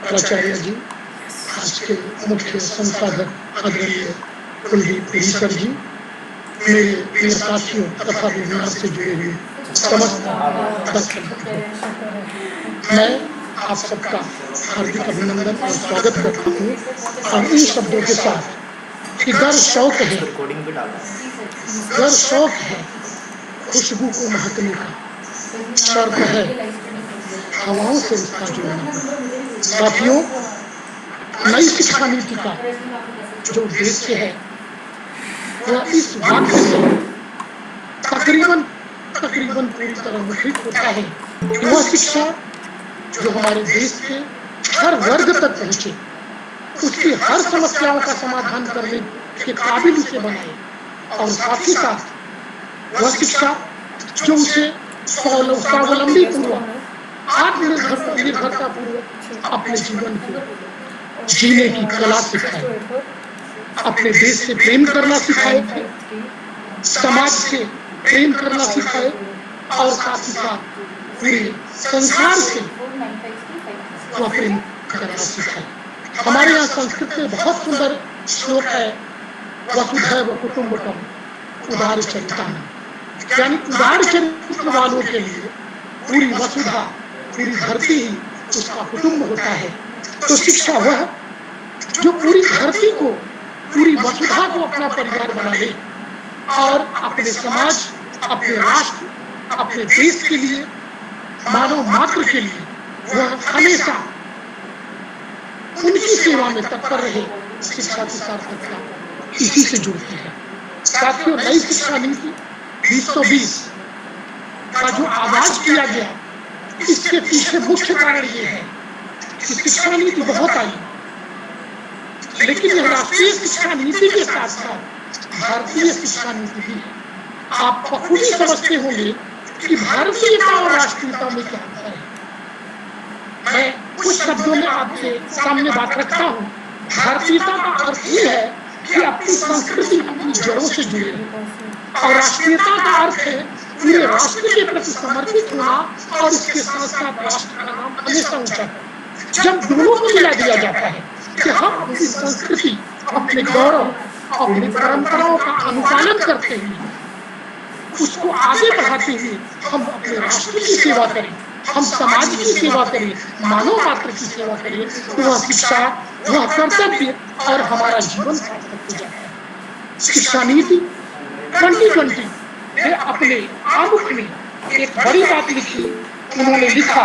प्राचार्य जी, आज के मुख्य संसाधक आदरणीय कुलदीप सर जी, मेरे प्रिय साथियों तथा वेबिनार से जुड़े हुए समस्त दर्शक, मैं आप सबका हार्दिक अभिनंदन और स्वागत करता हूँ और इन शब्दों के साथ कि गर शौक है खुशबू को महकने का, शर्त है हवाओं से उसका जुड़ना। साथियों, नई शिक्षा नीति का जो उद्देश्य है वह इस वाक्य से तकरीबन पूरी तरह मुखरित होता है कि वह शिक्षा जो हमारे देश के हर वर्ग तक पहुंचे, उसकी हर समस्याओं का समाधान करने के काबिल उसे बनाए, और साथ ही साथ वह शिक्षा जो उसे स्वावलंबी पूर्वक, आत्मनिर्भरता पूर्वक अपने जीवन को जीने की कला सिखाए, अपने देश से प्रेम करना सिखाए, समाज से प्रेम करना सिखाए, और साथ ही साथ पूरे संसार से वह प्रेम करना सिखाए। हमारे यहाँ संस्कृत में बहुत सुंदर श्लोक है, वसुधैव कुटुम्बकम उदार चरितानाम, यानी उदार चरित्र वालों के लिए पूरी वसुधा, पूरी धरती ही उसका कुटुंब होता है। तो शिक्षा वह जो पूरी धरती को, पूरी वसुधा को अपना परिवार बना ले और अपने समाज, अपने राष्ट्र, अपने देश के लिए, मानव मात्र के लिए वह हमेशा उनकी सेवा में तत्पर रहे। शिक्षा की सार्थकता इसी से जुड़ती है। साथियों, नई शिक्षा नीति 2020 का जो आगाज किया गया, इसके पीछे मुख्य कारण ये है कि शिक्षा नीति बहुत आई, लेकिन यह राष्ट्रीय शिक्षा नीति के साथ साथ भारतीय शिक्षा नीति भी है। आप बखूबी समझते होंगे कि भारतीयता और राष्ट्रीयता में क्या अंतर है। मैं कुछ शब्दों में आपके सामने बात रखता हूँ। भारतीयता का अर्थ ये है कि अपनी संस्कृति, अपनी जड़ों से जुड़े, और राष्ट्रीयता का अर्थ है पूरे राष्ट्र के प्रति समर्पित होना और इसके साथ साथ राष्ट्र का नाम हमेशा ऊंचा करना। जब दोनों को मिला दिया जाता है कि हम अपनी संस्कृति, अपने गौरव, अपनी परंपराओं का अनुपालन करते हुए, उसको आगे बढ़ाते हुए हम अपने राष्ट्र की सेवा करें, हम समाज की सेवा करें, मानव मात्र की सेवा करें, तो वह शिक्षा, वह कर्तव्य और हमारा जीवन सार्थक हो जाता है। शिक्षा नीति 2020 ने अपने आमुख में एक बड़ी बात लिखी। उन्होंने लिखा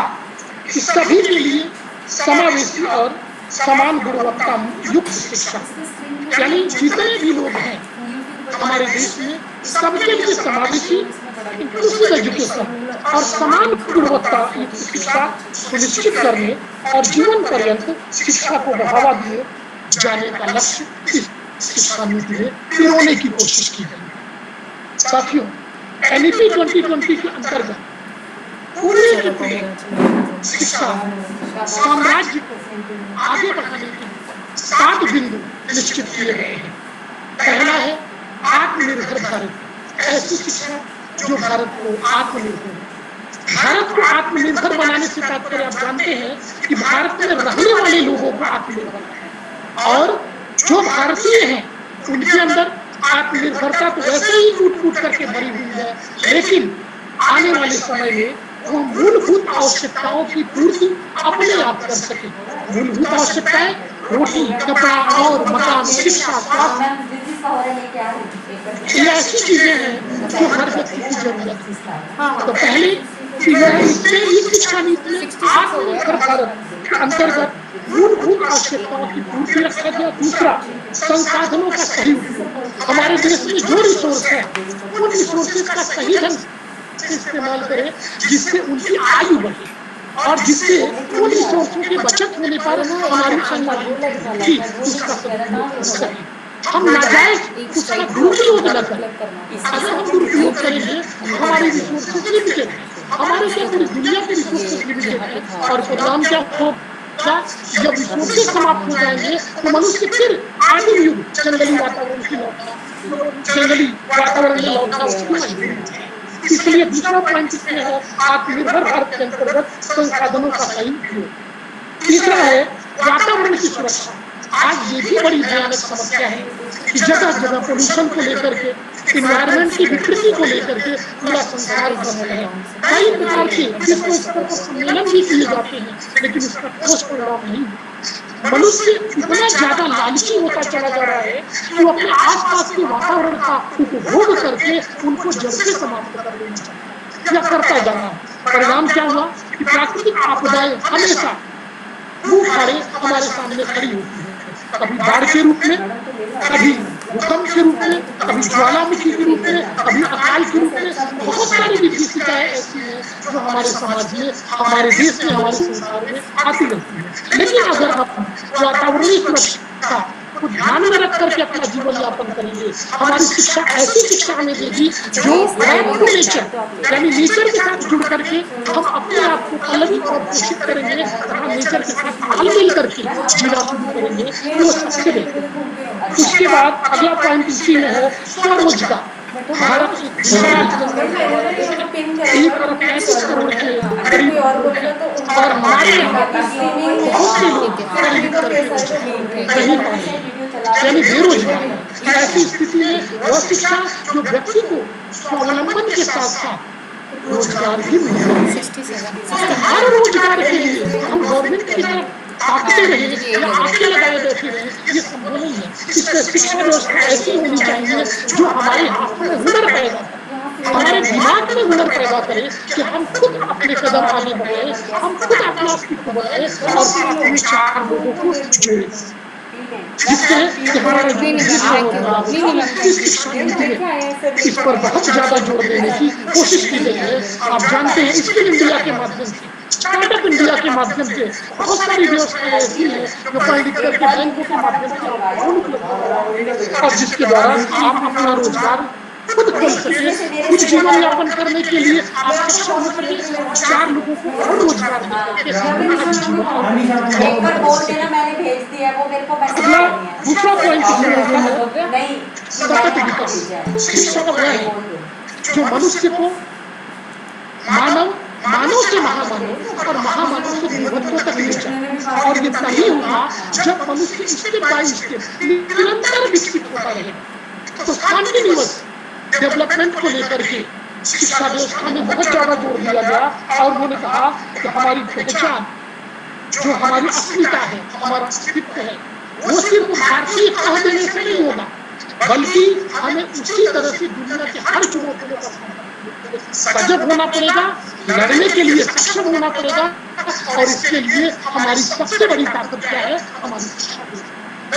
कि सभी के लिए समावेशी और समान गुणवत्ता युक्त शिक्षा, यानी जितने भी लोग हैं हमारे देश में, सबके लिए समावेशी इंक्लूसिव एजुकेशन और समान गुणवत्ता युक्त शिक्षा सुनिश्चित करने और जीवन पर्यंत शिक्षा को बढ़ावा दिए जाने का लक्ष्य इस शिक्षा नीति में पिरोने की कोशिश की गई। साथियों, NEP-2020 के अंतर्गत पूरे के पूरे शिक्षा साम्राज्य को आगे बढ़ाने के 7 बिंदु निश्चित किए गए हैं। पहला है आत्मनिर्भर भारत, ऐसी शिक्षा जो भारत को आत्मनिर्भर, भारत को आत्मनिर्भर बनाने से तात्पर्य आप जानते हैं कि भारत में रहने वाले लोगों को आत्मनिर्भर बनाना, और जो भारतीय हैं उनके अंदर आत्मनिर्भरता तो वैसे ही टूट करके भरी हुई है, लेकिन आने वाले समय में वो मूलभूत आवश्यकताओं की पूर्ति अपने आप कर सके। मूलभूत आवश्यकताएं रोटी, कपड़ा और मकान, शिक्षा, स्वास्थ्य, ये ऐसी चीजें हैं जो हर व्यक्ति की जरूरत है। तो पहले शिक्षा नीति में आत्मनिर्भर भारत के अंतर्गत मूलभूत आवश्यकताओं की पूर्ति रखा गया। दूसरा, संसाधनों का सही उपयोग। हमारे देश में जो रिसोर्स है उन रिसोर्सेज का सही ढंग से इस्तेमाल करें, जिससे उनकी आयु बढ़े और जिससे उन रिसोर्सों की बचत होने पर हमारी आने की उसका सदुपयोग हो सके। हम नाजायज उसका दुरुपयोग न करें। अगर हम दुरुपयोग करेंगे, हमारी रिसोर्सेज लिमिटेड है, हमारे क्या पूरी दुनिया की रिसोर्सेज लिमिटेड है, और परिणाम क्या होगा? जब रिसोर्सेज समाप्त हो जाएंगे तो मनुष्य फिर आदिम युग जंगली वातावरण में लौटना उसकी मजबूरी है। इसलिए दूसरा पॉइंट इसमें है आत्मनिर्भर भारत के अंतर्गत संसाधनों का सही उपयोग। तीसरा है की सुरक्षा आज ये भी बड़ी भयानक समस्या है कि जगह जगह पोल्यूशन को लेकर के, इन्वायरमेंट की विकृति को लेकर के पूरा संसार ग्रस्त है। कई प्रकार के विश्व स्तर पर सम्मेलन भी किए जाते हैं, लेकिन इसका ठोस परिणाम नहीं होता। मनुष्य इतना ज्यादा लालची होता चला जा रहा है कि वो अपने आसपास के वातावरण का उपभोग करके उनको जड़ से समाप्त कर देना चाहता है या करता जा रहा है। परिणाम क्या हुआ कि प्राकृतिक आपदाएं हमेशा मुंह फाड़े हमारे सामने खड़ी होती है, कभी बाढ़ के रूप में, कभी भूकंप के रूप में, कभी ज्वालामुखी के रूप में, कभी अकाल के रूप में। बहुत सारी विभीषिकाएं ऐसी हैं जो हमारे समाज में, हमारे देश में, हमारे संसार में आती रहती है। लेकिन अगर हम वातावरणीय सुरक्षा को ध्यान में रख करके अपना जीवन यापन करेंगे, हमारी शिक्षा ऐसी शिक्षा हमें देगी जो बैक टू नेचर, यानी नेचर के साथ जुड़ करके हम अपने आप को पल्लवित और पोषित करेंगे तथा नेचर के साथ तालमेल करके जीना शुरू करेंगे, वो सबसे बेहतर। उसके बाद अगला पॉइंट इसी में है स्वरोजगार। भारत एक विशाल एक करोड़ 35 करोड़ के करीब और हमारे यहाँ बहुत से लोग करीब करके नहीं पाए, यानी बेरोजगार। ऐसी स्थिति में वह शिक्षा जो व्यक्ति को स्वावलंबन के साथ साथ रोजगार भी मिले। हर रोजगार के लिए हम गवर्नमेंट की तरफ ताकते रहे या आंखें लगाए बैठे रहे, ये संभव नहीं है। इसमें शिक्षा व्यवस्था ऐसी होनी चाहिए जो हमारे हाथों में हुनर पैदा करे, हमारे दिमाग में हुनर पैदा करे कि हम खुद अपने कदम आगे बढ़े, हम खुद अपना अस्तित्व बनाए और साथ में 4 लोगों को जोड़े, जिससे कि हमारा इस पर बहुत ज्यादा जोर देने की कोशिश की गई है। आप जानते हैं स्किल इंडिया के माध्यम से, स्टार्टअप इंडिया के माध्यम से बहुत सारी व्यवस्थाएं ऐसी हैं जो पढ़ लिख करके बैंकों के माध्यम से और जिसके द्वारा आप अपना रोजगार खुद खोल सके, खुद जीवन यापन करने के लिए आप सक्षम हो सके, 4 लोगों को और रोजगार अगला दूसरा पॉइंट सतत विकास। शिक्षा वह है जो मनुष्य को मानव से महामानव और महामानव से देवत्व तक ले जाए, और ये तभी होगा जब मनुष्य स्टेप बाय स्टेप निरंतर विकसित होता रहेगा। तो कॉन्टिन्यूअस डेवलपमेंट को लेकर के शिक्षा व्यवस्था में बहुत ज्यादा जोर दिया गया और उन्होंने कहा कि हमारी पहचान, जो हमारी अस्मिता है, हमारा अस्तित्व है, वो सिर्फ भारतीय कह देने से नहीं होगा, बल्कि हमें उसी तरह से दुनिया के हर चुनौतियों का सजग होना पड़ेगा, लड़ने के लिए सक्षम होना पड़ेगा। और इसके लिए हमारी सबसे बड़ी ताकत क्या है? हमारी शिक्षा।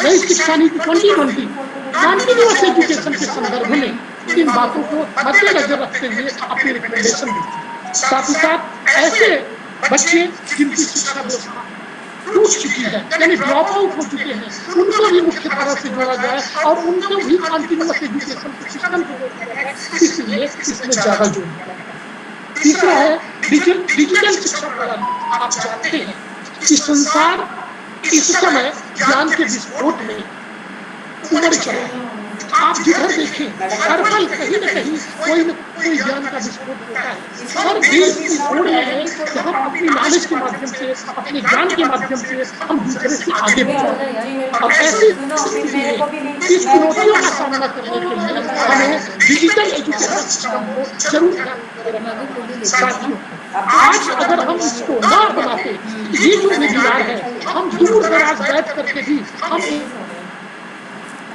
नई शिक्षा नीति 2020 कॉन्टिन्यूअस एजुकेशन के संदर्भ में इन बातों को मद्देनजर रखते हुए अपनी रिकमेंडेशन दी। साथ ही साथ ऐसे बच्चे जिनकी शिक्षा व्यवस्था टूट चुकी है, यानी ड्रॉप आउट हो चुके हैं, उनको भी मुख्य तरह से जोड़ा जाए और उनको भी कॉन्टिन्यूअस एजुकेशन के सिस्टम को जोड़ा जाए, इसलिए इसमें ज्यादा जोड़ दिया जाए। तीसरा है डिजिटल शिक्षा प्रणाली। आप जानते हैं कि संसार इस समय ज्ञान के विस्फोट में उमड़ चला है। आप जिधर देखें हर पल कहीं न कहीं कोई न कोई ज्ञान का विस्फोट होता है। हर देश की होड़ है कि हम अपनी नॉलेज के माध्यम से, अपने ज्ञान के माध्यम से हम दूसरे से आगे बढ़ें। और ऐसी स्थिति में इस चुनौतियों का सामना करने के लिए हमें डिजिटल एजुकेशन सिस्टम को जरूर ध्यान में रखना। साथियों, आज अगर हम इसको न अपनाते, ये जो विचार है, हम दूर दराज बैठ करके भी हम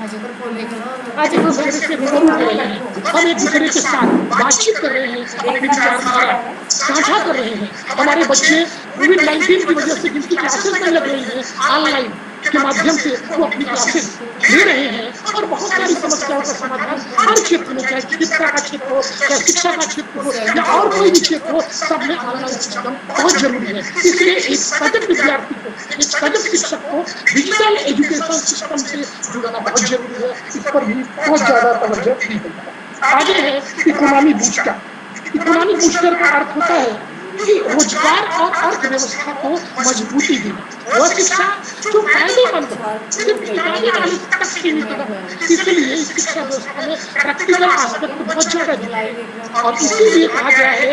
एक दूसरे से रूबरू हो रहे हैं, हम एक दूसरे के साथ बातचीत कर रहे हैं, अपनी विचारधारा साझा कर रहे हैं। हमारे बच्चे कोविड-19 की वजह से जिनकी क्लासेस नहीं लग रही हैं, ऑनलाइन के माध्यम से वो अपनी क्लासेस ले रहे हैं और बहुत सारी समस्याओं का समाधान हर क्षेत्र में, चाहे चिकित्सा का क्षेत्र हो, चाहे शिक्षा का क्षेत्र हो या और कोई भी क्षेत्र हो, सब में ऑनलाइन सिस्टम बहुत जरूरी है। इसलिए एक सजग विद्यार्थी को, एक सजग शिक्षक को डिजिटल एजुकेशन सिस्टम से जुड़ना बहुत जरूरी है। इस पर भी बहुत ज्यादा तवज्जो दी गई है। आगे है इकोनॉमी बूस्टर। इकोनॉमी बूस्टर का अर्थ होता है कि रोजगार और अर्थव्यवस्था को मजबूती देना। वह शिक्षा जो फायदेमंद हो, सिर्फ किताबी नॉलेज तक सीमित न, इसलिए इस शिक्षा व्यवस्था में प्रैक्टिकल एस्पेक्ट बहुत ज्यादा दिया है। और इसीलिए कहा गया है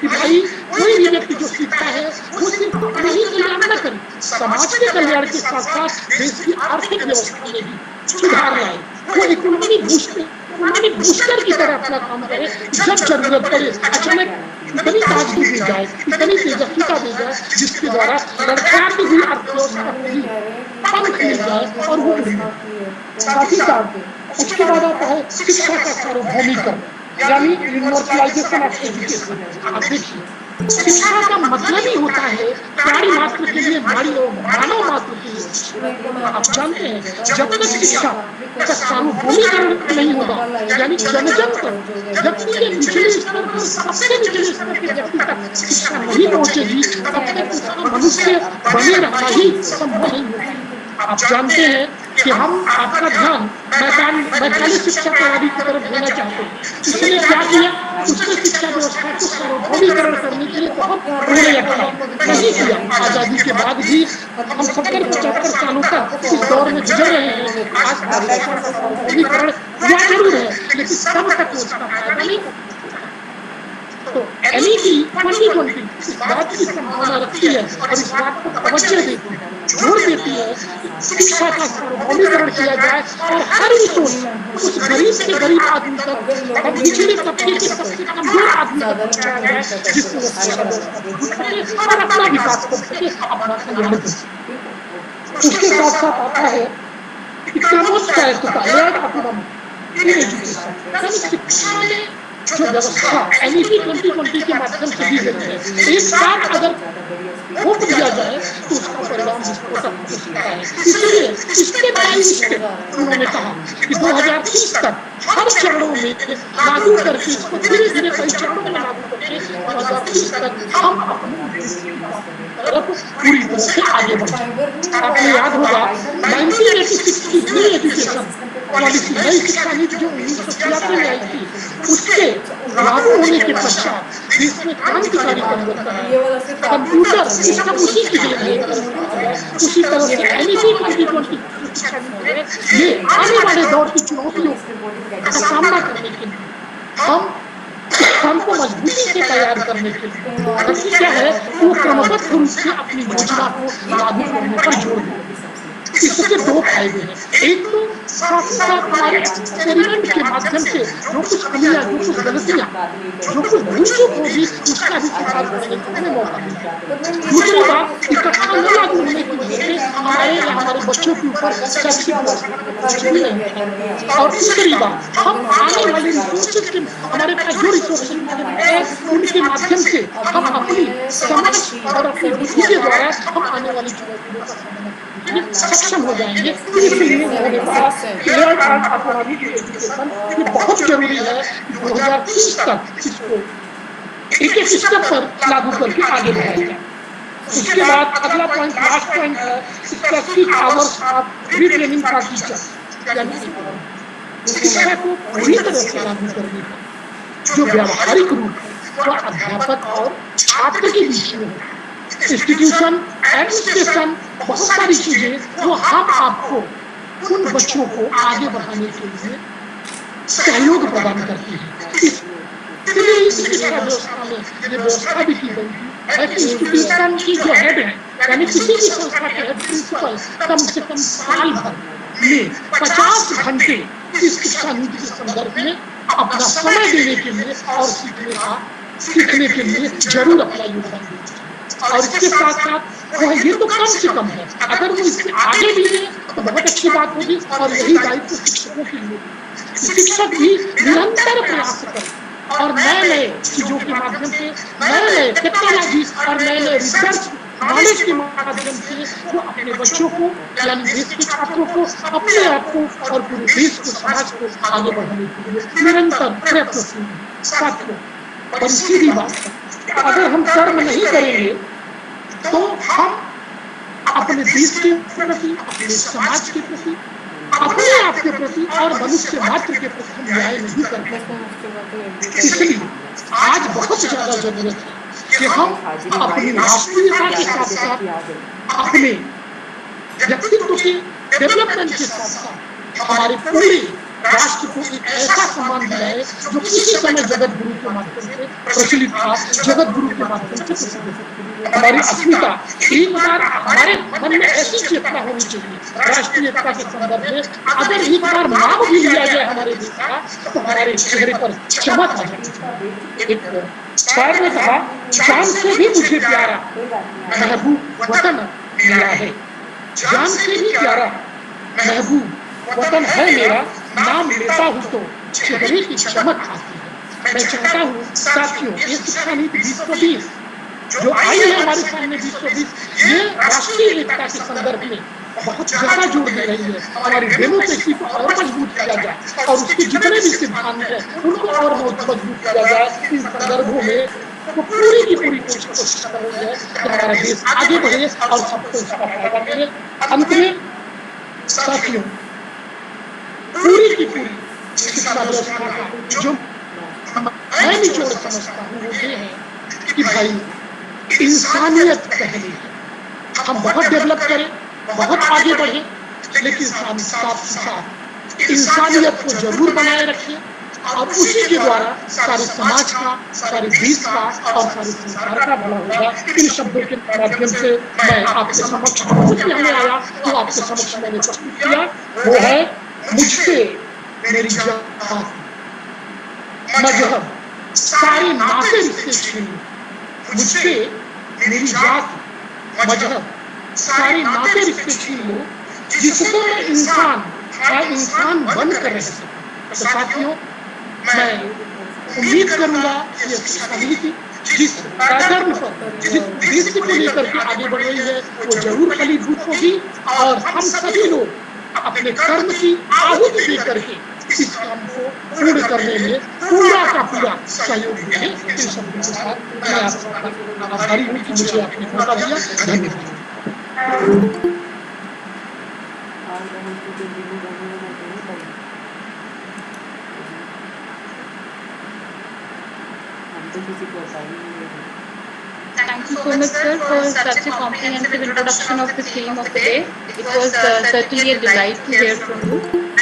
कि भाई कोई भी व्यक्ति जो सीखता है वो सिर्फ अपना ही कल्याण न करे, समाज के कल्याण के साथ साथ देश की आर्थिक व्यवस्था में भी सुधार लाए। वो इकोनॉमिक बूस्टर की तरह अपना काम करे। जब जरूरत पड़े अचानक इतनी ताजगी दी जाए, इतनी तेजस्विता दी जाए जिसके द्वारा लड़खड़ाती हुई अर्थव्यवस्था को भी पंख मिल जाए और वो उड़े। साथ ही साथ उसके बाद आता है शिक्षा का सार्वभौमिकरण, यानी यूनिवर्सलाइजेशन ऑफ एजुकेशन। आप देखिए, शिक्षा का मतलब ही होता है प्राणी मात्र के लिए नारी और मानव मात्र के लिए शिक्षा। आप जानते हैं जब तक शिक्षा का सार्वभौमिकरण नहीं होगा, यानी जन जन तक, व्यक्ति के निचले स्तर पर सबसे निचले स्तर के व्यक्ति तक शिक्षा नहीं पहुंचेगी, तब तक उसका मनुष्य बने रहना ही संभव नहीं होगा। आप जानते हैं कि हम आपका ध्यान मैदानी शिक्षा प्रणाली की तरफ देना चाहते हैं। उसने क्या किया, उसने शिक्षा व्यवस्था को सार्वभौमिकरण करने के लिए बहुत प्रयास किया, नहीं किया। आजादी के बाद भी हम 70-75 सालों तक इस दौर में गुजर रहे हैं। आज तक शिक्षा का सार्वभौमिकरण हुआ जरूर है, लेकिन तब तक उसका फायदा नहीं होता। तो NEP-2020 इस बात की संभावना रखती है और इस बात पर तवज्जो देती है, जोर देती है शिक्षा का सार्वभौमिकरण किया जाए और हर रिसोर्स उस गरीब से गरीब आदमी तक और निचले तबके के सबसे कमजोर आदमी तक पहुंचाया जाए, जिससे वो शिक्षा व्यवस्था और अपना विकास कर सके, अपना कल्याण कर सके। उसके साथ साथ आता है शिक्षा में जो व्यवस्था NEP-2020 के माध्यम से दी गई है, एक बार अगर थोप दिया जाए तो उसका परिणाम विस्फोटक हो सकता है। इसलिए स्टेप बाय स्टेप उन्होंने कहा कि 2030 तक हर चरणों में लागू करके, इसको धीरे धीरे कई चरणों में लागू करके 2030 तक हम अपनी तरफ पूरी तरह से आगे बढ़े। आपको याद होगा 1986 की न्यू एजुकेशन पॉलिसी, नई शिक्षा नीति जो 1986 में आई थी, उसके लागू होने के पश्चात देश में क्रांतिकारी परिवर्तन आया। कंप्यूटर सिस्टम उसी के लिए है। उसी तरह से NEP-2020 ये आने वाले दौर की चुनौतियों का सामना करने के लिए हमको मजबूती से तैयार करने के लिए क्या है, वो क्रमबद्ध रूप से अपनी योजना को लागू करने पर जोर दें। इससे दो फायदे हैं। एक तो साथ ही साथ हमारे एक्सपेरिमेंट के माध्यम से जो कुछ कमियां, जो कुछ गलतियां, जो कुछ भूल चूक होगी, उसका भी सुधार करने का हमें मौका मिलता है। दूसरी बात, इकट्ठा न लागू होने की वजह से हमारे या हमारे बच्चों के ऊपर शैक्षिक और तीसरी बात, हम आने वाले रिसोर्सेज के, हमारे पास जो रिसोर्सेज है उनके माध्यम से हम अपनी समझ और अपनी बुद्धि के द्वारा हम आने वाली चुनौतियों का सामना सक्षम हो जाएंगे। इसलिए मेरे पास क्लियर एंड इकोनॉमिक एजुकेशन ये बहुत जरूरी है। 2030 तक इसको एक एक स्टेप पर लागू करके आगे बढ़ाया जाए। उसके बाद अगला पॉइंट, लास्ट पॉइंट है specific hours of retraining for teachers, यानी शिक्षा को पूरी तरह से लागू करने का जो व्यावहारिक रूप है वह अध्यापक और छात्र के बीच में है। इंस्टीट्यूशन, एडमिनिस्ट्रेशन, बहुत सारी चीजें वो हम आपको उन बच्चों को आगे बढ़ाने के लिए सहयोग प्रदान करती है। इसलिए इस शिक्षा व्यवस्था में ये व्यवस्था भी की गई है कि इंस्टीट्यूशन की जो हेड है, यानी किसी भी संस्था के हेड प्रिंसिपल कम से कम साल भर में 50 घंटे इस शिक्षा नीति के संदर्भ में अपना समय देने के लिए और सीखने के लिए जरूर अपना योगदान दें। और इसके साथ साथ वह ये तो कम से कम है, अगर वो इससे आगे भी है तो बहुत अच्छी बात होगी। और यही दायित्व शिक्षकों के लिए, शिक्षक भी निरंतर प्रयास करें और नए नए चीजों के माध्यम से, नए नए टेक्नोलॉजी और नए नए रिसर्च नॉलेज के माध्यम से वो अपने बच्चों को, यानी देश के छात्रों को, अपने आप को और पूरे देश को, समाज को आगे बढ़ाने के लिए निरंतर प्रयत्नशील हैं। साथियों, और सीधी बात है, अगर हम कर्म नहीं करेंगे तो हम अपने देश के प्रति, अपने समाज के प्रति, अपने आप के प्रति और मनुष्य मात्र के प्रति हम न्याय नहीं कर पाते। इसलिए आज बहुत ज्यादा जरूरत है कि हम अपनी राष्ट्रीयता के साथ साथ अपने व्यक्तित्व के डेवलपमेंट के साथ साथ हमारे पूरे राष्ट्र को एक ऐसा सम्मान दिलाए जो किसी समय जगत गुरु के माध्यम से प्रचलित था, जगत गुरु के माध्यम से प्रसिद्ध था। हमारी अस्मिता एक बार हमारे मन में ऐसी चेतना होनी चाहिए राष्ट्रीय एकता के संदर्भ में, अगर एक बार नाम भी लिया जाए हमारे देश का तो हमारे चेहरे पर चमक आ जानी चाहिए। एक शायर ने कहा, जान से भी मुझे प्यारा महबूब वतन मिला है, जान से भी प्यारा महबूब वतन है मेरा, नाम लेता हूँ तो चेहरे की चमक आती है। मैं चाहता हूँ साथियों, ये शिक्षा नीति 2020 जो आई है हमारे सामने 2020, ये राष्ट्रीय एकता के संदर्भ में बहुत ज्यादा जोर दे रही है। हमारी डेमोक्रेसी को और मजबूत किया जाए और उसके जितने भी सिद्धांत हैं उनको और मजबूत किया जाए। इन संदर्भों में तो पूरी की पूरी कोशिश कर रही है कि हमारा देश आगे बढ़े और सबको उसका फायदा मिले। अंत में साथियों, पूरी की पूरी शिक्षा व्यवस्था का जो मैं निचोड़ समझता हूँ वो ये है कि भाई इंसानियत पहले है। हम बहुत डेवलप करें, बहुत आगे बढ़े, लेकिन साथ साथ इंसानियत को जरूर बनाए रखें और उसी के द्वारा सारे समाज का, सारे देश का और सारे संसार का भला होगा। इन शब्दों के माध्यम से मैं आपके समक्ष कुछ कहने आया तो आपके समक्ष मैंने प्रस्तुत किया, वो है मुझसे मेरी जात मजहब सारे नाते रिश्ते छीन लो, मुझसे मेरी जात मजहब सारे नाते रिश्ते छीन लो, जिससे मैं इंसान बनकर रह सकूं। तो साथियों, मैं उम्मीद करूंगा ये शिक्षा नीति जिस पैटर्न पर, जिस उद्देश्य को लेकर के आगे बढ़ रही है वो जरूर फलीभूत होगी और हम सभी लोग अपने कर्म की आहुति दे करके इस काम को पूर्ण करने में पूरा का पूरा सहयोग देंगे। इन शब्दों के साथ मैं आपका आभारी हूँ कि मुझे आपने मौका दिया। धन्यवाद। Thank you so much, sir, for such a comprehensive introduction of the theme of the day. It was certainly a delight to hear from you,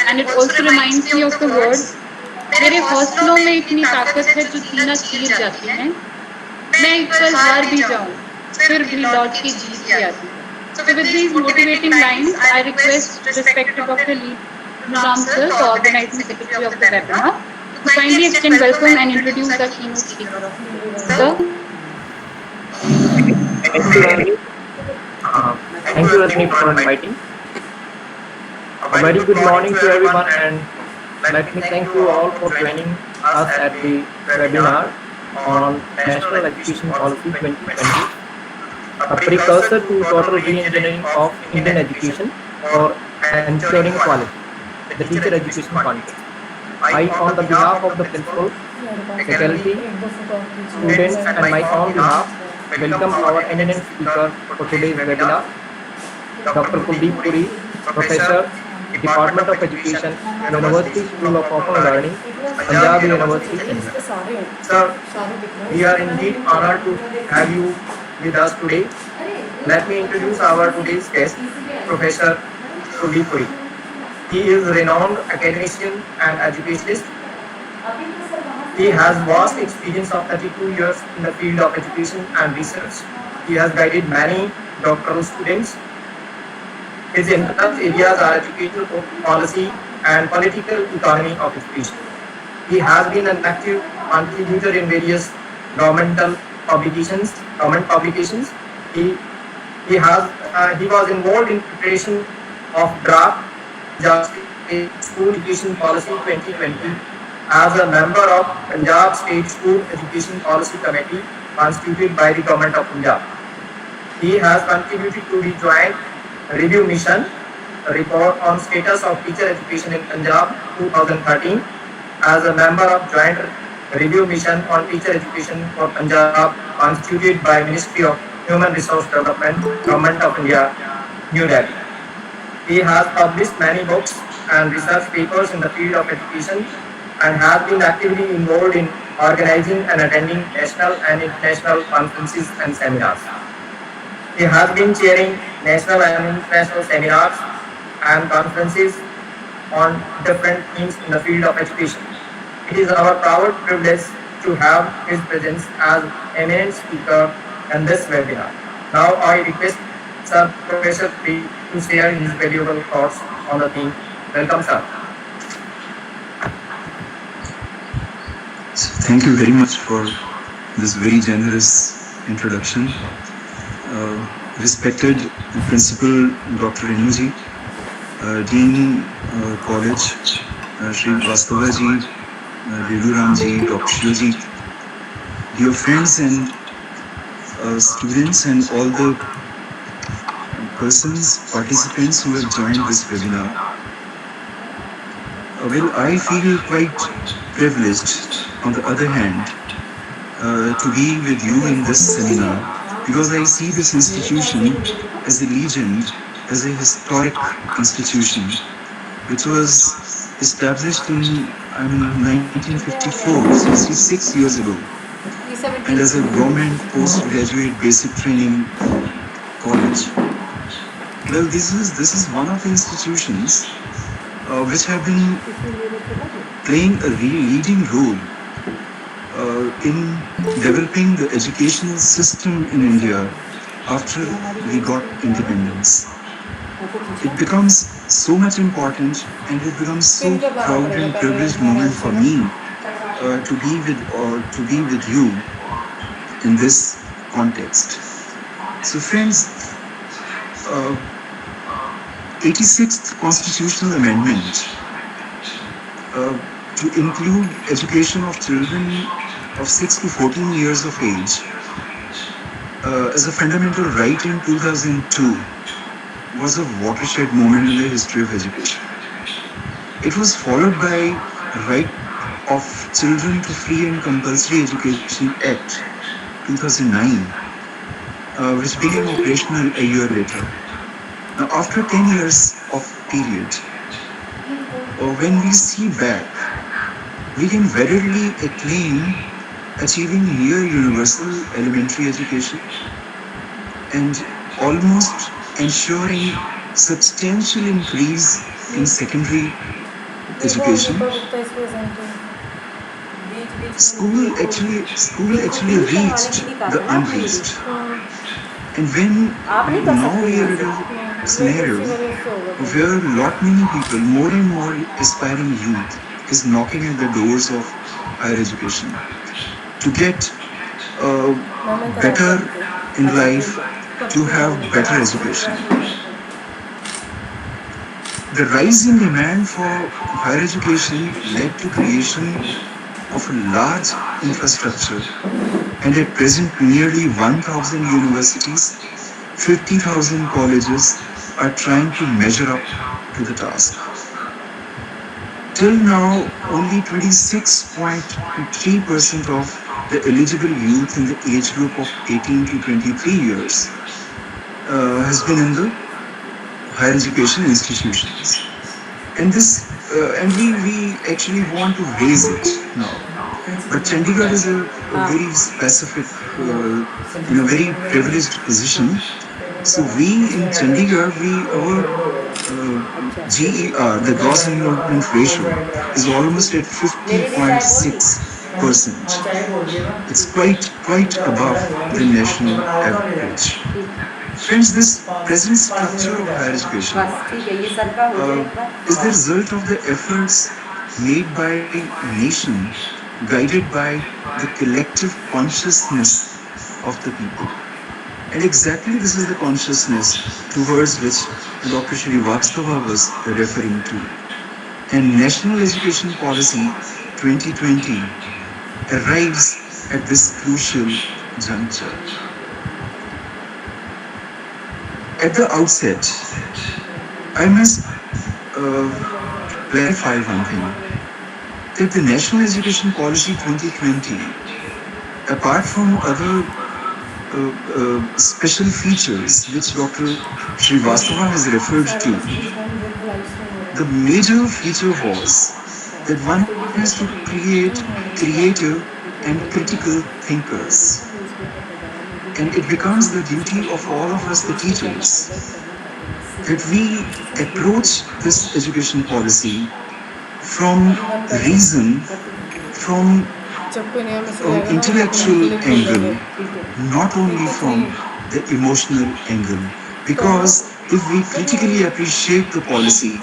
and it also reminds me of the words, मेरे हौसलों में इतनी ताकत है जो सीना चीर जाती है, मैं एक पल हार भी जाऊं फिर भी लौट के जीत के आती हूँ. So with these motivating lines, I request respected Dr. Lee Ram sir, the organizing secretary of the webinar, to kindly extend welcome and introduce the keynote speaker of the day. Sir. Thank you, Rajni, for inviting. A very good morning to everyone, and let me thank you all for joining us at the webinar on National Education Policy 2020, a precursor to total re-engineering of Indian education for ensuring quality, the teacher education context. I, on the behalf of the principal, faculty, students, and my own behalf, welcome our eminent speaker for today's webinar, Dr. Kuldeep Puri, Professor, Department of Education, University School of Open Learning, Punjab University, India. Sir, we are indeed honored to have you with us today. Let me introduce our today's guest, Professor Kuldeep Puri. He is a renowned academician and educationist. He has vast experience of 32 years in the field of education and research. He has guided many doctoral students. His interest areas are educational policy and political economy of education. He has been an active contributor in various government publications. He was involved in preparation of draft School Education Policy 2020 as a member of Punjab State School Education Policy Committee constituted by the Government of Punjab. He has contributed to the Joint Review Mission report on status of teacher education in Punjab 2013 as a member of Joint Review Mission on teacher education for Punjab constituted by Ministry of Human Resource Development, Government of India, New Delhi. He has published many books and research papers in the field of education and has been actively involved in organizing and attending national and international conferences and seminars. He has been chairing national and international seminars and conferences on different themes in the field of education. It is our proud privilege to have his presence as eminent speaker in this webinar. Now I request Sir Professor P to share his valuable thoughts on the theme. Welcome, sir. Thank you very much for this very generous introduction. Respected Principal Dr. Renuji, Dean College, Shri Vastavaji, Reluramji, Dr. Shioji, dear friends and students and all the participants who have joined this webinar. Well, I feel quite privileged, on the other hand, to be with you in this seminar, because I see this institution as a legend, as a historic institution, which was established in 1954, 66 years ago, and as a government postgraduate basic training college. Well, this is one of the institutions which have been playing a leading role in developing the educational system in India after we got independence. It becomes so much important, and it becomes so proud and privileged moment for me to be with you in this context. So friends, 86th constitutional amendment to include education of children of 6 to 14 years of age as a fundamental right in 2002 was a watershed moment in the history of education. It was followed by Right of Children to Free and Compulsory Education Act 2009, which became operational a year later. Now, after 10 years of period, when we see back, we can verily acclaim achieving near universal elementary education and almost ensuring substantial increase in secondary education. School actually reached the unreached. And when now we are at a scenario where lot many people, more and more aspiring youth, is knocking at the doors of higher education to get better in life, to have better education. The rise in demand for higher education led to creation of a large infrastructure, and at present nearly 1,000 universities, 50,000 colleges are trying to measure up to the task. Till now, only 26.3% of the eligible youth in the age group of 18 to 23 years has been in the higher education institutions. And we actually want to raise it now. But Chandigarh is a very specific, in a very privileged position. So we in Chandigarh, our GER, the gross enrollment ratio, is almost at 50.6%. It's quite above the national average. Friends, this present structure of higher education is the result of the efforts made by a nation, guided by the collective consciousness of the people. And exactly this is the consciousness towards which Dr. Srivastava was referring to. And National Education Policy 2020 arrives at this crucial juncture. At the outset, I must clarify one thing, that the National Education Policy 2020, apart from other special features which Dr. Srivastava has referred to, the major feature was that one has to create creative and critical thinkers. And it becomes the duty of all of us, the teachers, that we approach this education policy from reason, from intellectual angle, not only from the emotional angle. Because if we critically appreciate the policy,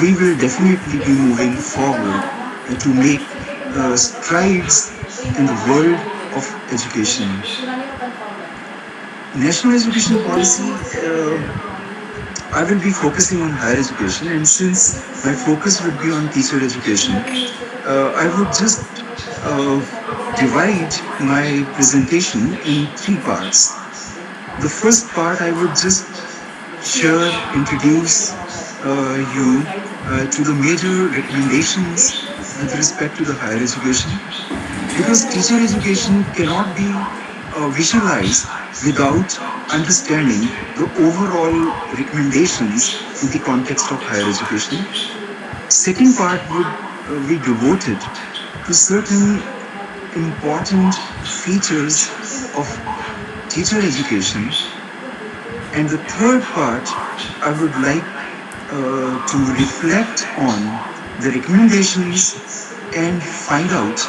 we will definitely be moving forward to make strides in the world of education. National education policy, I will be focusing on higher education, and since my focus would be on teacher education, I would just uh, divide my presentation in three parts. The first part, I would just share, introduce you to the major recommendations with respect to the higher education, because teacher education cannot be visualized without understanding the overall recommendations in the context of higher education. Second part would be devoted to certain important features of teacher education. And the third part, I would like to reflect on the recommendations and find out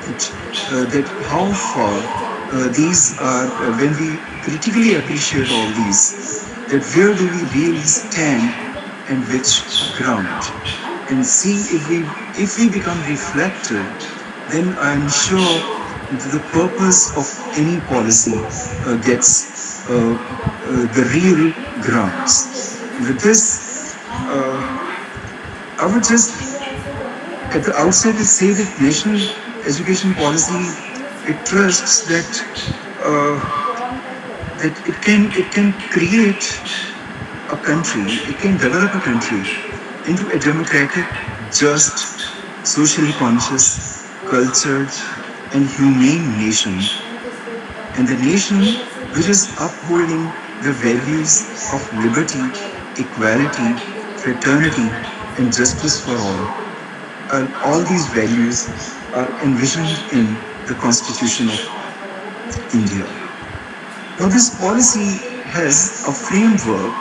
that how far these are, when we critically appreciate all these, that where do we really stand and which ground, and see if we become reflective, then I'm sure the purpose of any policy gets the real grounds. With this, uh, I would just at the outset say that national education policy, it trusts uh, that it can create a country, it can develop a country into a democratic, just, socially conscious, cultured, and humane nation, and the nation which is upholding the values of liberty, equality, fraternity, and justice for all. And all these values are envisioned in the Constitution of India. Now, this policy has a framework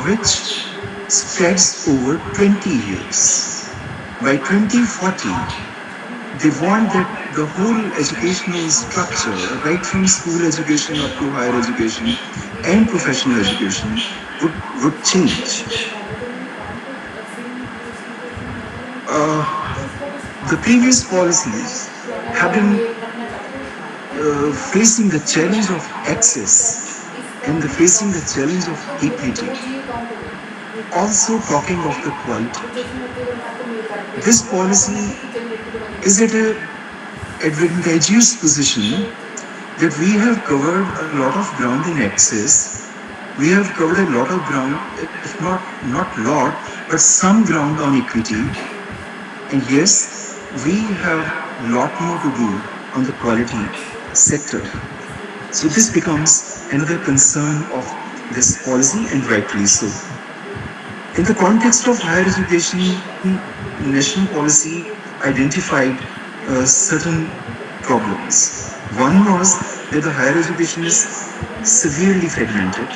which spreads over 20 years. By 2040, they want that the whole educational structure, right from school education up to higher education and professional education, would change. Uh, the previous policies have been facing the challenge of access and facing the challenge of equity. Also, talking of the quality, this policy is at a advantageous position that we have covered a lot of ground in access. We have covered a lot of ground, if not lot, but some ground on equity. And yes, we have a lot more to do on the quality sector. So this becomes another concern of this policy, and rightly so. In the context of higher education, national policy identified certain problems. One was that the higher education is severely fragmented.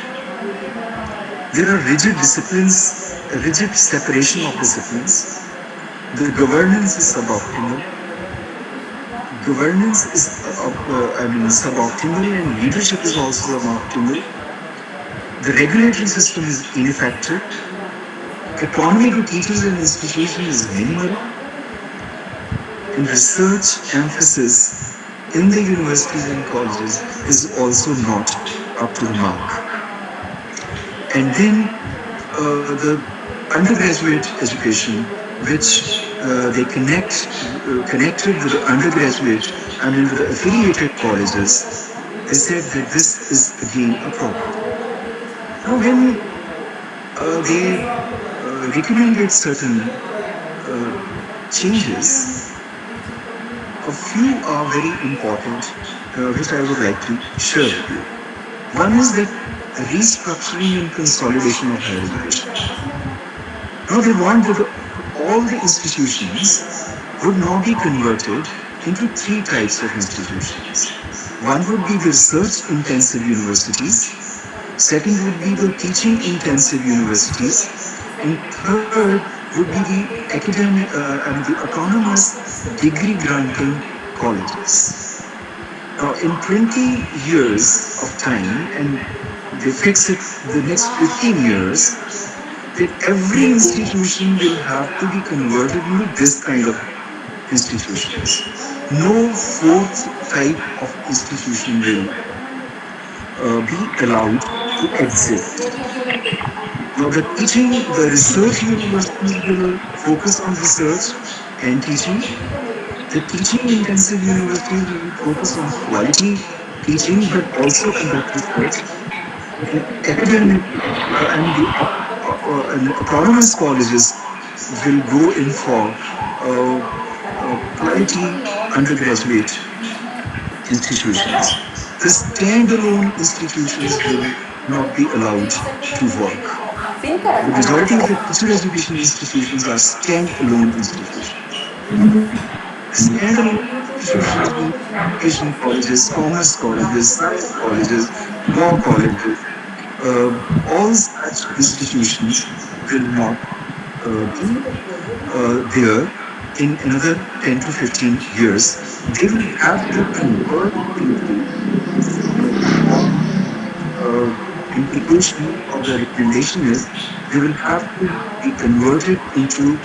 There are rigid disciplines, rigid separation of disciplines. The governance is suboptimal. Governance is, suboptimal, and leadership is also suboptimal. The regulatory system is ineffective. Autonomy to teachers and institutions is minimal, and research emphasis in the universities and colleges is also not up to the mark. And then the undergraduate education, which they connected with the undergraduate, with the affiliated colleges, they said that this is again a problem. Now, when they recommended certain changes, a few are very important, which I would like to share with you. One is that restructuring and consolidation of higher education. Now, they want that all the institutions would now be converted into three types of institutions. One would be the research-intensive universities. Second would be the teaching intensive universities. And third would be the academic, the autonomous degree granting colleges. Now, in 20 years of time, and they fix it the next 15 years, that every institution will have to be converted into this kind of institutions. No fourth type of institution will be allowed to exist. Now, the research universities will focus on research and teaching. The teaching intensive universities will focus on quality teaching, but also conduct research. And academic and autonomous colleges will go in for quality undergraduate institutions. The standalone institutions will not be allowed to work. The majority of the teacher education institutions are standalone institutions. The standalone institutions mean education colleges, commerce colleges, science colleges, law colleges. All such institutions will not be there in another 10 to 15 years. They will have to convert into what uh, implication or the recommendation is they will have to be converted into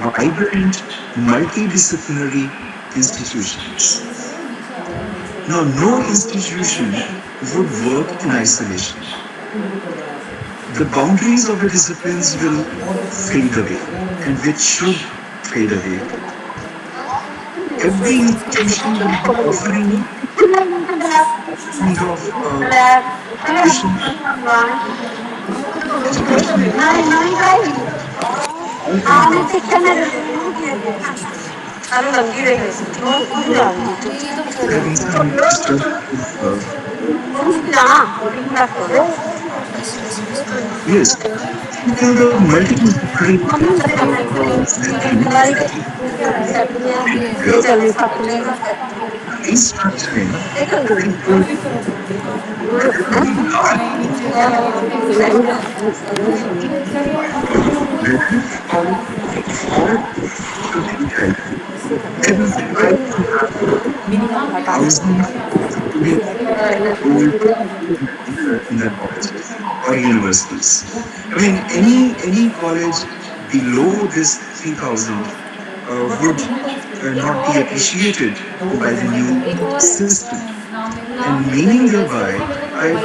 vibrant multidisciplinary institutions. Now, no institution would work in isolation. The boundaries of the disciplines will fade away, and which should fade away. Every institution will be offering kind of education, education all kinds of having some disturbance. Yes, in the multidisciplinary setting, restructuring will be whether college or community health. They will try to have thousands of students enrolled in their colleges or universities. I mean, any college below this 3,000 would not be appreciated by the new system. And meaning thereby,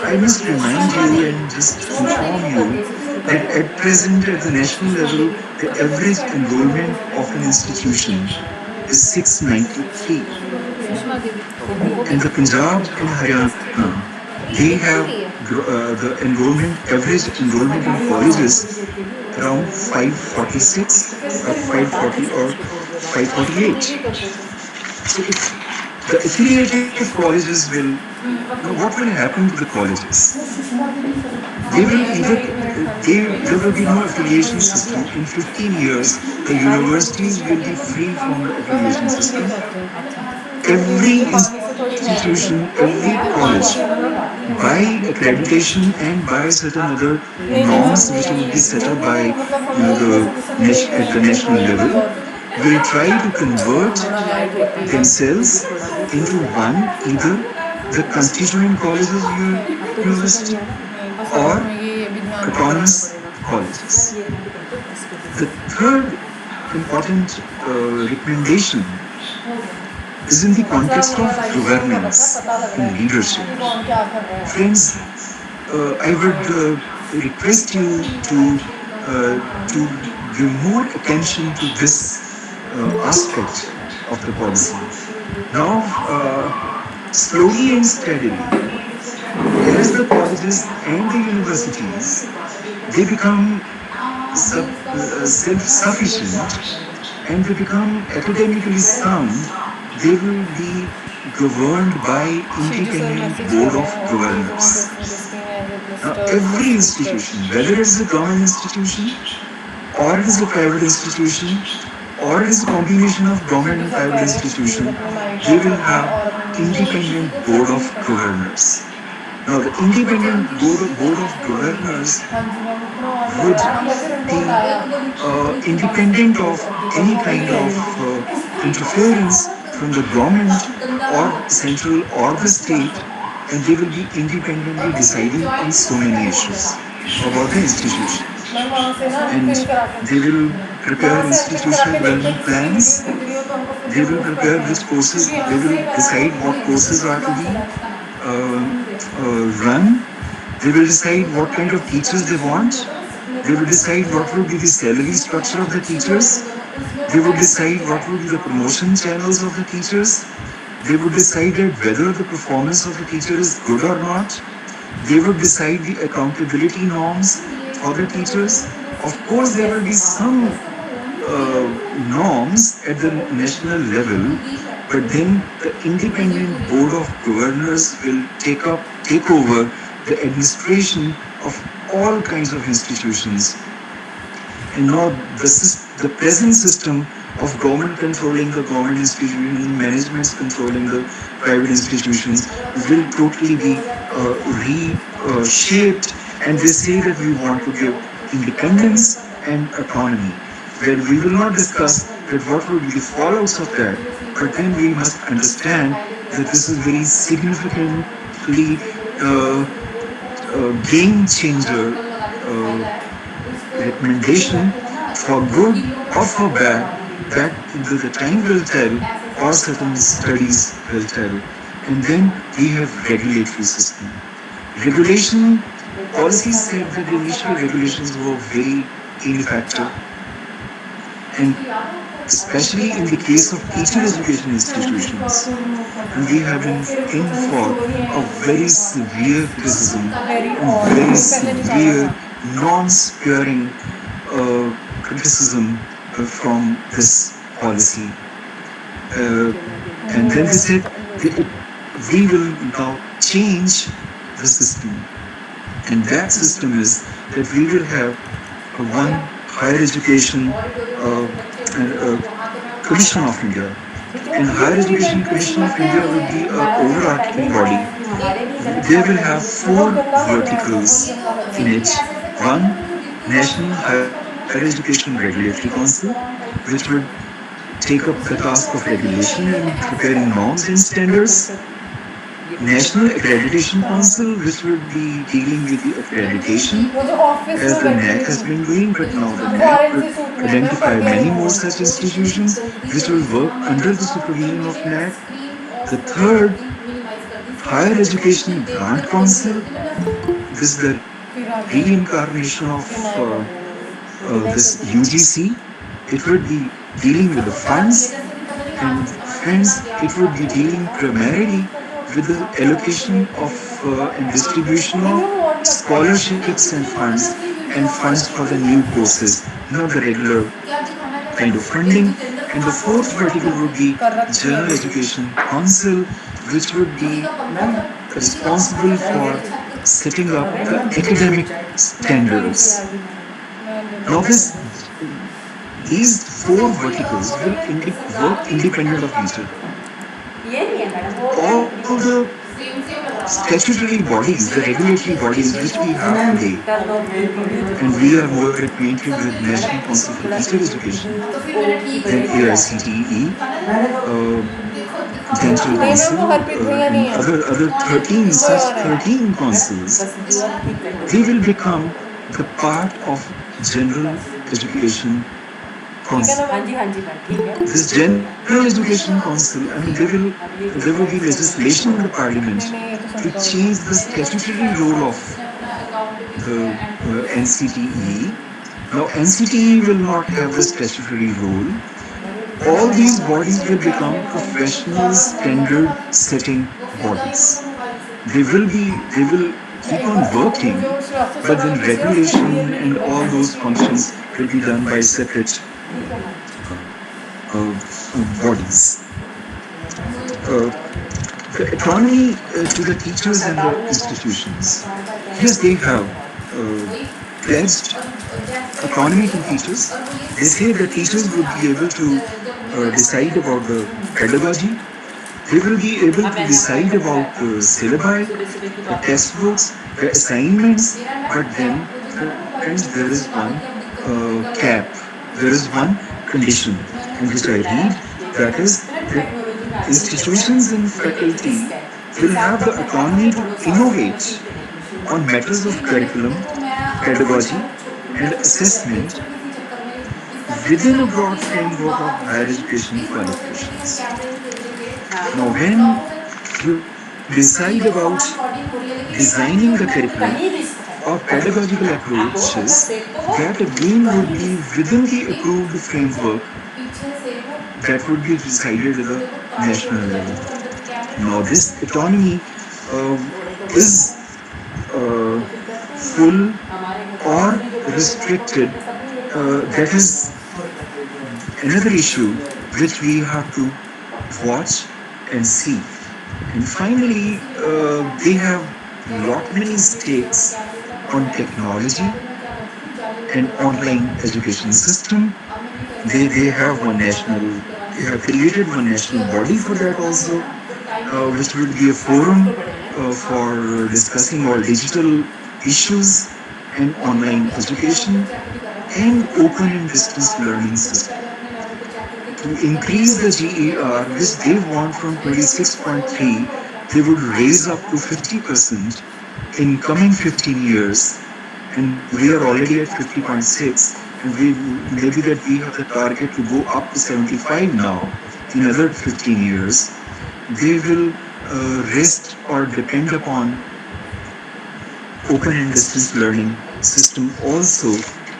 I must remind you and just inform you that at present, at the national level, the average enrollment of an institution is 693. And the Punjab and Haryana, they have the average enrollment in colleges around 546 or 540 or 548. So if the affiliated colleges will, what will happen to the colleges? They will either, there will be no affiliation system. In 15 years, the universities will be free from the affiliation system. Every institution, every college, by accreditation and by certain other norms which will be set up by at the national level, will try to convert themselves into one, either the constituent colleges university or autonomous colleges. The third important recommendation is in the context of governance and leadership. Friends, I would request you to give more attention to this aspect of the policy. Now, slowly and steadily, as the colleges and the universities they become self-sufficient and they become academically sound, they will be governed by independent board of governors. Now, every institution, whether it is a government institution or it is a private institution or it is a combination of government and private institution, they will have independent board of governors. Now, the independent board of governors would be independent of any kind of interference from the government or central or the state, and they will be independently deciding on so many issues about the institution. And they will prepare institutional development plans. They will prepare which courses, they will decide what courses are to be uh, run. They will decide what kind of teachers they want. They will decide what will be the salary structure of the teachers. They would decide what will be the promotion channels of the teachers. They would decide that whether the performance of the teacher is good or not. They would decide the accountability norms for the teachers. Of course, there will be some norms at the national level, but then the independent board of governors will take over the administration of all kinds of institutions. And now the present system of government controlling the government institutions, managements controlling the private institutions will totally be reshaped. And they say that we want to give independence and autonomy. Well, we will not discuss that what will be the fallouts of that, but then we must understand that this is very significantly game changer recommendation for good or for bad, that the time will tell or certain studies will tell. And then we have regulatory system. Regulation policies said that the initial regulations were very ineffective, and especially in the case of teacher education institutions. And we have been in for a very severe criticism and very severe non-sparing criticism from this policy. Uh, and then they said that we will now change the system. And that system is that we will have one higher education commission of India. And Higher Education Commission of India will be an overarching body. They will have four verticals in it. One, National Higher Education Regulatory Council, which would take up the task of regulation and preparing norms and standards. National Accreditation Council, which will be dealing with the accreditation, as the NEC has been doing, but now the NEC will identify many more such institutions which will work under the supervision of NEC. The third, Higher Education Grant Council. This is the reincarnation of this UGC. It would be dealing with the funds, and friends, it would be dealing primarily with the allocation of and distribution of scholarships and funds for the new courses, not the regular kind of funding. And the fourth vertical would be General Education Council, which would be responsible for setting up the academic standards. Now, these four verticals will work independent of each other. All the statutory bodies, the regulatory bodies which we have today, and we are more acquainted with National Council for Teacher Education than AICTE, Dental Council, and other 13 councils. They will become the part of General Education Council. This General Education Council, I mean, there will be legislation in the Parliament to change the statutory role of the NCTE. Now, NCTE will not have the statutory role. All these bodies will become professional standard setting bodies. They will keep on working, but then regulation and all those functions will be done by separate bodies. The autonomy to the teachers and the institutions. Yes, they have pledged autonomy to teachers. They say that teachers would be able to decide about the pedagogy, They will be able to decide about syllabi, the test books, the assignments, but then, friends, there is one cap, there is one condition, and which I read, that is that institutions and faculty will have the autonomy to innovate on matters of curriculum, pedagogy, and assessment within a broad framework of higher education qualifications. Now, when you decide about designing the curriculum or pedagogical approaches, that again would be within the approved framework that would be decided at the national level. Now, this autonomy uh, is full or restricted. That is another issue which we have to watch and see. And finally, they have lot many stakes on technology and online education system. They have one national, they have created one national body for that also, which would be a forum for discussing all digital issues and online education and open and distance learning system. To increase the GER, which they want from 26.3, they would raise up to 50% in coming 15 years. And we are already at 50.6, and we maybe that we have the target to go up to 75 now in another 15 years. They will rest or depend upon open and distance learning system also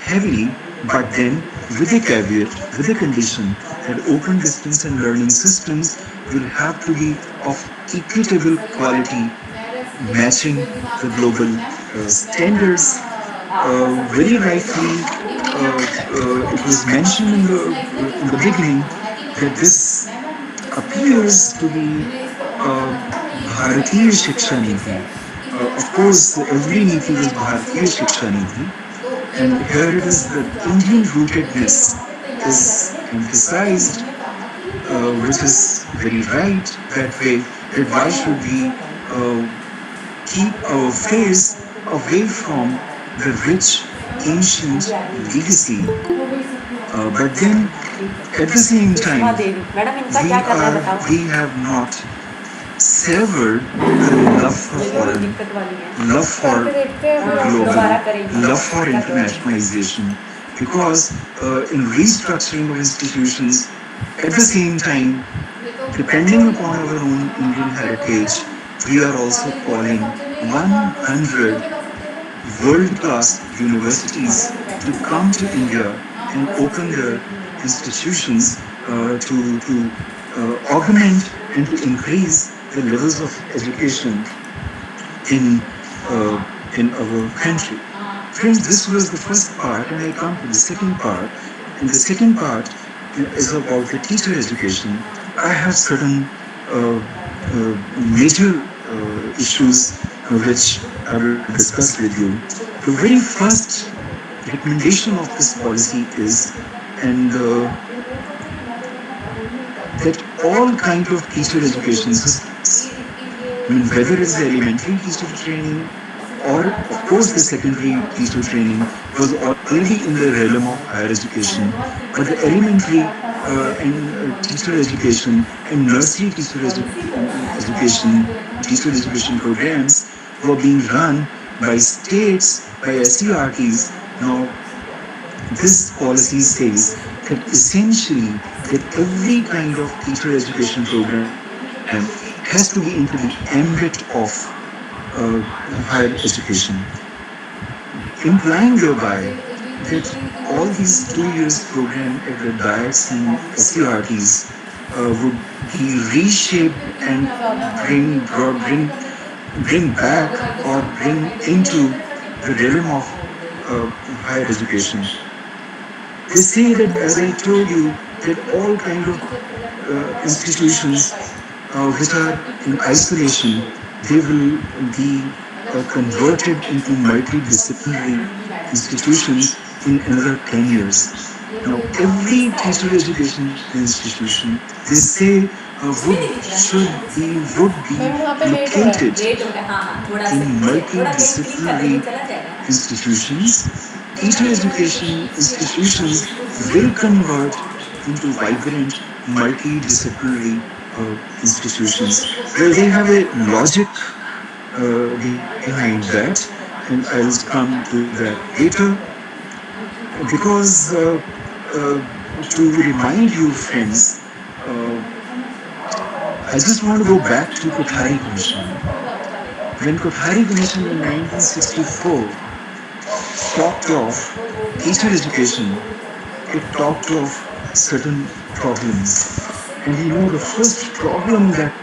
heavily, but then with a caveat, with a condition that open distance and learning systems will have to be of equitable quality, matching the global standards. Very rightly, it was mentioned in the beginning that this appears to be Bharatiya Shiksha Niti. Of course, every Niti was Bharatiya Shiksha Niti, and here it is that Indian rootedness is emphasized, which is very right that way. That why should we uh, keep our face away from the rich ancient legacy? But then at the same time, we have not severed the love for foreign, love for global, love for internationalization, because in restructuring of institutions, at the same time, depending upon our own Indian heritage, we are also calling 100 world-class universities to come to India and open their institutions to augment and to increase the levels of education in uh, in our country. Friends, this was the first part, and I come to the second part. And the second part is about the teacher education. I have certain major issues which I will discuss with you. The very first recommendation of this policy is, and that all kind of teacher education systems, I mean, whether it's the elementary teacher training or, of course, the secondary teacher training was already in the realm of higher education. But the elementary and teacher education and nursery education, teacher education programs were being run by states, by SCRTs. Now, this policy says that essentially that every kind of teacher education program has to be into the ambit of higher education, implying thereby that all these 2 years program at the diets and SCRTs would be reshaped and bring back or bring into the realm of uh, higher education. They say that, as I told you, that all kind of institutions which are in isolation, they will be converted into multidisciplinary institutions in another 10 years. Now, every teacher education institution, they say would be located in multidisciplinary institutions. Teacher education institutions will convert into vibrant multidisciplinary institutions. Well, they have a logic behind that, and I'll come to that later. Because to remind you, friends, uh, I just want to go back to Kothari Commission. When Kothari Commission in 1964 talked of teacher education, it talked of certain problems. And the first problem that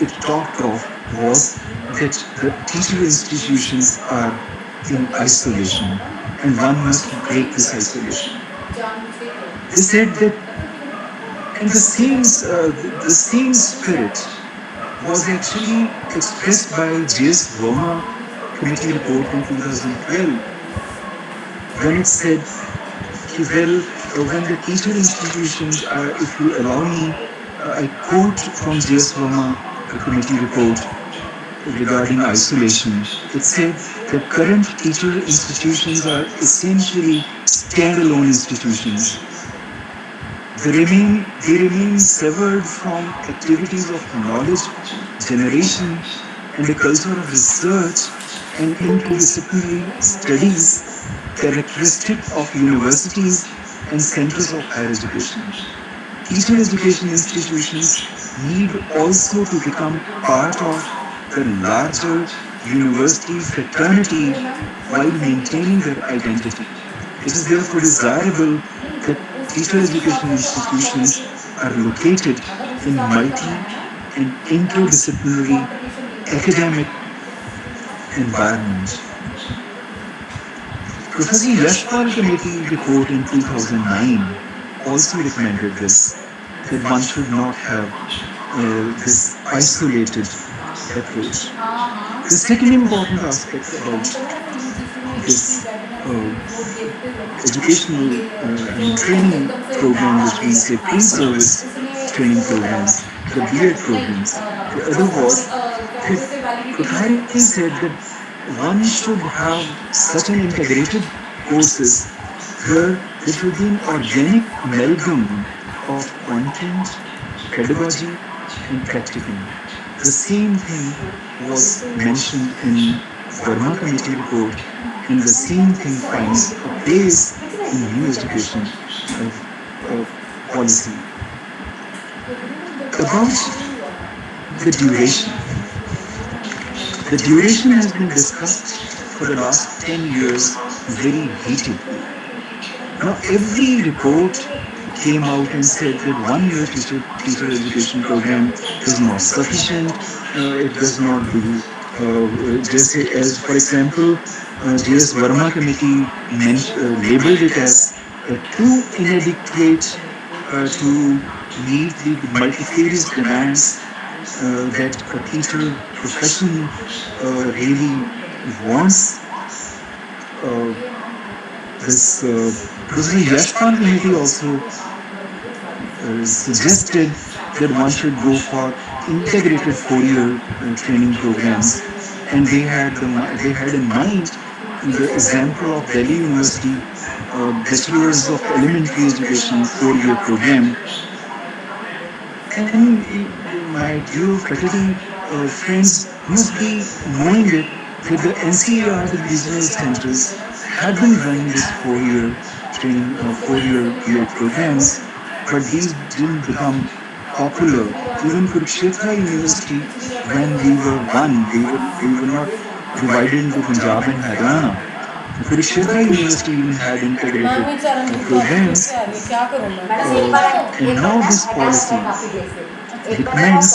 it talked of was that the teacher institutions are in isolation and one must break this isolation. They said that, and the same spirit was actually expressed by J.S. Verma committee report in 2012 when it said, well, when the teacher institutions are, if you allow me, I quote from J.S. Verma committee report regarding isolation. It said that current teacher institutions are essentially standalone institutions. They remain severed from activities of knowledge generation and a culture of research and interdisciplinary studies characteristic of universities and centers of higher education. Teacher education institutions need also to become part of the larger university fraternity while maintaining their identity. It is therefore desirable that teacher education institutions are located in multi and interdisciplinary academic environments. Professor Yashpal Committee report in 2009 also recommended this, that one should not have this isolated approach. The second important aspect about this educational training program, which we say pre-service training programs, the B.Ed programs, the other was that Kothari said that one should have such an integrated courses where there should be an organic amalgam of content, pedagogy, and practicum. The same thing was mentioned in Verma Committee report, and the same thing finds a place in new education policy. About the duration. The duration has been discussed for the last 10 years very heatedly. Now, every report came out and said that 1 year teacher education program is not sufficient. It does not do, just as for example, JS Verma committee labeled it as too inadequate to meet the multifarious demands that a teacher profession really wants. Uh, this Professor Yashpal committee also suggested that one should go for integrated 4-year training programs, and they had in mind the example of Delhi University Bachelor's of Elementary Education 4-year program. And my dear faculty friends must be knowing it that the NCER, the regional centers, had been running this 4-year training, 4-year B.Ed programs, but these didn't become popular. Even Kurukshetra University, when we were one, we were not divided into Punjab and Haryana. Kurukshetra University even had integrated programs, and now this policy recommends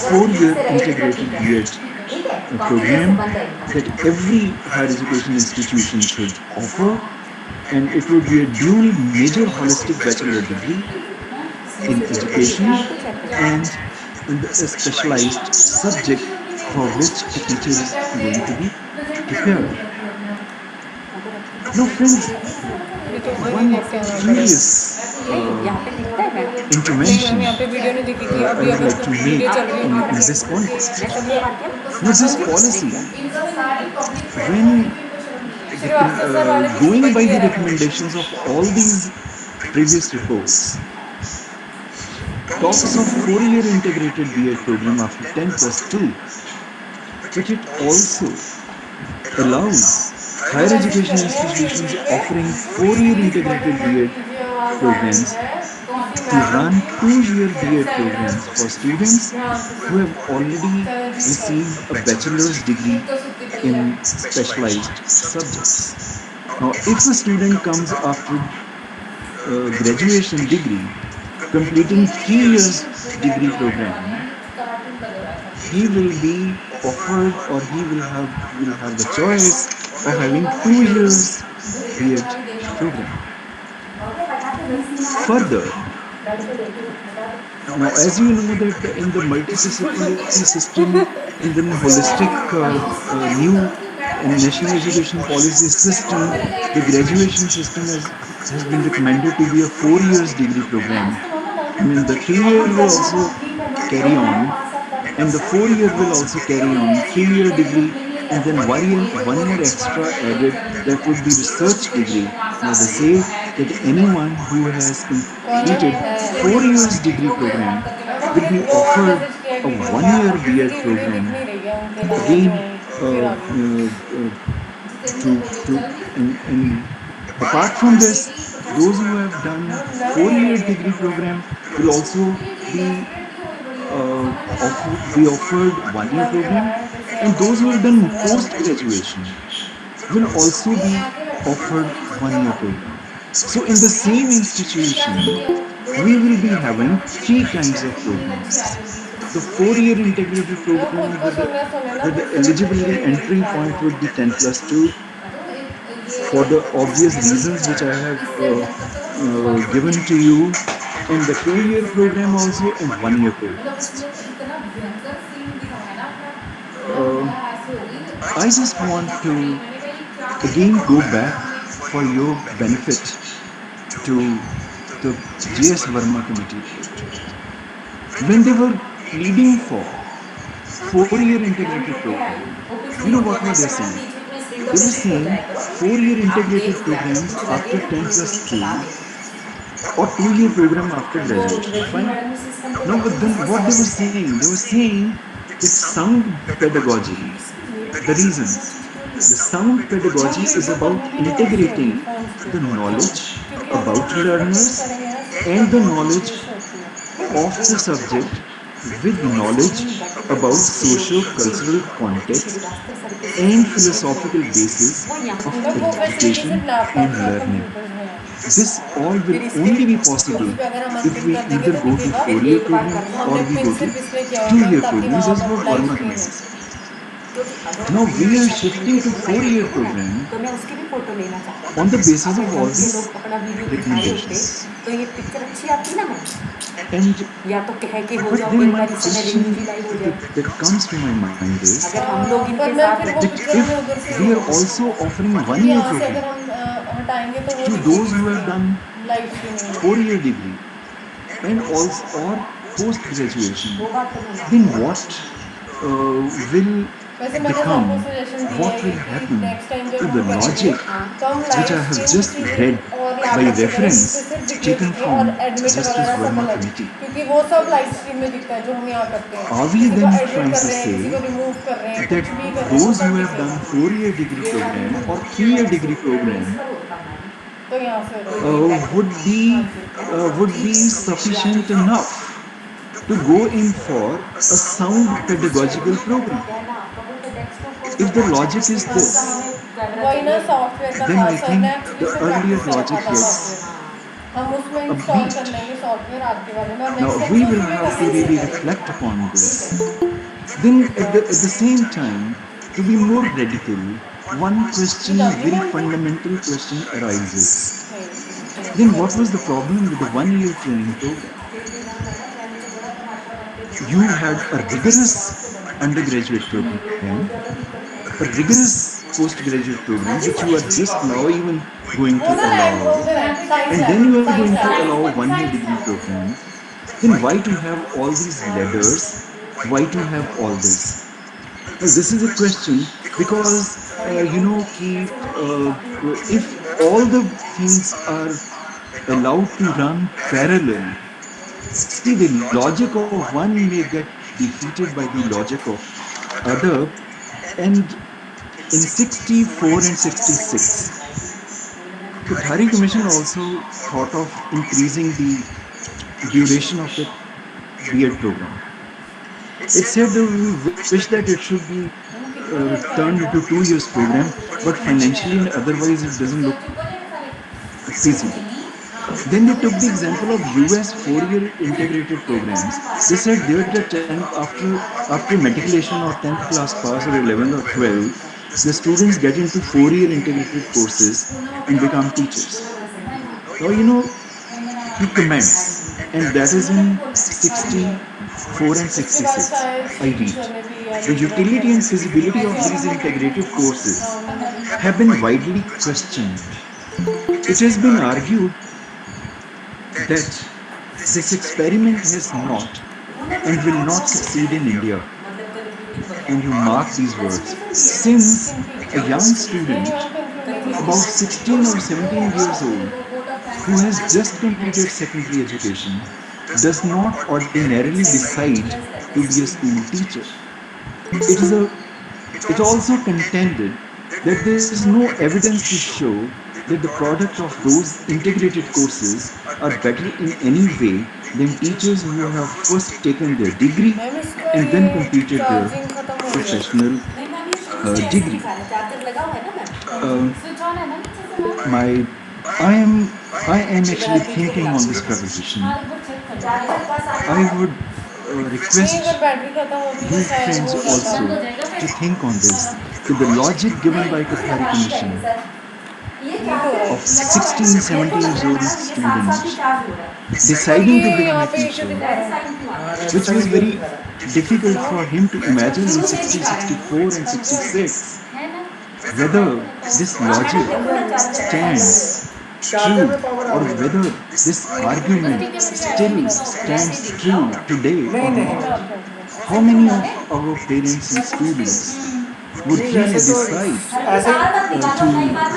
4-year integrated B.Ed program that every higher education institution should offer, and it would be a dual major holistic bachelor degree in education and in a specialized subject for which a teacher is going to be prepared. Now, friends, one curious intervention I would like to make in this context. Now, this policy, when going by the recommendations of all these previous reports, talks of 4-year integrated B.Ed program after 10 plus 2, but it also allows higher education institutions offering 4-year integrated B.Ed programs to run 2-year B.Ed programs for students who have already received a bachelor's degree in specialized subjects. Now, if a student comes after graduation degree, completing 3 years degree program, he will be offered or he will have the choice of having 2 years B.Ed program. Further, now, as you know that in the multidisciplinary system, in the holistic new national education policy system, the graduation system has been recommended to be a 4 years degree program. I mean, the 3 year will also carry on, and the 4 year will also carry on 3-year degree, and then 1 year extra added, that would be research degree. Now they say that anyone who has completed 4 years degree program will be offered a 1-year B.Ed program. Again, to and apart from this, those who have done 4-year degree program will also be be offered 1-year program, and those who have done post graduation will also be offered 1-year program. So in the same institution, we will be having 3 kinds of programs. The 4-year integrated program where the eligibility entry point would be 10 plus 2 for the obvious reasons which I have given to you, and the 2-year program also, and 1-year program also. Uh, I just want to again go back for your benefit to the J.S. Verma committee report. When they were pleading for 4-year integrated program, you know what were they saying? They were saying 4-year integrated programs after 10 plus 2 or 2-year program after graduation. Fine. No, but then what they were saying? They were saying that sound pedagogy, the reasons. The sound pedagogy is about integrating the knowledge about learners and the knowledge of the subject with knowledge about socio-cultural context and philosophical basis of education and learning. This all will only be possible if we either go to 4-year program or we go to 2-year programs, as what Verma committee said. Now we are shifting to 4-year program on the basis of all these recommendations. And but then my question that comes to my mind is that if we are also offering 1-year program to those who have done 4-year degree and also or post graduation, then what will become, what will happen to the logic which I have just read by reference taken from Justice Verma committee? Are we then trying to say that those who have done 4-year degree program or 3-year degree program would be sufficient enough to go in for a sound pedagogical program? If the logic is this, then I think the earlier logic gets a beat. Now we will have to really reflect upon this. Then at the same time, to be more radical, one question, very fundamental question arises. Then what was the problem with the 1-year training program? You had a rigorous undergraduate program, a rigorous postgraduate program, which you are just now even going to allow, and then you are going to allow a 1-year degree program. then why to have all these ladders? Why to have all this? Well, this is a question because if all the things are allowed to run parallel, see the logic of one may get defeated by the logic of other, and in 64 and 66, Kothari Commission also thought of increasing the duration of the B.Ed program. It said that we wish that it should be turned into 2 years program, but financially and otherwise it doesn't look feasible. Then they took the example of US 4 year integrated programs. They said there the 10th after matriculation or 10th class pass or 11th or 12th, the students get into 4 year integrated courses and become teachers. Now he comments, and that is in 64 and 66. I read. The utility and feasibility of these integrated courses have been widely questioned. It has been argued that this experiment has not and will not succeed in India. And you mark these words. Since a young student, about 16 or 17 years old, who has just completed secondary education, does not ordinarily decide to be a school teacher. It is a it also contended that there is no evidence to show that the product of those integrated courses are better in any way than teachers who have first taken their degree ma'am इसका and then ये completed their charging खत्म हो गया professional degree. Um, my I am actually thinking on this proposition. I would नहीं अगर request battery खत्म होती तो you शायद friends हो जाता also to think on this, that the logic given by Kothari Commission of 16, 17 years old student और deciding ये to become यहाँ a पे इशू teacher, दिखा रहा है which was very difficult for him to imagine in 60, 64 and अब जो 66, whether this logic stands charger true में पावर आ or गई whether this argument still stands true today or नहीं नहीं not. How many of our parents and students would नहीं really वैसे तो decide ऐसे to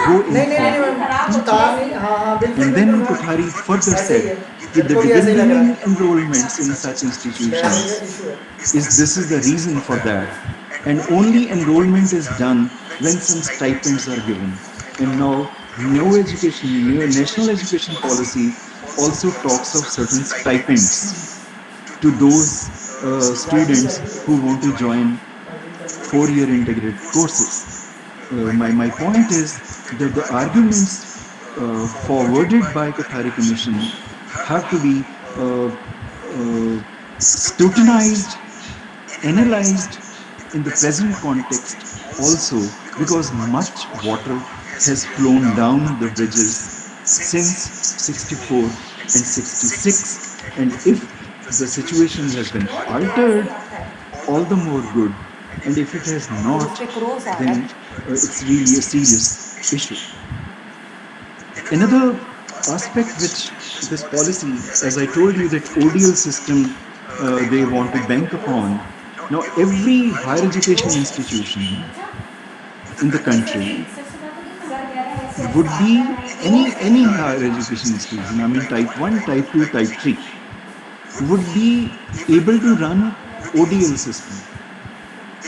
go in नहीं for नहीं मैम teaching? तार नहीं हाँ हाँ बिल्कुल And बिल्कुल then मैम Kothari further ऐसे ही said है that मेरे the को भी ऐसे ही लग रहा dwindling है enrollments in such बैटरी का institutions इशू है is this is the reason for that, and only enrollment is done when some stipends are given. And now new national education policy also talks of certain stipends to those students who want to join 4 year integrated courses. My point is that the arguments forwarded by Kothari Commission have to be scrutinized, analyzed in the present context also, because much water has flown down the bridges since 64 and 66, and if the situation has been altered, all the more good, and if it has not, then it's really a serious issue. Another aspect which this policy, as I told you, that ODL system they want to bank upon. Now, every higher education institution in the country would be any higher education institution. I mean, type one, type two, type three would be able to run ODL system.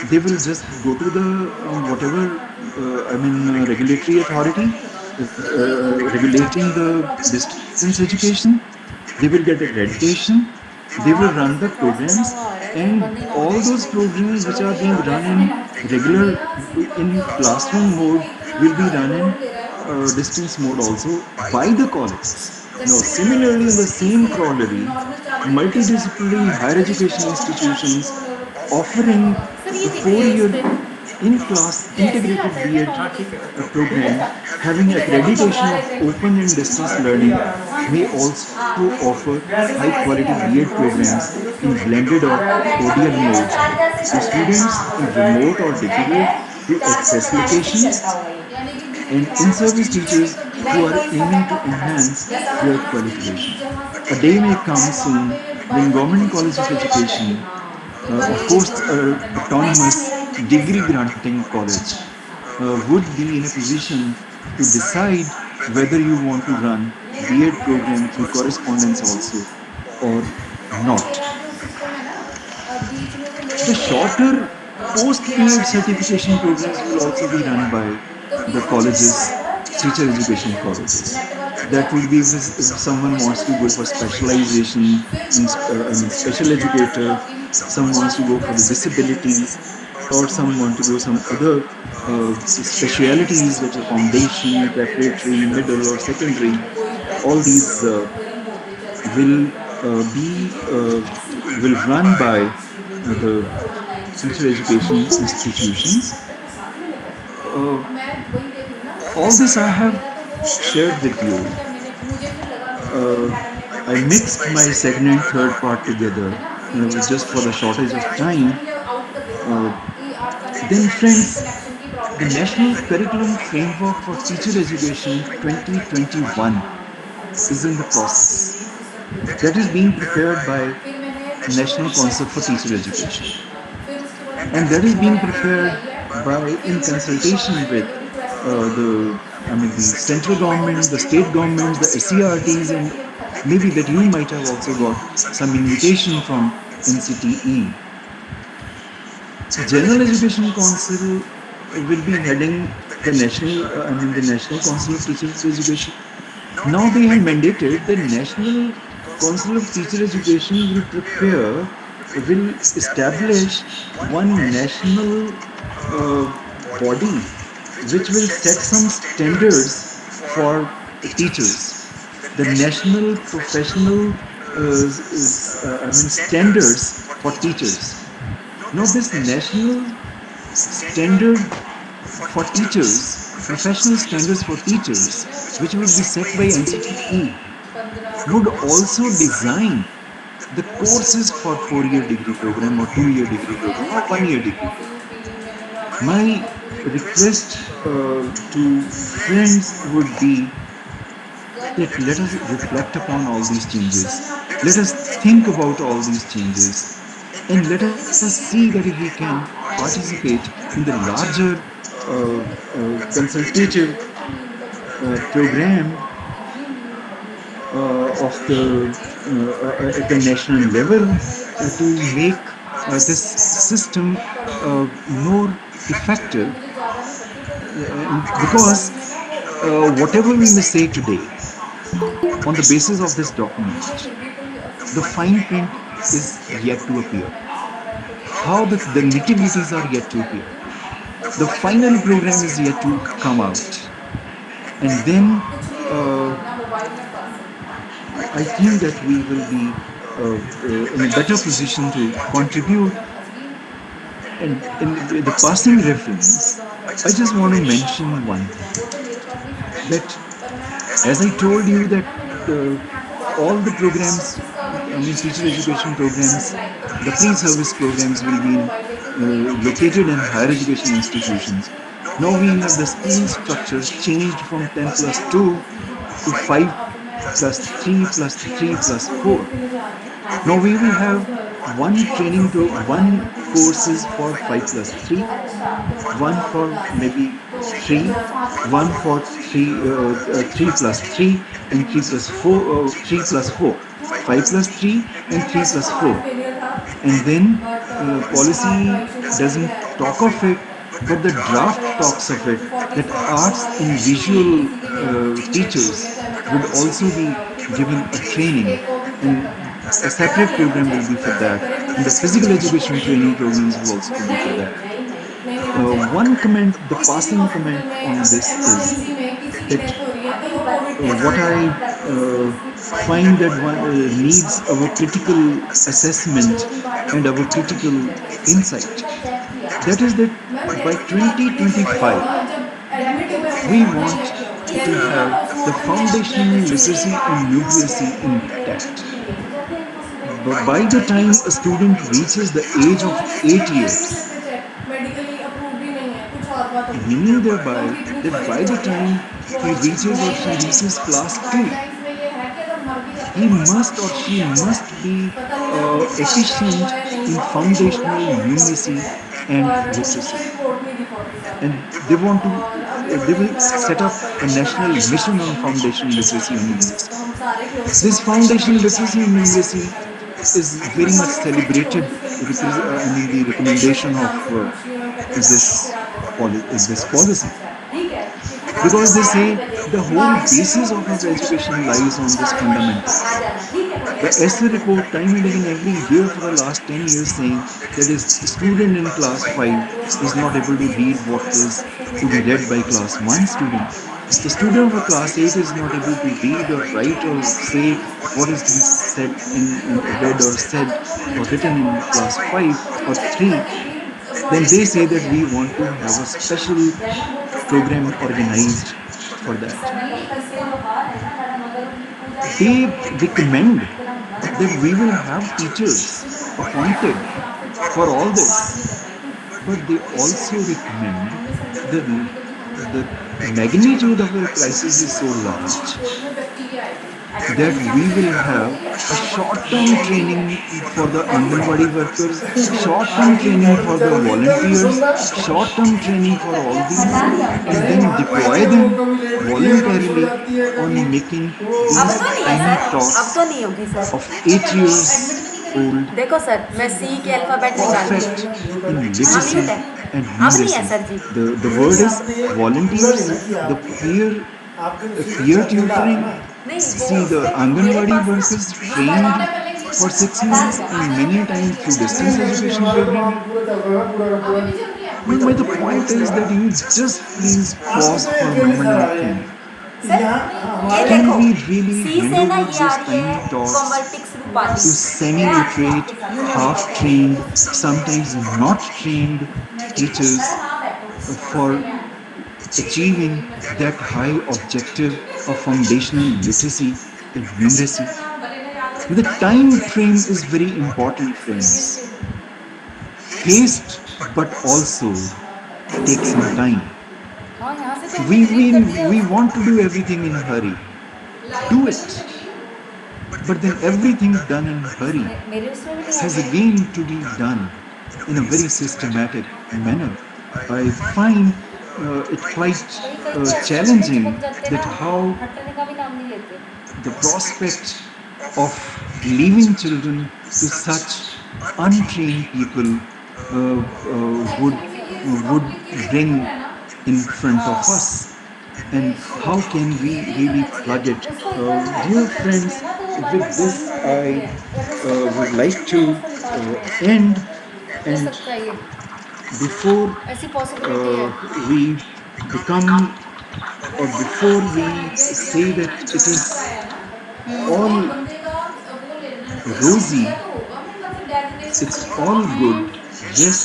They will just go to the whatever regulatory authority regulating the distance education. They will get accreditation, they will run the programs, and all those programs which are being run in regular in classroom mode will be run in distance mode also by the colleges. Now similarly, in the same corollary, multidisciplinary higher education institutions offering a 4 year in-class integrated B.Ed program having accreditation of open and distance learning may also offer high-quality B.Ed programs in blended or ODL mode to students in remote or difficult to access locations and in-service teachers who are aiming to enhance their qualification. A day may come soon then government college of education, of course, autonomous degree granting college would be in a position to decide whether you want to run B.Ed program through correspondence also or not. The shorter post-B.Ed certification programs will also be run by the colleges, teacher education colleges. That would be if someone wants to go for specialization in, I mean, special educator, some wants to go for the disabilities, or some want to go some other specialities, which are foundation, preparatory, middle, or secondary. All these will be will run by the teacher education institutions. Uh, all this I have shared with you. Uh, I mixed my second and third part together just for the shortage of time. Uh, then, friends, the National Curriculum Framework for Teacher Education 2021 is in the process. That is being prepared by National Council for Teacher Education. And that is being prepared by in consultation with the I mean the central government, the state governments, the SCRTs, and maybe that you might have also got some invitation from NCTE. General Education Council will be heading the the National Council of Teacher Education. Now they have mandated the National Council of Teacher Education will establish one national uh, body which will set some standards for teachers. The national professional standards for teachers. Now this national standard for teachers, professional standards for teachers, which would be set by NCTE, would also design the courses for 4-year degree program or 2-year degree program or 1-year degree program. My request to friends would be that let us reflect upon all these changes. Let us think about all these changes and let us see that if we can participate in the larger consultative program of the at the national level to make this system more effective. Because whatever we may say today on the basis of this document, the fine print is yet to appear. How the nitty-gritties are yet to appear. The final program is yet to come out. And then I think that we will be in a better position to contribute. And in the passing reference, I just want to mention one thing that, as I told you, that all the programs, I mean, teacher education programs, the pre-service programs will be located in higher education institutions. Now we have the school structures changed from 10 plus 2 to 5 plus 3 plus 3 plus 4. Now we will have one courses for 5 plus 3, one for maybe 3, one for 3 plus 3, and 3 plus 4, 3 plus 4, 5 plus 3, and 3 plus 4. And then policy doesn't talk of it, but the draft talks of it, that arts and visual teachers would also be given a training, and a separate program will be for that, and the physical education training programs will also be for that. One comment, the passing comment on this is that what I find that one needs our critical assessment and our critical insight. That is that by 2025, we want to have the foundational literacy and numeracy intact. But by the time a student reaches the age of 8 years, meaning thereby that by the time he reaches or she reaches class 2, he must or she must be efficient in foundational numeracy and literacy. And they want to, they will set up a national mission on foundational literacy and numeracy. This foundational literacy and numeracy is very much celebrated. I mean, the recommendation of this policy, because they say the whole basis of our education lies on this fundamental. The essay report time and again every year for the last 10 years saying that a student in class 5 is not able to read what is to be read by class 1 student. The student of a class 8 is not able to read or write or say what is to be said in read or said or written in class 5 or 3. Then they say that we want to have a special program organized for that. They recommend that we will have teachers appointed for all this, but they also recommend that the magnitude of the crisis is so large that we will have a short-term training for the Anganwadi workers, short-term training for the volunteers, short-term training for all these, and then deploy them voluntarily on making these tiny tots of 8 years old देखो sir मैं C के alphabet निकाल दी perfect in हाँ mute literacy है and अब नहीं है numeracy. Sir ji The word is volunteers, the peer tutoring. नहीं See, वो the मेरे Anganwadi पास workers ना trained for 6 months and many a times through distance education program. My the point is that you just please pause for a moment and think. Sir ये Can देखो we really C hand से ना over ये आ those रही tiny है tots कॉमर्टिक्स Rupali to मैं semi-literate, half-trained, sometimes not trained teachers for achieving that high objective of foundational literacy and numeracy? The time frame is very important, friends. Haste, but also take some time. हाँ यहाँ से तो We, हमने click कर we, दिया we want to do everything in a hurry. Do it. But then everything done in a hurry मेरे उसमें भी नहीं has आया again to be done in a very systematic manner. I find it quite कहीं कहीं तो अक्षर इतने challenging चिपक जाते that ना how हटाने का भी नाम नहीं लेते the prospect of leaving children to such untrained people would bring in front of us, and how can we really plug it? उसको इधर Dear रेफरेंस करनी है friends, ना तो वो बार बार with कॉपी this करती I है रेफरेंस करने के would बाद दूसरी like चीज़ to उसको निकालती है end, हो and सकता है ये before ऐसी पॉसिबिलिटी है we become, or before we say that it is all rosy, it's all good. Yes,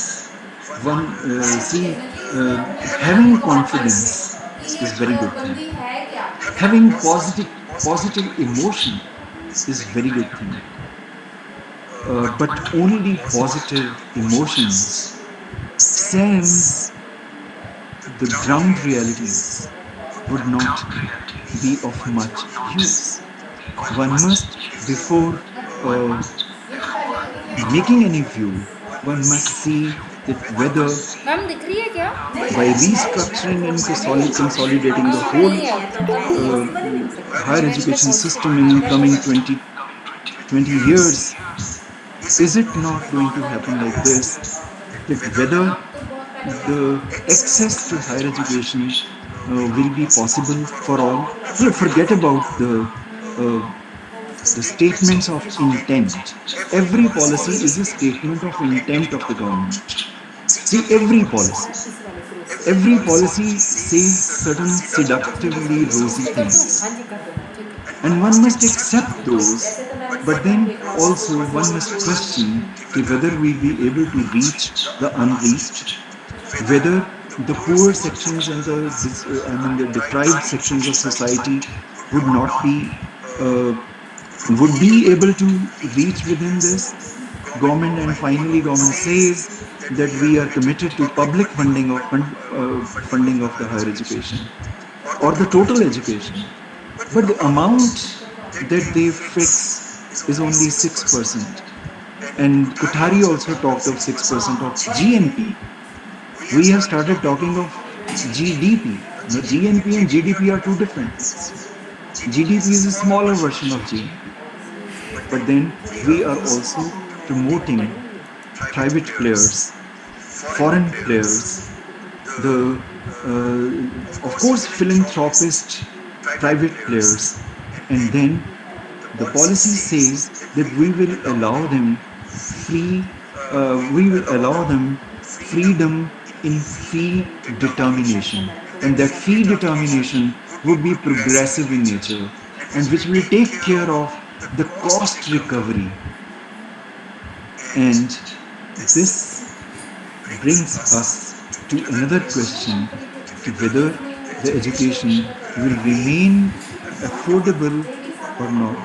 one see, having confidence is very good thing. Having positive emotion is very good thing. But only positive emotions sans the ground realities would not be of much use. One must, before making any view, one must see that whether ma'am दिख रही है क्या by restructuring and consolidating the whole नहीं है तो higher education system in coming 20 years, is it not going to happen like this? That whether the access to higher education will be possible for all? Forget about the statements of intent. Every policy is a statement of intent of the government. See, every policy says certain seductively rosy things, and one must accept those. But then also one must question whether we be able to reach the unreached, whether the poor sections and the deprived sections of society would not be would be able to reach within this government. And finally government says that we are committed to public funding of the higher education or the total education, but the amount that they fix is only 6%. And Kothari also talked of 6% of GNP. We have started talking of GDP. Now, GNP and GDP are two different things. GDP is a smaller version of GNP. But then we are also promoting private players, foreign players, the of course philanthropist private players, and then the policy says that we will allow them freedom in fee determination, and that fee determination would be progressive in nature, and which will take care of the cost recovery. And this brings us to another question, whether the education will remain affordable or not.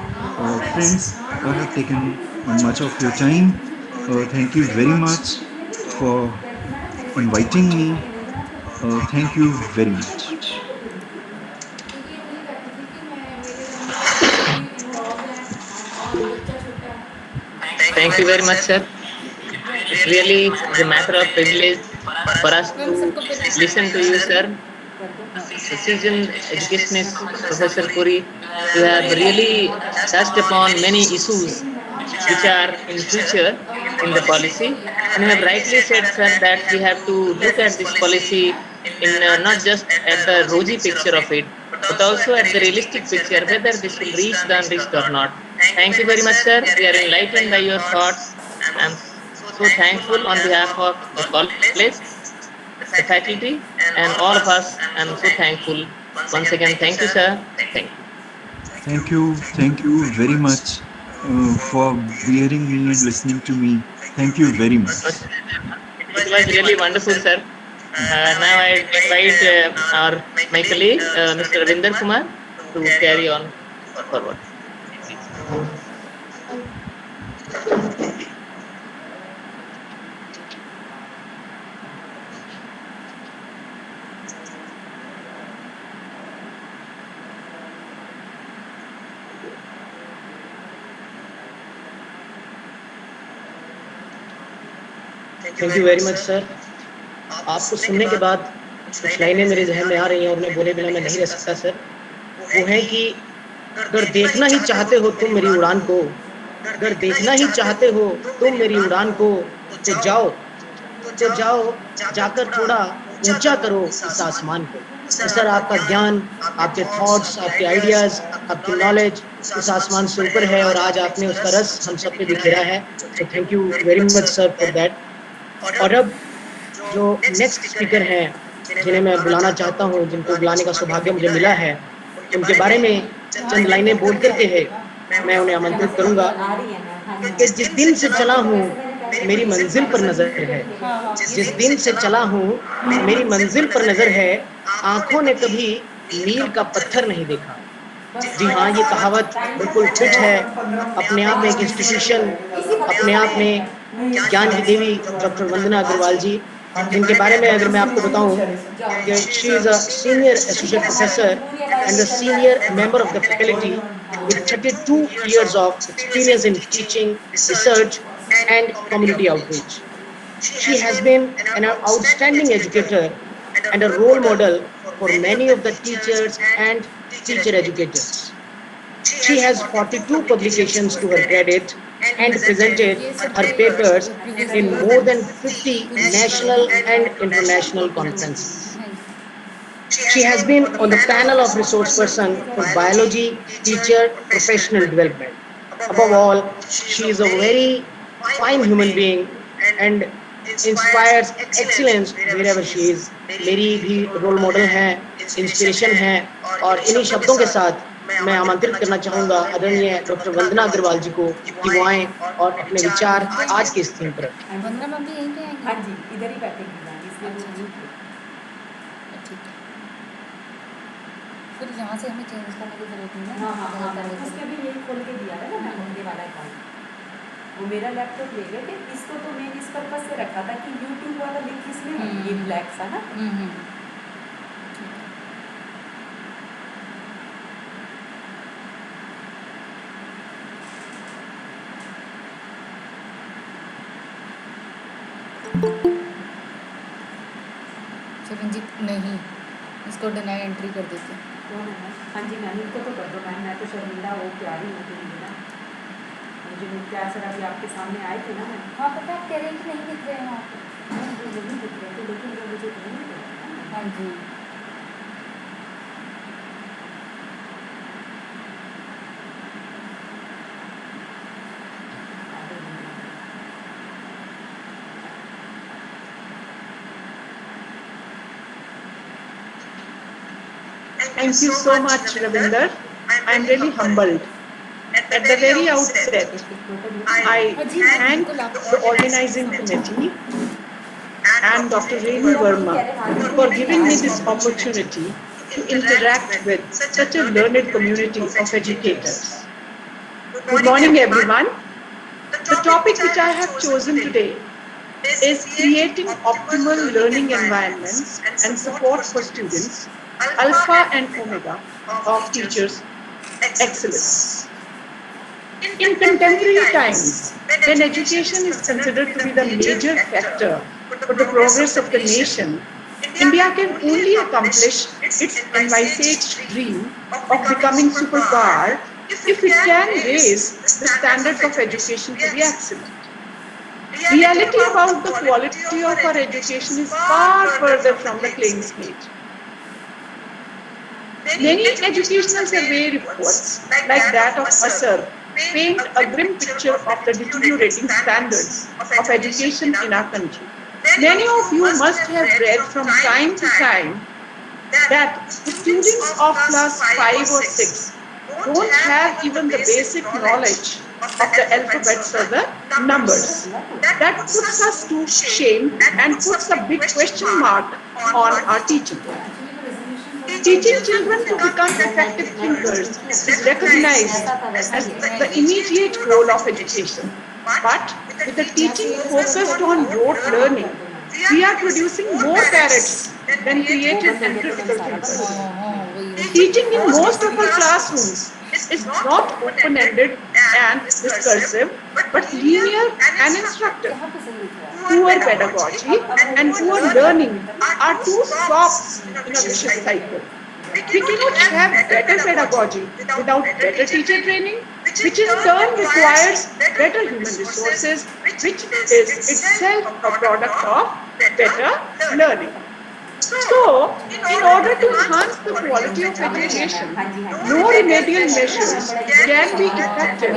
Friends, I have taken much of your time. Thank you very much for inviting me. Thank you very much. Thank you very much, sir. It really is a matter of privilege for us ma'am to सबको फिर listen to you, sir. The seasoned educationist, Professor Puri, you have really touched upon many issues which are in future in the policy. And you have rightly said, sir, that we have to look at this policy in not just at the rosy picture of it, but also at the realistic picture, whether this will reach the unreached or not. Thank you very much, sir. We are enlightened by your thoughts. I'm so thankful on behalf of the college, the faculty, and all of us. I'm so thankful. Once again, thank you, sir. Thank you. Thank you very much for bearing me and listening to me. Thank you very much. It was really wonderful, sir. Now I invite our my colleague, Mr. Ravinder Kumar, to carry on forward. Please. Thank you very much sir. आपको सुनने के बाद कुछ लाइनें मेरे जहन में आ रही हैं और उन्हें बोले बिना मैं नहीं रह सकता सर। वो है कि अगर देखना ही चाहते हो तुम मेरी उड़ान को, अगर देखना ही चाहते हो तुम मेरी उड़ान को, तो जाओ जाकर थोड़ा ऊंचा करो इस आसमान को। तो सर आपका ज्ञान, आपके थॉट्स, आपके आइडियाज, आपकी नॉलेज उस आसमान से ऊपर है और आज आपने उसका रस हम सब पे बिखेरा है। So thank you very much sir for that. और अब जो नेक्स्ट स्पीकर हैं जिन्हें मैं बुलाना चाहता हूँ, जिनको बुलाने का सौभाग्य मुझे मिला है, उनके बारे में चंद लाइनें बोल करके है मैं उन्हें आमंत्रित करूंगा कि जिस दिन से चला हूँ मेरी मंजिल पर नजर है, जिस दिन से चला हूँ मेरी मंजिल पर नजर है, आंखों ने कभी मील का पत्थर नहीं देखा। जी हाँ, ये कहावत बिल्कुल फिट है। अपने आप में एक इंस्टीट्यूशन, अपने आप में ज्ञान की देवी डॉक्टर वंदना अग्रवाल जी, जिनके बारे में अगर मैं आपको बताऊं कि she is a senior associate professor and the senior member of the faculty with 32 years of experience in teaching, research, and community outreach. She has been an outstanding educator and a role model for many of the teachers and teacher educators. She has 42 publications to her credit and presented ये सब her पे papers UP in more than 50 national and international conferences. She has been on the panel of resource person for biology teacher professional development. Above all, she is a very fine human being and inspires excellence wherever she is. मेरी भी role model हैं, inspiration हैं, और इन्हीं शब्दों के साथ मैं आमंत्रित करना चाहूँगा आदरणीय डॉक्टर वंदना अग्रवाल जी को कि वो आएँ और अपने विचार आज के इस थीम पर रखें। वंदना मैम भी यहीं पे आएंगी? हाँ जी, इधर ही बैठेंगी मैम, इसलिए वो अच्छा, नहीं थे। ठीक है। फिर यहाँ से हमें चेंज करने की जरूरत नहीं है। हाँ हाँ हाँ, करने की उसके भी यही खोल के दिया है ना मैम, उनके वाला अकाउंट। वो मेरा लैपटॉप ले गए थे, इसको तो मैं इस पर्पज से रखा था कि यूट्यूब वाला लिंक इसमें ये ब्लैक सा ना। चिरंजीत नहीं, इसको डिनाई एंट्री कर देते। कौन है? हाँ जी मैम, इनको तो कर दो मैम, मैं तो शर्मिंदा हो प्यारी होती हूँ ना। मुझे मुख्तार सर अभी आपके सामने आए थे ना मैम। हाँ पता है, आप कह रहे हैं कि नहीं दिख रहे हैं वहाँ पे। वो नहीं दिख रहे थे, लेकिन वो मुझे नहीं दिख रहा है। हाँ जी। Thank you so much, Ravinder. I'm really humbled. At the very outset, I हाँ जी, thank बिल्कुल आप the organizing committee and Dr. Renu Verma for giving me this opportunity to interact with such a learned community of educators. Good morning, everyone. The topic which I have chosen today is creating optimal learning environments and support for students, alpha and omega of teachers' excellence. In contemporary times, when education is considered to be the major factor for the progress of the nation, India can only accomplish its envisaged dream of becoming superpower if it can raise the standards of education to be excellent. Reality about the quality of our education is far further from the claims made. Many educational survey reports, like that of ASER, paint a grim picture of the deteriorating standards of education in our country. Many of you must have read from time to time that the students of class 5 or 6 don't have even the basic knowledge of the alphabets or the numbers. That puts us to shame and puts a big question mark on our teaching. Teaching children to become effective thinkers is recognized as the immediate goal of education. But with the teaching focused on rote learning, we are producing more parrots than creative and critical thinkers. Teaching in most of our classrooms is not open-ended and discursive, but linear and instructive. Poor pedagogy and poor learning are two stops in a vicious cycle. We cannot have better pedagogy without better teacher training, which in turn requires better human resources, which is itself a product of better learning. So, in order to enhance the quality of education, no remedial measures can be effective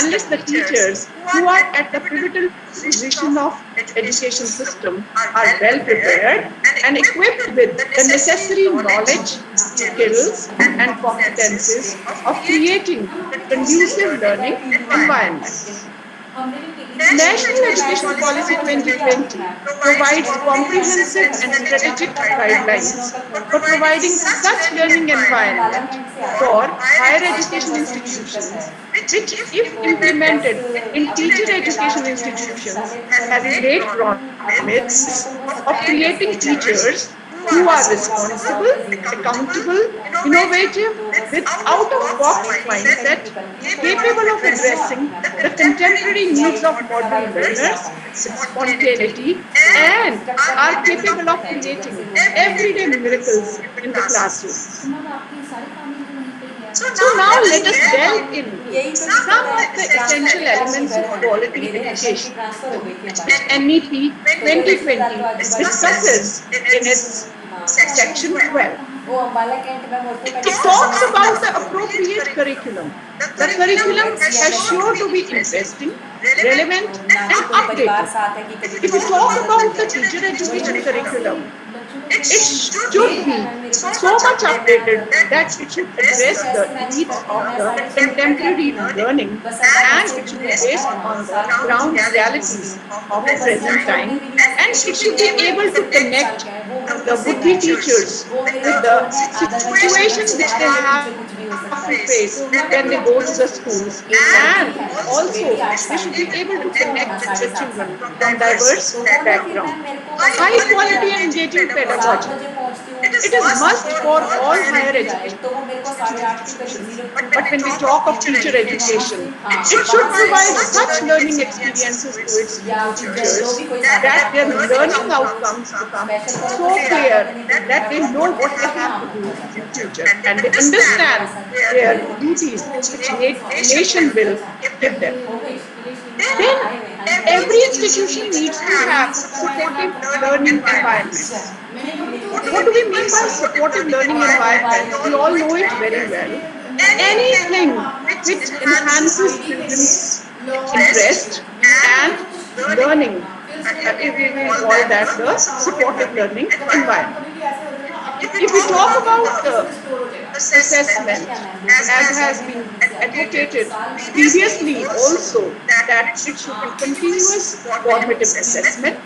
unless the teachers who are at the pivotal position of education system are well prepared and equipped with the necessary knowledge, skills and competences of creating conducive learning environments. National Education Policy 2020 provides comprehensive and strategic guidelines for providing such learning environment for higher education institutions, which if implemented in teacher education institutions has great promise of creating teachers who are responsible, accountable, innovative, with out-of-box mindset, capable of addressing the contemporary needs of modern learners with spontaneity, and are capable of creating everyday miracles in the classroom. So now let us delve into some of the essential elements of quality education, which NEP 2020 discusses in its section 12. It talks about the appropriate curriculum. The curriculum has sure to be interesting, relevant and updated. If we talk about the teacher education curriculum, it should be so much updated that it should address the needs of the contemporary learning, and it should be based on the ground realities of the present time, and it should be able to connect the would-be teachers with the situation which they have to face when they go to the schools, and also they should be able to connect the children from diverse backgrounds. High quality and engaging pedagogy. it is must for all higher education तो वो मेरे को 8:30 के करीब institutions. 02 But when we talk of teacher education, it should provide such learning experiences to its teachers that their learning outcomes become so clear that they know what they have to do in future and they understand their duties which nation will give them. Then every institution needs to have supportive learning environments. What do we mean by supportive learning environment? We all know it very well. Anything which enhances children's interest and learning, we will call that the supportive learning environment. If we talk about assessment, as has been advocated previously also, that it should be continuous formative assessment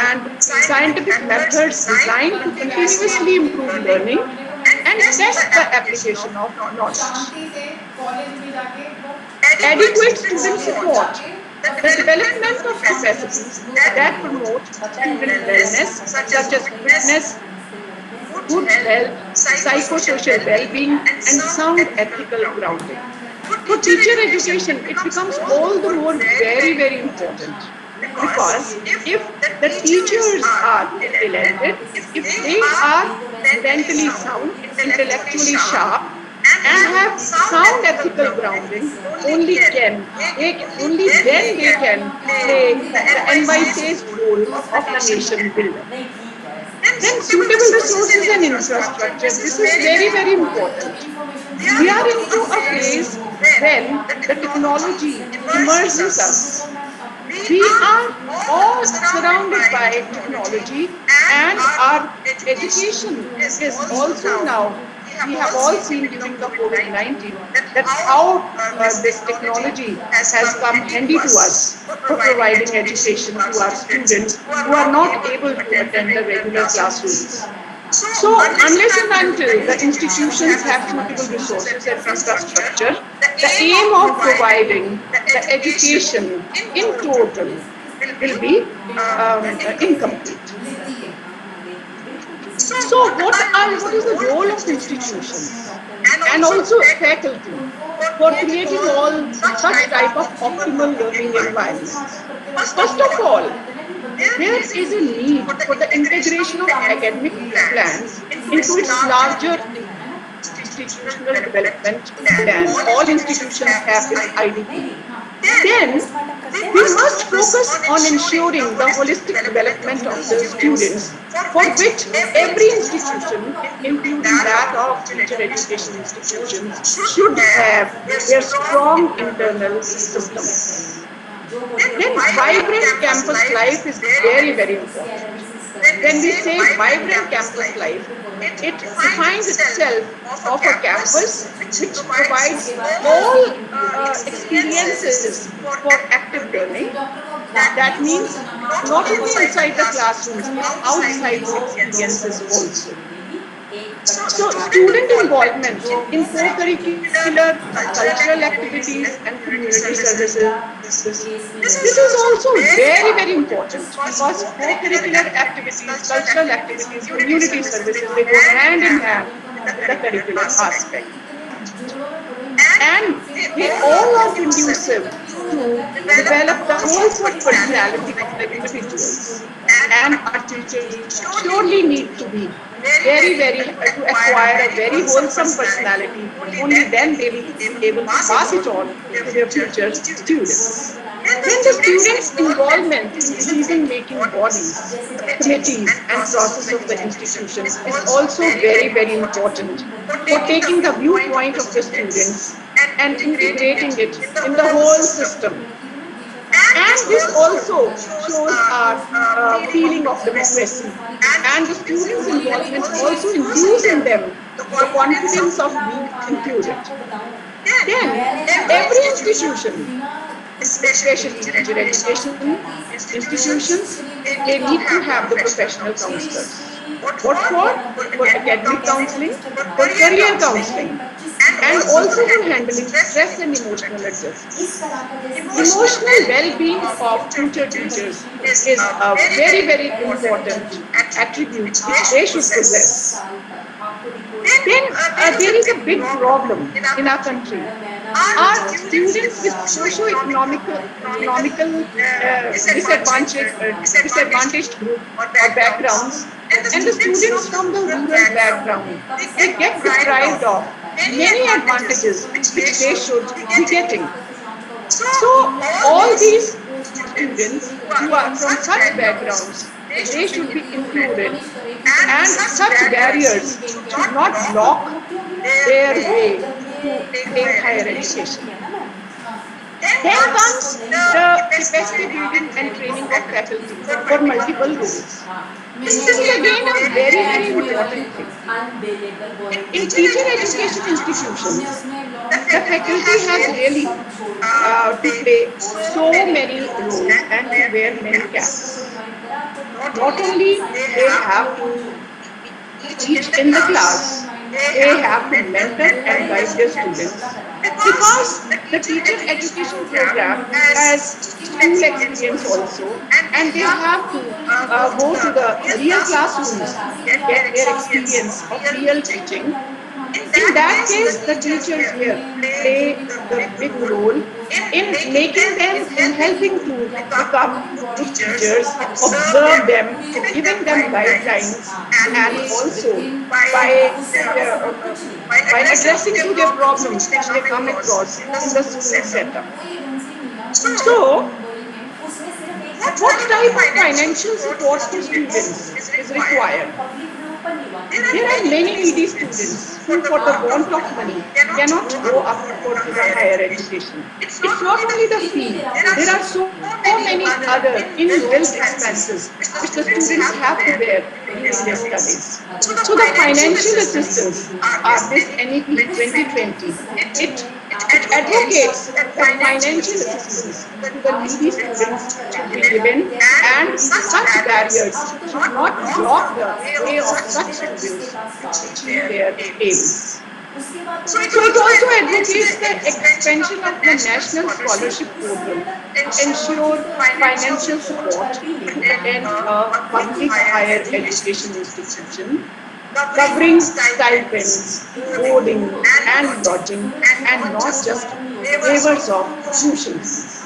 and scientific methods designed to continuously improve learning and test the application of knowledge. Adequate student support, the development of capacities that promote student wellness, such as fitness, good health, psychosocial well-being, and sound ethical grounding. For teacher education, it becomes all the more very, very important because if the teachers are talented, if they are mentally sound, intellectually sharp, and have sound ethical grounding, only then they can play the envisaged role of the nation builder. Then suitable resources and infrastructure. This is very, very important. We are into a phase when the technology immerses us. We are all surrounded by technology and our education is also now, we have all seen during the COVID-19 that how this technology has come handy to us for providing education to our students who are not able to attend the regular classrooms. So unless and until the institutions have suitable resources and infrastructure, the aim of providing the education in total will be incomplete. So what is the role of institutions and also faculty for creating all such type of optimal learning environments? First of all, there is a need for the integration of academic plans into its larger institutional development plan. All institutions have this IDP. Then we must focus on ensuring the holistic development of the students, for which every institution, including that of teacher education institutions, should have their strong internal systems. Then vibrant campus life is very, very important. When we say vibrant campus life, it defines itself of a campus which provides all experiences for active learning. That means not only inside the classrooms, but outside the experiences also. So student involvement in co-curricular, cultural activities and community services. This is also very, very important because co-curricular activities, cultural activities, community services, they go hand in hand with the curricular aspect. And they all are conducive to develop the wholesome personality of the individuals. And our teachers surely need to be to acquire a very wholesome personality. Only then they will be able to pass it on to their future students. Then the students' involvement in decision-making bodies, committees and process of the institution is also very, very important for taking the viewpoint of the students and integrating it in the whole system. And this also shows our feeling of democracy. And the students' involvement also induces in them the confidence of being included. Then every institution, especially teacher education institutions, they need to have the professional counselors. What for? For academic counseling, for career counseling, and also for handling stress and emotional adjustment. Emotional well-being of future teachers is a very, very important attribute which they should possess. Then there is a big problem in our country. Our students with economical disadvantaged group or backgrounds, and the students from the rural background, they get deprived of many advantages which they should be getting. So all these students who are from such backgrounds, they should be included, and such barriers should not block their way to take higher education. Then comes the capacity building and training of faculty for multiple roles. This is again a very, very important thing. In teacher education institutions, the faculty has really to play so many roles and to wear many caps. Not only they have to teach in the class, they have to mentor and guide their students, because the teacher education program has school experience also, and they have to go to the real classrooms to get their experience of real teaching. In that case, the teachers here play the big role in making them, in helping to become good teachers, observe them, giving them guidelines, and also by addressing to their problems which they come across in the school setup. So, what type of financial support for students is required? There are many needy students who, for the want of money, cannot go up for the higher education. It's not only the fee, there are so many other inbuilt expenses which the students have to bear during their studies. So the financial assistance of this NEP 2020, it advocates that financial assistance to the needy students should be given, and such barriers should not block the way of such students to achieve their aims. So it also advocates the expansion of the national scholarship program to ensure financial support to attend a public higher education institution, covering stipends, boarding and lodging, and not just waivers of tuition fees.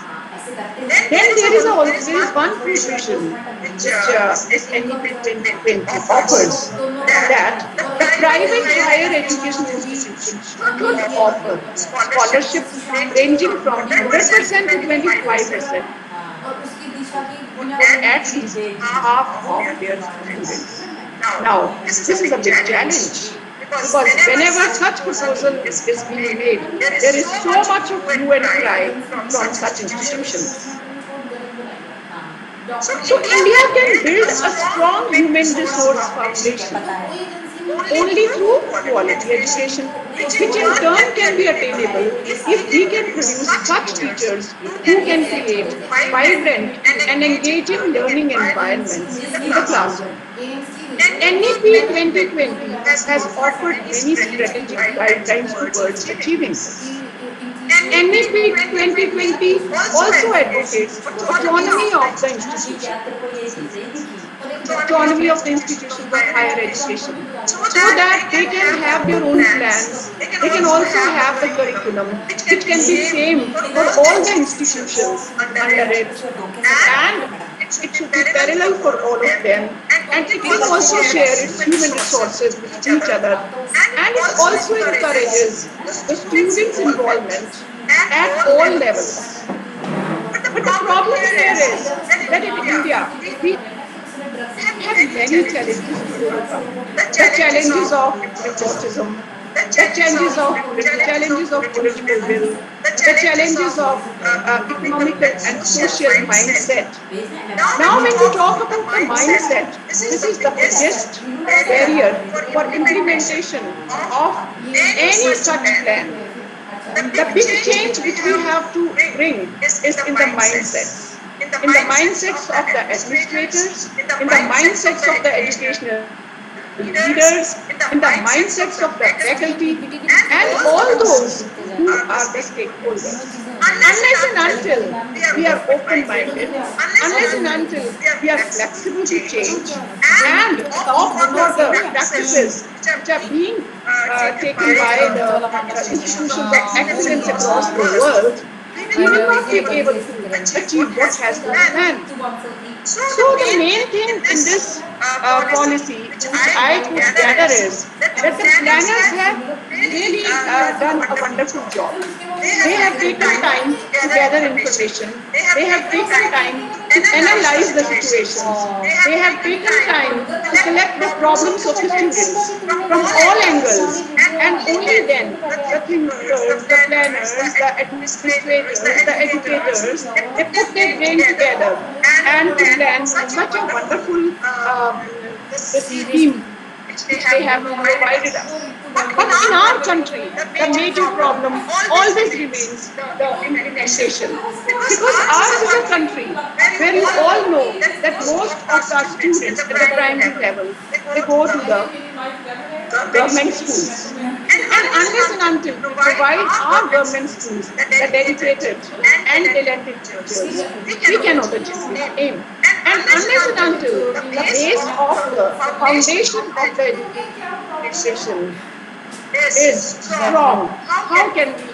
Then there is one provision which this NEP 2020 offers, that the private higher education institutions should offer scholarships ranging from 100% to 25% at least half of their students. Now, this is a big challenge, because whenever such proposal is being made, there is so much of hue and cry from such institutions. So India can build a strong human resource foundation only through quality education, which in turn can be attainable if we can produce such teachers who can create vibrant and engaging learning environments in the classroom. NEP 2020 has offered many strategic guidelines towards achieving this. NEP 2020 also advocates autonomy of the institutions of higher education, so that they can have their own plans. They can also have the curriculum which can be same for all the institutions under it, and it should be parallel for all of them, and it can also share its human resources with each other, and it also encourages the students' involvement at all levels. But the problem here is that in India, we have many challenges to overcome. The challenges of nepotism, the challenges of political will, the challenges of economical and social mindset. Now, when we talk about the mindset, this is the biggest barrier for implementation of any such plan. The big change which we have to bring is in the mindsets. In the mindsets of the administrators, in the mindsets of the educational the leaders, in the mindsets of the faculty, and all those who are the stakeholders. Unless and until we are open-minded, unless and until we are flexible to change and opt for the practices which are being taken by the institutions of excellence across the world, we will not be able to achieve what has been planned. So the main thing in this policy, which I could gather, is that the planners have really done a wonderful job. They have taken time to gather information. They have taken time to analyze the situations. They have taken time to collect the problems of the students from all angles, and only then the thinkers, the planners, the administrators, the educators, they put their brain together and to plan such a wonderful the scheme which they have provided us. But in our country, the major problem always remains the implementation. Because ours is a country where you all know that most of the students at the primary level, they go to the government schools. And unless and until we provide our government schools the dedicated and talented teachers, we cannot achieve this aim. And unless and until the base of the foundation of the education is strong, how can we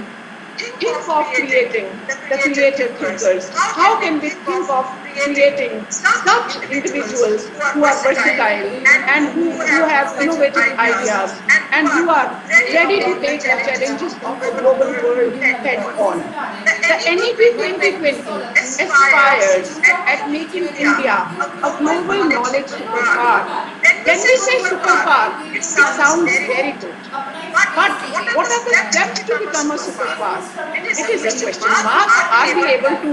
think of creating the creative thinkers? How can we think of creating such individuals who are versatile and who have innovative ideas and who are ready to take the challenges of the global world head on? The NEP 2020 aspires at making India a global knowledge superpower. When we say superpower, it sounds very good. But what are the steps to become a superpower? It is a question mark. Are we able to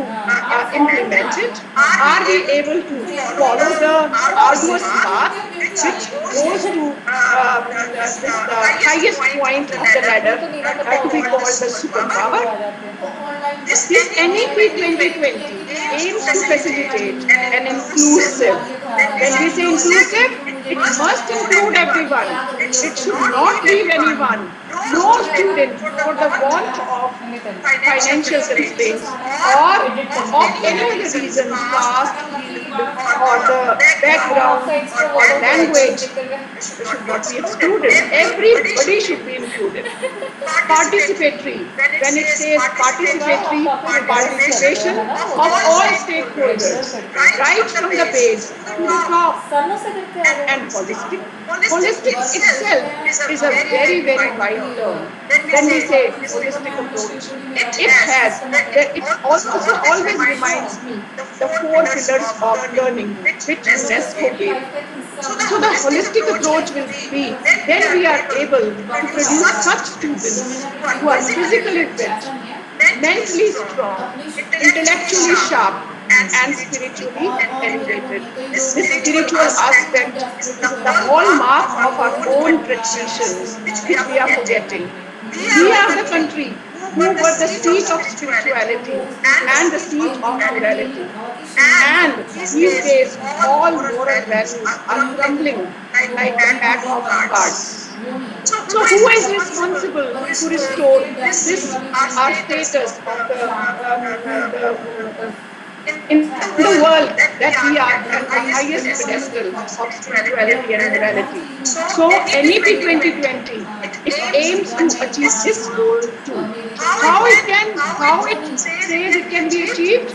implement it? Are we able to follow the arduous path which goes to the highest point of the ladder to be called the superpower? This NEP 2020 aims to facilitate an inclusive. When we say inclusive, it must include everyone. It should not leave anyone. No student for the want of financial constraints or of any other reason, caste, creed, or the background or language should not be excluded. Everybody should be included. Participatory. When it says participatory, participation of all stakeholders, right from the base to the top. And holistic. Holistic itself is a very, very wide term. When we say holistic approach, it also always reminds me the 4 pillars of learning which UNESCO gave. So the holistic approach will be then we are able to produce such students who are physically fit, mentally strong, intellectually sharp, and spiritually elevated. This spiritual aspect is the hallmark of our own traditions, which we are forgetting. We are the country who were the seat of spirituality and the seat of morality. And these days, all moral values are crumbling like a pack of cards. So who is responsible to restore this, our status of in the world that we are at the highest pedestal of spirituality and morality? So NEP 2020, it aims to achieve this goal too. How it says it can be achieved?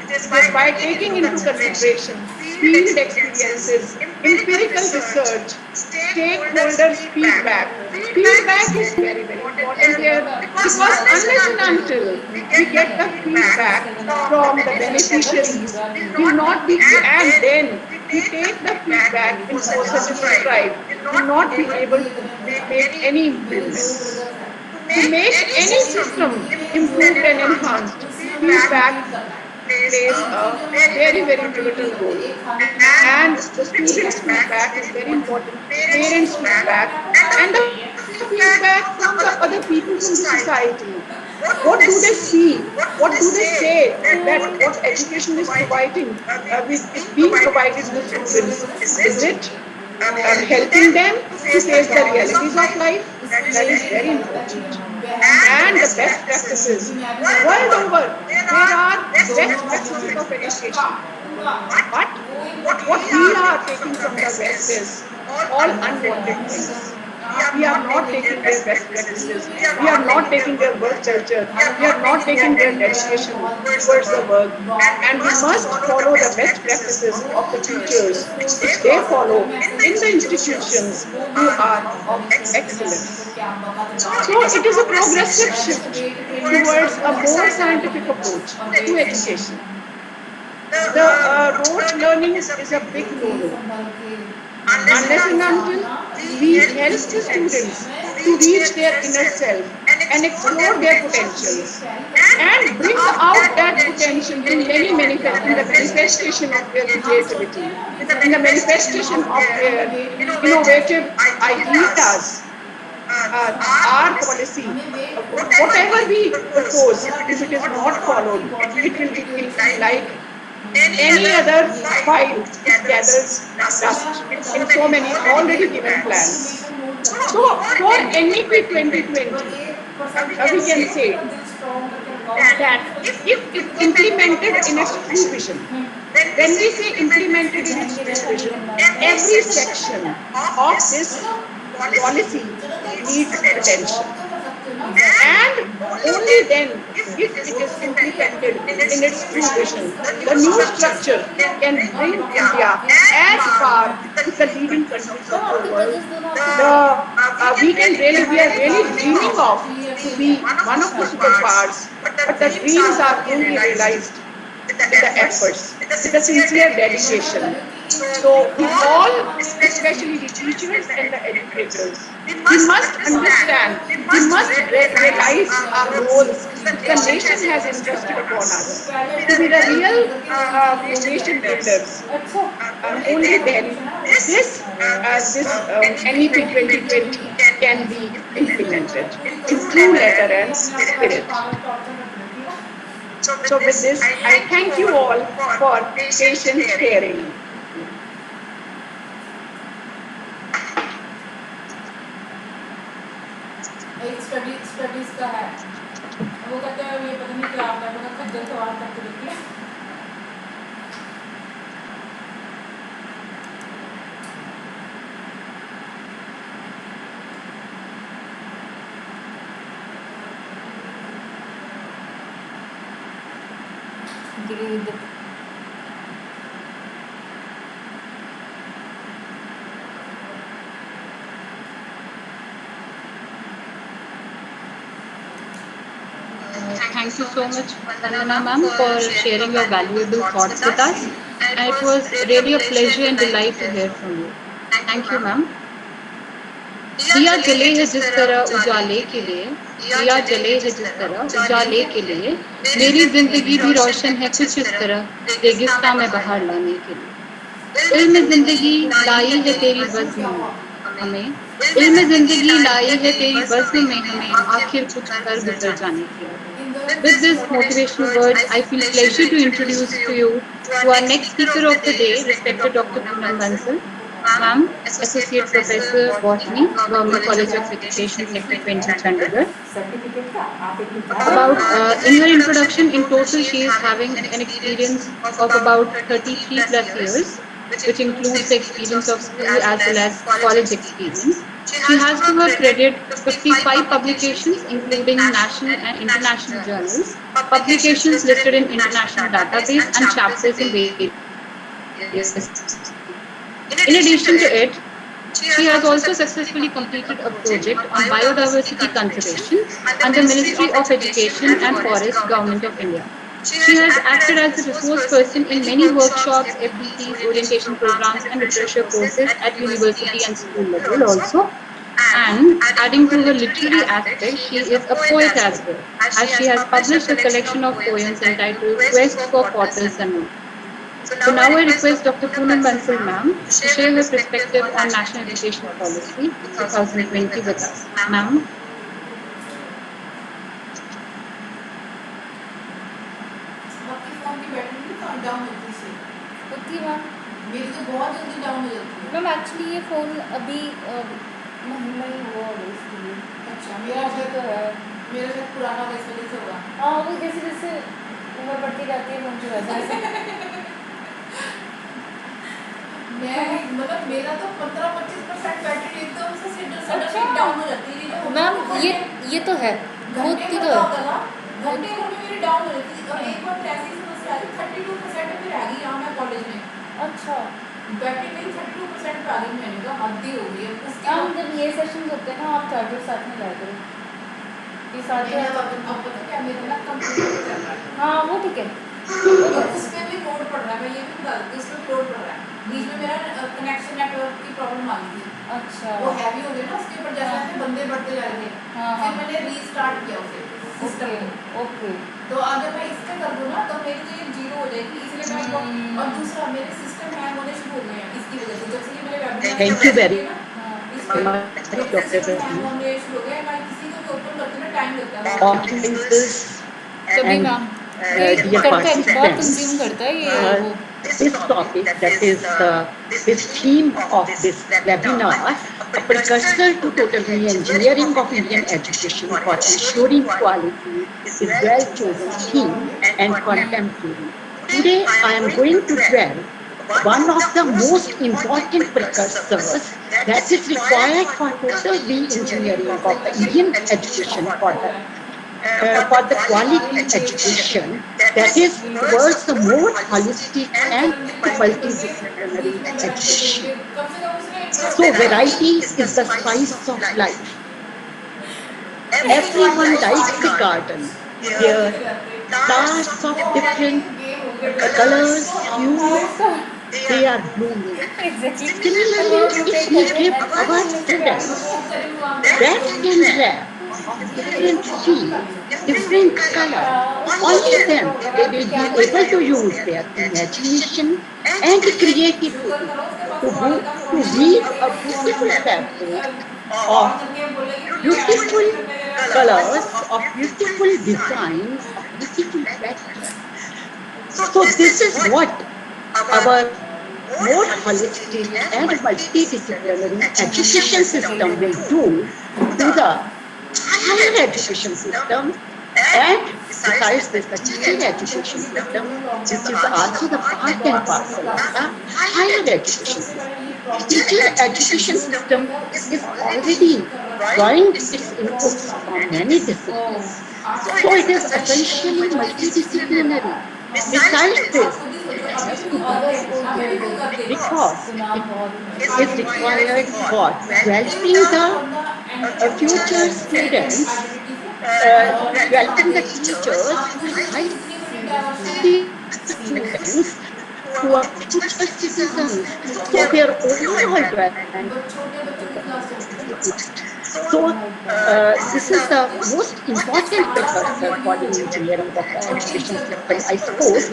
It is by taking into consideration field experiences, empirical research, stakeholders' feedback. Feedback is very, very important here because unless and until we get the feedback from the beneficiaries, we will not be, and then we take the feedback in positive stride, will not be able to make any improvements. To make any system improved and enhanced, feedback plays a very, very pivotal role. And the students' feedback is very important, parents' feedback, and the feedback from the other people from the society. What do they see? What do they say that what education is providing, is being provided to the students? Is it helping them to face the realities of life. That is very important. And the best practices world over, there are best practices of education. But what we are taking from the West is all unwanted things. We are not taking their best practices. We are not taking their work culture. We are not taking their dedication towards the work. And we must follow the best practices of the teachers, which they follow in the institutions who are of excellence. So it is a progressive shift towards a more scientific approach to education. The rote learning is a big no-no. Unless and until we help the students to reach their inner self and explore their potentials and bring out that potential in in the manifestation of their creativity, in the manifestation of their innovative ideas. Our policy, whatever we propose, if it is not followed, it will be like any other file which gathers dust in so many already given plans. So for NEP 2020, we can say that if implemented in its true vision, when we say implemented in its true vision, every section of this policy needs attention. And only then, if it is implemented in its true vision, the new structure can bring India as far with the leading countries of the world. We are really dreaming of to be one of the superpowers, but the dreams are only realized with the efforts, with the sincere dedication. So we all, especially the teachers and the educators, we must understand, we must realize our roles the nation has entrusted upon us to be the real nation builders. Only then this NEP 2020 can be implemented in true letter and spirit. So with this, I thank you all for patient hearing. एक studies का है, वो कहते हैं ये पता नहीं क्या आपने बोला खज्जल सवाल करके देखिए। Thank you so much, Vandana ma'am, for sharing your valuable thoughts with us. And it was really a pleasure and delight to hear from you. Thank you, ma'am. दिया जले है जिस तरह उजाले के लिए, दिया जले है जिस तरह उजाले के लिए, मेरी जिंदगी भी रोशन है कुछ इस तरह रेगिस्तान में बाहर लाने के लिए। इल्म जिंदगी लाई है तेरी बज़्म में हमें, इल्म जिंदगी लाई है तेरी बज़्म में हमें आखिर कुछ कर गुजर जाने के लिए। With these motivational words, I feel pleasure to introduce to you to our next speaker of the day, respected Dr. Poonam Bansal. Ma'am, Associate Professor, Botany, Government College of Education, Sector 20, Chandigarh. In her introduction, in total, she is having an experience of about 33 plus years, which includes the experience of school as well as college experience. She has to her credit 55 publications, including national and international journals, publications listed in international database, and chapters in various. In addition to it, she has also successfully completed a project on biodiversity conservation under Ministry of Education and Forest, Government of India. She has acted as a resource person in many workshops, FDPs, orientation programs, and refresher courses at university and school level also. And adding to her literary aspect, she is a poet as well, as she has published a collection of poems entitled Quest for Potters and More. So now I request Dr. Poonam Bansal ma'am to share her perspective on National Education Policy 2020 with us. Ma'am. होती ma'am मेरी तो बहुत जल्दी down हो जाती है। Ma'am actually ये phone अभी महीना ही हुआ होगा इसके लिए। अच्छा, मेरा अभी तो है। शायद पुराना होगा, इस वजह से होगा। हाँ, वो जैसे जैसे उम्र बढ़ती जाती है फ़ोन की वजह मैं मतलब मेरा तो 15-25% बैटरी एकदम से सडन अच्छा। डाउन हो जाती है। जो मैम ये तो है, घंटे होती में तो है। होता था, घंटे भर में मेरी डाउन हो जाती थी। और एक बार फिर ऐसी समस्या आई, 32% पे रह गई यहाँ मैं कॉलेज में। अच्छा। बैटरी मेरी 32% पे आ गई। मैंने कहा हद ही हो गई है। उसके मैम बाद जब ये सेशंस होते हैं ना, आप चार्जर साथ में लाया करो। ये साथ मैंने में अब पता क्या, मेरा ना कंप्यूटर पे चल रहा है, हाँ, वो ठीक है। और उस पे भी लोड पड़ रहा है। मैं ये भी बता देती हूँ, उस पे लोड पड़ रहा है। बीच में मेरा कनेक्शन नेटवर्क की प्रॉब्लम आ गई थी। अच्छा। वो हैवी हो गया ना, उसके ऊपर जैसे जैसे बंदे बढ़ते जा रहे थे। हाँ, फिर हाँ। मैंने रीस्टार्ट किया उसे, सिस्टम ओके, को। ओके। तो अगर मैं इस पे कर दूँ ना, तो मेरी तो ये जीरो हो जाएगी। इसलिए मैं और दूसरा मेरे सिस्टम हैंग होने शुरू हो गए हैं इसकी वजह से। जब से ये मेरे वेबिनार Thank you very इस पे much, मेरे Dr. System hang Ravi. होने शुरू हो गए। मैं किसी को भी ओपन करती हूँ ना, टाइम लगता है। Audiences तभी and मैम ये dear करता है, बहुत participants, कंज्यूम करता है ये uh, वो। this topic, that is this theme of this webinar, a precursor to total re-engineering of Indian education for ensuring quality, is well chosen theme and contemporary. Today I am going to dwell one of the most important precursors that is required for total re-engineering of the Indian education for the quality education that is towards the more holistic and multidisciplinary education. So variety is the spice of life. Everyone likes a garden where flowers of different colors, hues, they are blooming. Exactly. Similarly, if we give our students that can wrap of different feel, different color, only then they will be able to use their imagination and creativity to weave a beautiful fabric of beautiful colors, of beautiful designs, of beautiful patterns. So this is what our more holistic and multidisciplinary education system will do to the higher education system, and besides this, the teaching education system, which is also the part and parcel of the higher education system. Teaching education system is already drawing its inputs from many disciplines. So it is essentially multidisciplinary. Besides this, it has to be creative because it is required for developing the future students, developing the teachers who guide these students who are future citizens. So their overall development is so this is the most important precursor for the engineering of the education system, I suppose.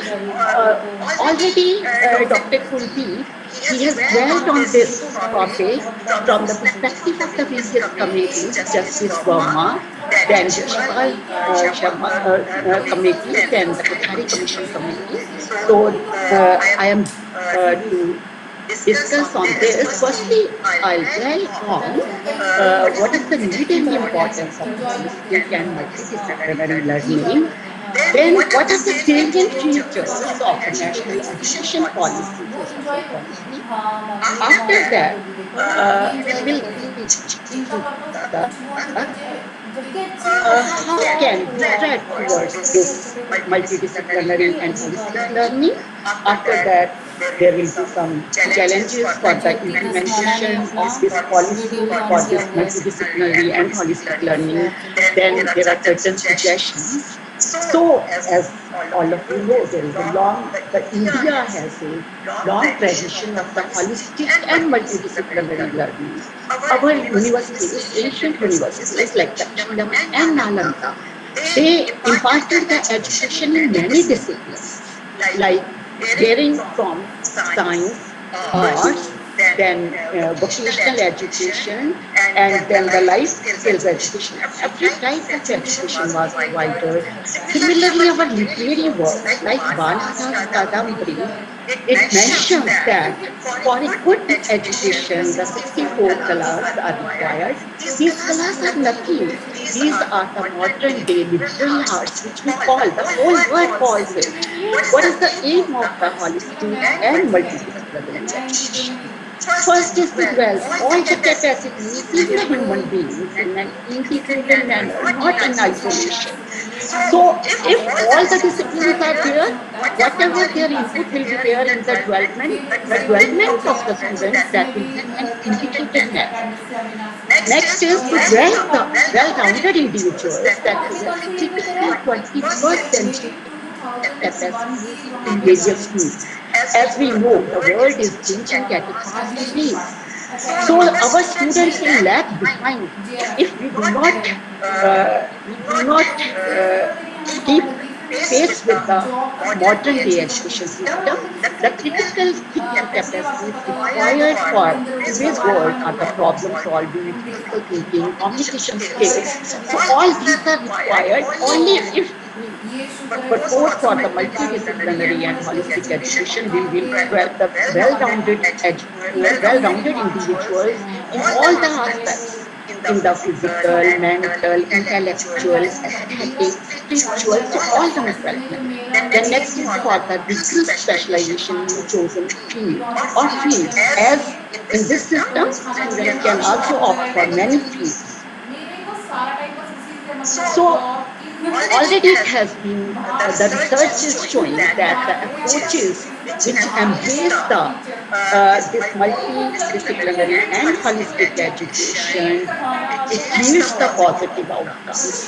Already Dr. Kuldeep, he has dwelt on this topic from the perspective of the various committees, Justice Verma, then Yashpal Sharma committee, then the Kothari Commission committee. So I am to discuss on this. Firstly, I'll dwell on what is the need and importance of holistic and multidisciplinary learning. Then, what are the salient features of a national education policy, 2020? After that, we will how can we strive towards this multidisciplinary and holistic learning. After that, there will be some challenges for the implementation of this policy for this multidisciplinary and holistic learning. Then there are certain suggestions. So, as all of you know, India has a long tradition of the holistic and multidisciplinary learning. Our universities, ancient universities like Dakshinam and Nalanda, they imparted the education in many disciplines, like varying from science, arts, then vocational education, and then the life skills education. Every type of education was provided. Similarly, our literary works like Banata's Kadambari, it mentions that for a good education, the 64 colors are required. These colors are nothing. These are the modern day liberal arts, which we call, the whole word calls it. What is the aim of the holistic and multidisciplinary education? First is to develop all the capacities in the human beings in an integrated manner, not in isolation. So if all the disciplines are there, whatever their input will be there in the development of the students, that will be in an integrated manner. Next is to develop the well-rounded individuals that possess critical 21st century capacities in various fields. As we know, the world is changing at a fast pace. So our students will lag behind if we do not keep pace with the modern day education system. The critical thinking capacities required for today's world are the problem solving, critical thinking, communication skills. So all these are required only if we purport for the multidisciplinary and holistic education. We will develop the well-rounded individuals in all the aspects, in the physical, mental, intellectual, aesthetic, spiritual, so all the development. Then next is for the rigorous specialization in a chosen field or fields. As in this system, students can also opt for many fields. So already it has been, the research is showing that the approaches which embrace this multidisciplinary and holistic education, it yields the positive outcomes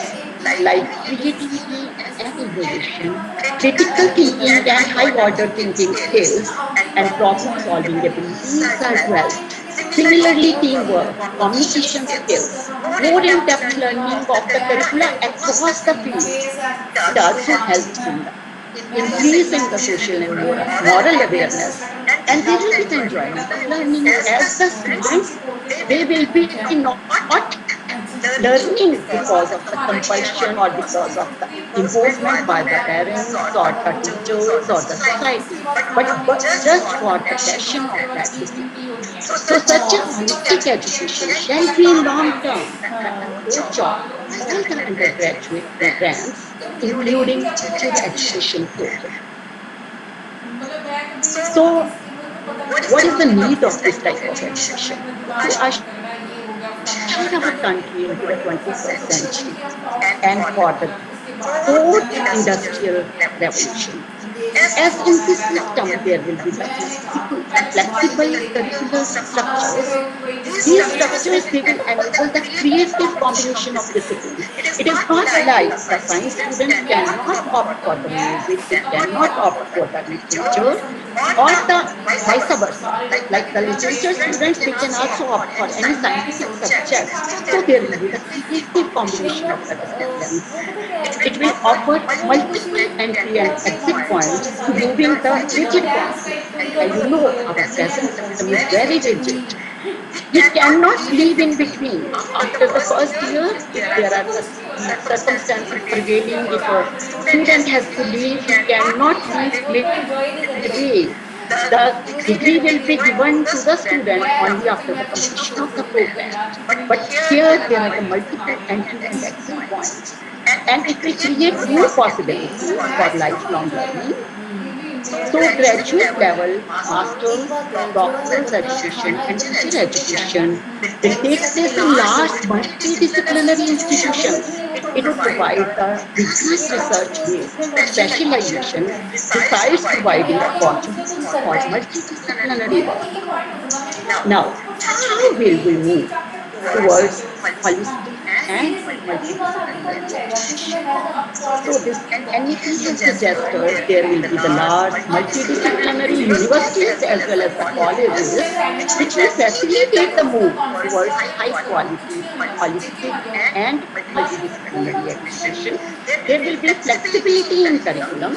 like creativity and innovation, critical thinking and high order thinking skills, and problem solving abilities are developed. Similarly, teamwork, communication skills, more in-depth learning of the curricula across the fields. It also helps in the increasing the social and moral awareness, and there will be the enjoyment of learning as the students, they will be not learning because of the compulsion or because of the imposement by the parents or the teachers or the society, but just for the passion of that discipline. So such a holistic education shall be long-term the approach of all the undergraduate programs, including teacher education program. So what is the need of this type of education? To usher our country into the 21st century and for the fourth industrial revolution. As in this system, there will be the flexible curricular structures. These structures, they will enable the creative combination of disciplines. It is not like the science students cannot opt for the music, they cannot opt for the literature, or the vice versa. Like the literature students, they can also opt for any scientific subjects. So there will be the creative combination of the disciplines. It will offer multiple entry and exit points, removing the rigid concept. And you know, our present system is very rigid. We cannot leave in between. After the first year, if there are the circumstances prevailing, if a student has to leave, he cannot leave midway. The degree will be given to the student only after the completion of the program. But here there are the multiple entry and exit points, and it will create new possibilities for lifelong learning. So graduate level, master's, doctorate education and teacher education will take place in large multidisciplinary institutions. It will provide the rigorous research-based specialization besides providing opportunities for multidisciplinary work. Now, how will we move towards holistic and multidisciplinary education? So this NEP suggests there will be the large multidisciplinary universities as well as the colleges, which will facilitate the move towards high quality, holistic and multidisciplinary education. There will be flexibility in curriculum,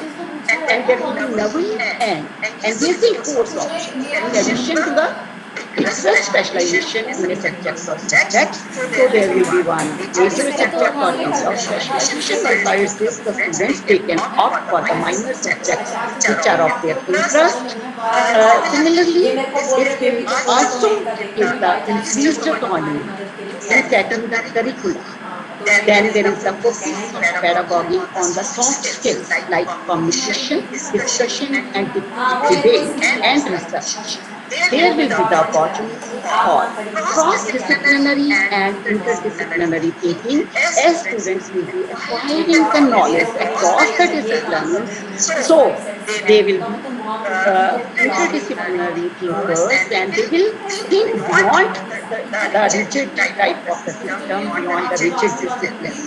and there will be novel and engaging course options in addition to the interest specialization in a subject or subjects. So there will be one major subject or area of specialization. Besides this, the students they can opt for the minor subjects which are of their interest. Similarly, it will also give the increased autonomy in setting the curricula. Then there is the focus of pedagogy on the soft skills like communication, discussion, and debate and research. There will be the opportunity for cross-disciplinary and interdisciplinary thinking as students will be acquiring the knowledge across the disciplines. So they will be interdisciplinary thinkers and they will think beyond the rigid type of the system, beyond the rigid discipline.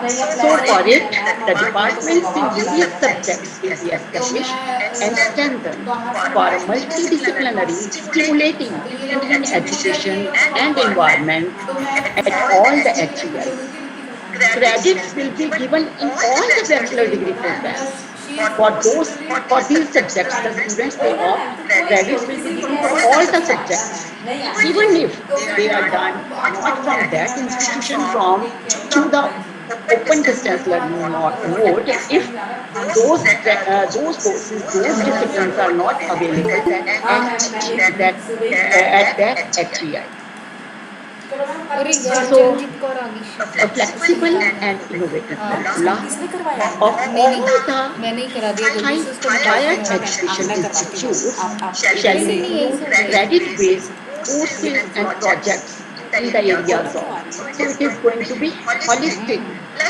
So for it, the departments in various subjects will be established and strengthened for a multidisciplinary, stimulating between education and environment at all the HEIs. Credits will be given in all the bachelor degree programs. For these subjects, the students they opt, credits will be given for all the subjects, even if they are done not from that institution from through the open distance learning mode. If those courses, those disciplines are not available at that HEI. So, a flexible and innovative curricula of all the higher education institutes shall include credit-based courses and projects in the areas of. So it is going to be holistic,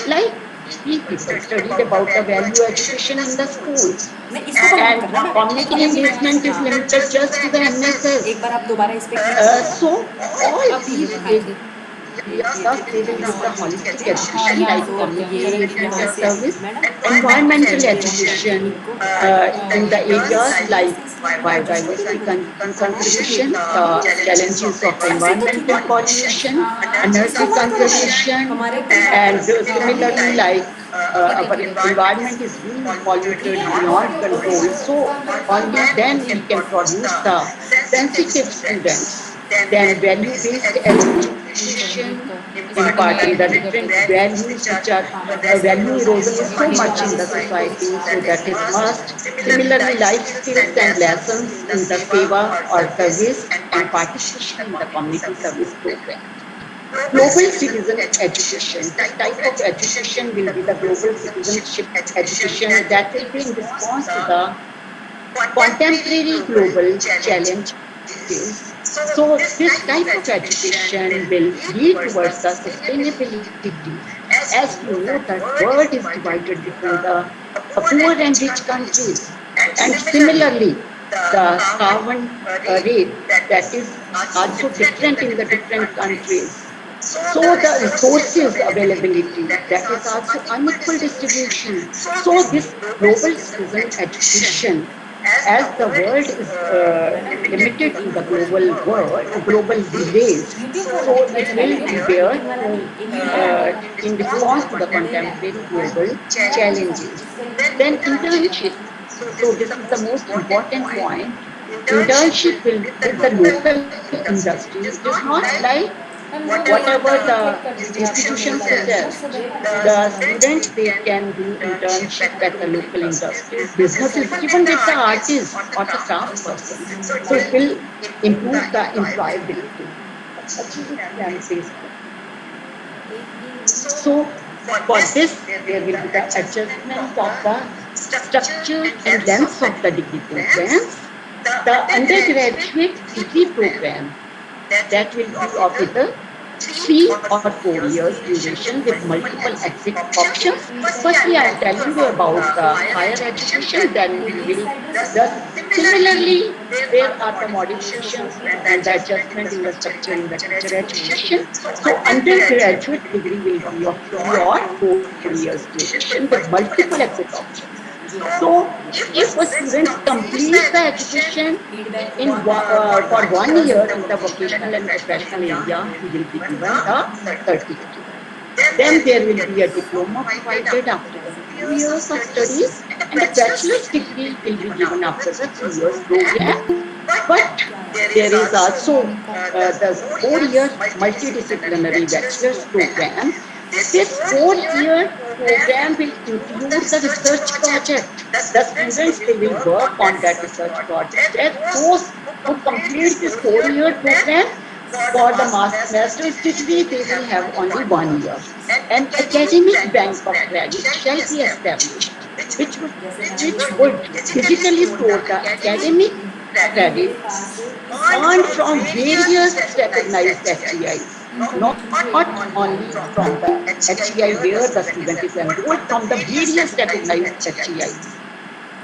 like we people studied about the value education in the schools, and community engagement is limited just to the NSS. So all these areas they will give the holistic education like community engagement and service, environmental education in the areas like biodiversity conservation, challenges of environmental pollution, energy conservation, and similarly like our environment is being polluted beyond control. So only then we can produce the sensitive students. Then value-based education, imparting the different values which are value erosion is so much in the society, so that is must. Similarly, life skills and lessons in the seva or service and participation in the community service program. Global citizen education. This type of education will be the global citizenship education that will be in response to the contemporary global challenges. So this type of education will lead towards the sustainability. As you know, the world is divided between the poor and rich countries. And similarly, the carbon rate that is also different in the different countries. So the resources availability, that is also unequal distribution. So this global citizen education, as the world is limited to the global village, so it will be there to, in response to the contemporary global challenges. Then internship. So this is the most important point. Internship will with the local industry. It is not like whatever the institution suggests. The students they can do internship at the local industry, businesses, even with the artists or the craft persons. So it will improve the employability. So for this, there will be the adjustment of the structure and length of the degree programs. The undergraduate degree program that will be of either 3 or 4 years duration with multiple exit options. Firstly, I am telling you about the higher education, then we will thus similarly there are the modifications and the adjustment in the structure in the teacher education. So undergraduate degree will be of 3 or 4 years duration with multiple exit options. So if a student completes the education in for 1 year in the vocational and professional area, he will be given the certificate. Then there will be a diploma provided after the 2 years of studies and a bachelor's degree will be given after the 3 years program. But there is also the 4 year multidisciplinary bachelor's program. This 4 year program will include the research project. The students, they will work on that research project. Those who complete this 4 year program, for the master's degree, they will have only 1 year. An academic bank of credit shall be established, which would digitally store the academic credits earned from various recognized HEIs, not only from the HEI where the student is enrolled, from the various recognized HEIs.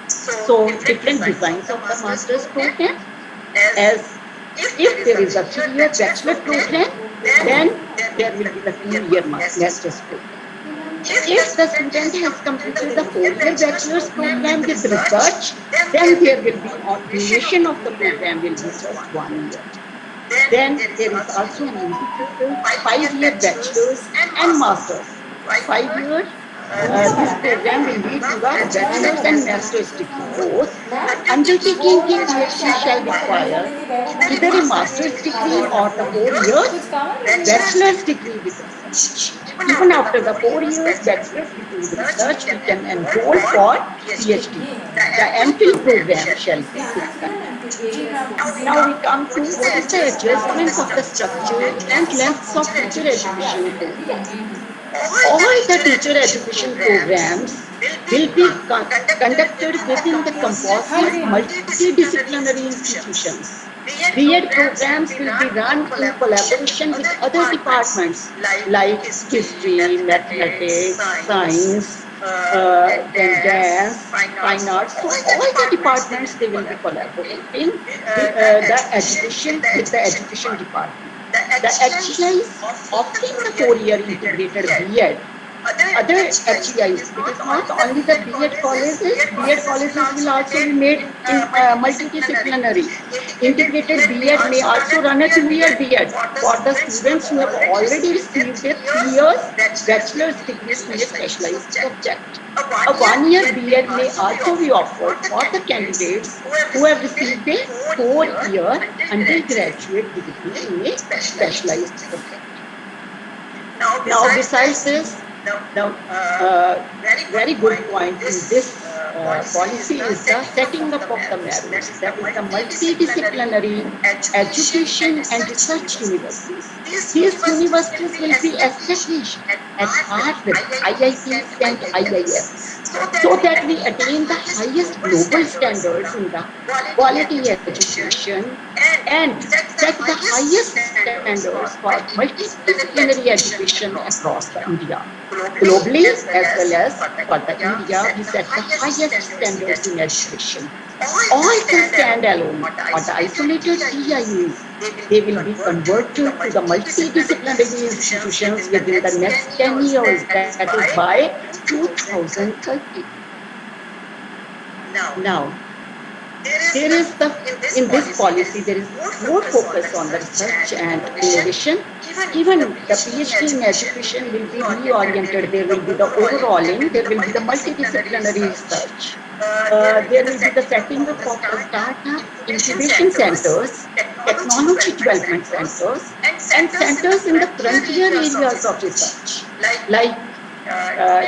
So different designs of the master's program, as if there is a 3 year bachelor program, then there will be the 2 year master's program. If the student has completed the 4 year bachelor's program with research, then there will be duration of the program will be just 1 year. Then there is also an integrated 5 year bachelor's and master's. 5 years, this program will lead to the bachelor's and master's degree course. Undertaking in which he shall require either a master's degree or the 4 years bachelor's degree with research. Even after the 4 years bachelor's degree with research, we can enroll for PhD. The MPhil program shall be discontinued. Now we come to what is the adjustment of the structure and lengths of teacher education programs. All the teacher education programs will be conducted within the composite multidisciplinary institutions. B.Ed programs will be run in collaboration with other departments like history, mathematics, science, then dance, fine arts. So all the departments, they will be collaborating the education with the education department. The HEIs offering the 4 year integrated B.Ed, other HEIs, it is not only the B.Ed colleges will also be made in multidisciplinary. Integrated B.Ed may also run a 2 year B.Ed for the students who have already received a 3 years bachelor's degree in a specialized subject. A 1 year B.Ed may also be offered for the candidates who have received a 4 year undergraduate degree in a specialized subject. Now, besides this, very good point in this policy is the setting up of the merits, that is the multidisciplinary education and research universities. These universities will be established at par with IITs and IIMs, so that we attain the highest global standards in the quality education and set the highest standards for multidisciplinary education across the India. Globally, as well as for the India, we set the highest standards in education. All can stand alone or the isolated TIUs. They will be converted to the multidisciplinary institutions within the next 10 years, that is by 2030. Now, there is in this policy, there is more focus on the research and innovation. Even the PhD in education will be reoriented. There will be the overhauling, there will be the multidisciplinary research. There will be the setting up of the startup incubation centers, technology development centers, and centers in the frontier areas of research. Like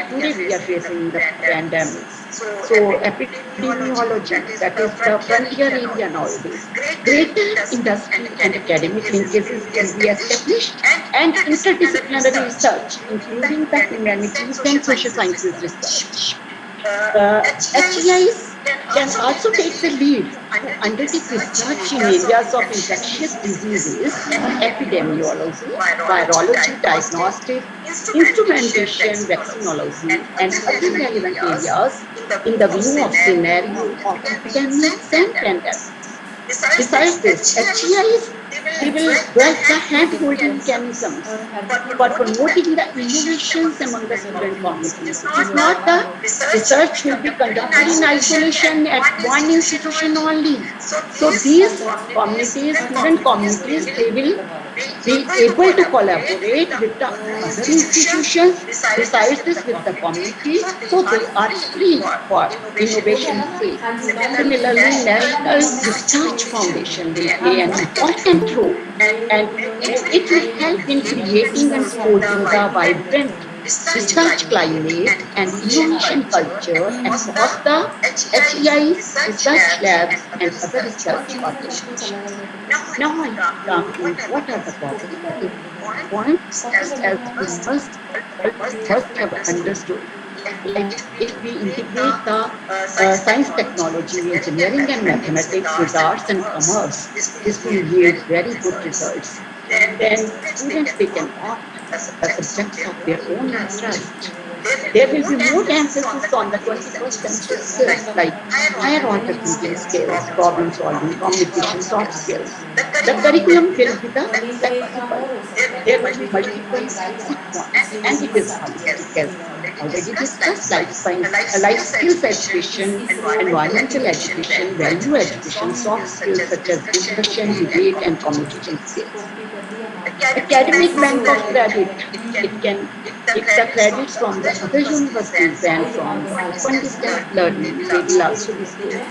today we are facing the pandemic. So epidemiology, that is the frontier area nowadays. Greater industry and academic linkages will be established, and interdisciplinary research, including the humanities and social sciences research. HEIs can also take the lead to undertake research in areas of infectious diseases, epidemiology, virology, diagnostic, instrumentation, vaccinology, and other relevant areas in the view of scenario of epidemics and pandemics. Besides this, HEIs, they will develop the hand-holding mechanisms for promoting the innovations among the student communities. It is not the research will be conducted in isolation at one institution only. So these communities, student communities, they will be able to collaborate with the other institutions, besides this with the community, so they are free for innovation's sake. Similarly, National Research Foundation will play an important role, and it will help in creating and supporting the vibrant research climate and innovation culture across the HEI research labs and other research organizations. Now I come to what are the cooperative points as we must have understood. Like if we integrate the science, technology, engineering, and mathematics with arts and commerce, this will yield very good results. Then students, they can opt the subjects of their own interest. There will be more emphasis on the 21st century skills like higher order thinking skills, problem solving, communication, soft skills. The curriculum will be the flexible. There will be multiple exit points, and it is holistic as already discussed. Life skills education, environmental education, value education, soft skills such as discussion, debate, and communication skills. Academic bank of credit. It can take the credits from the other universities and from the open distance learning. They will also be stored.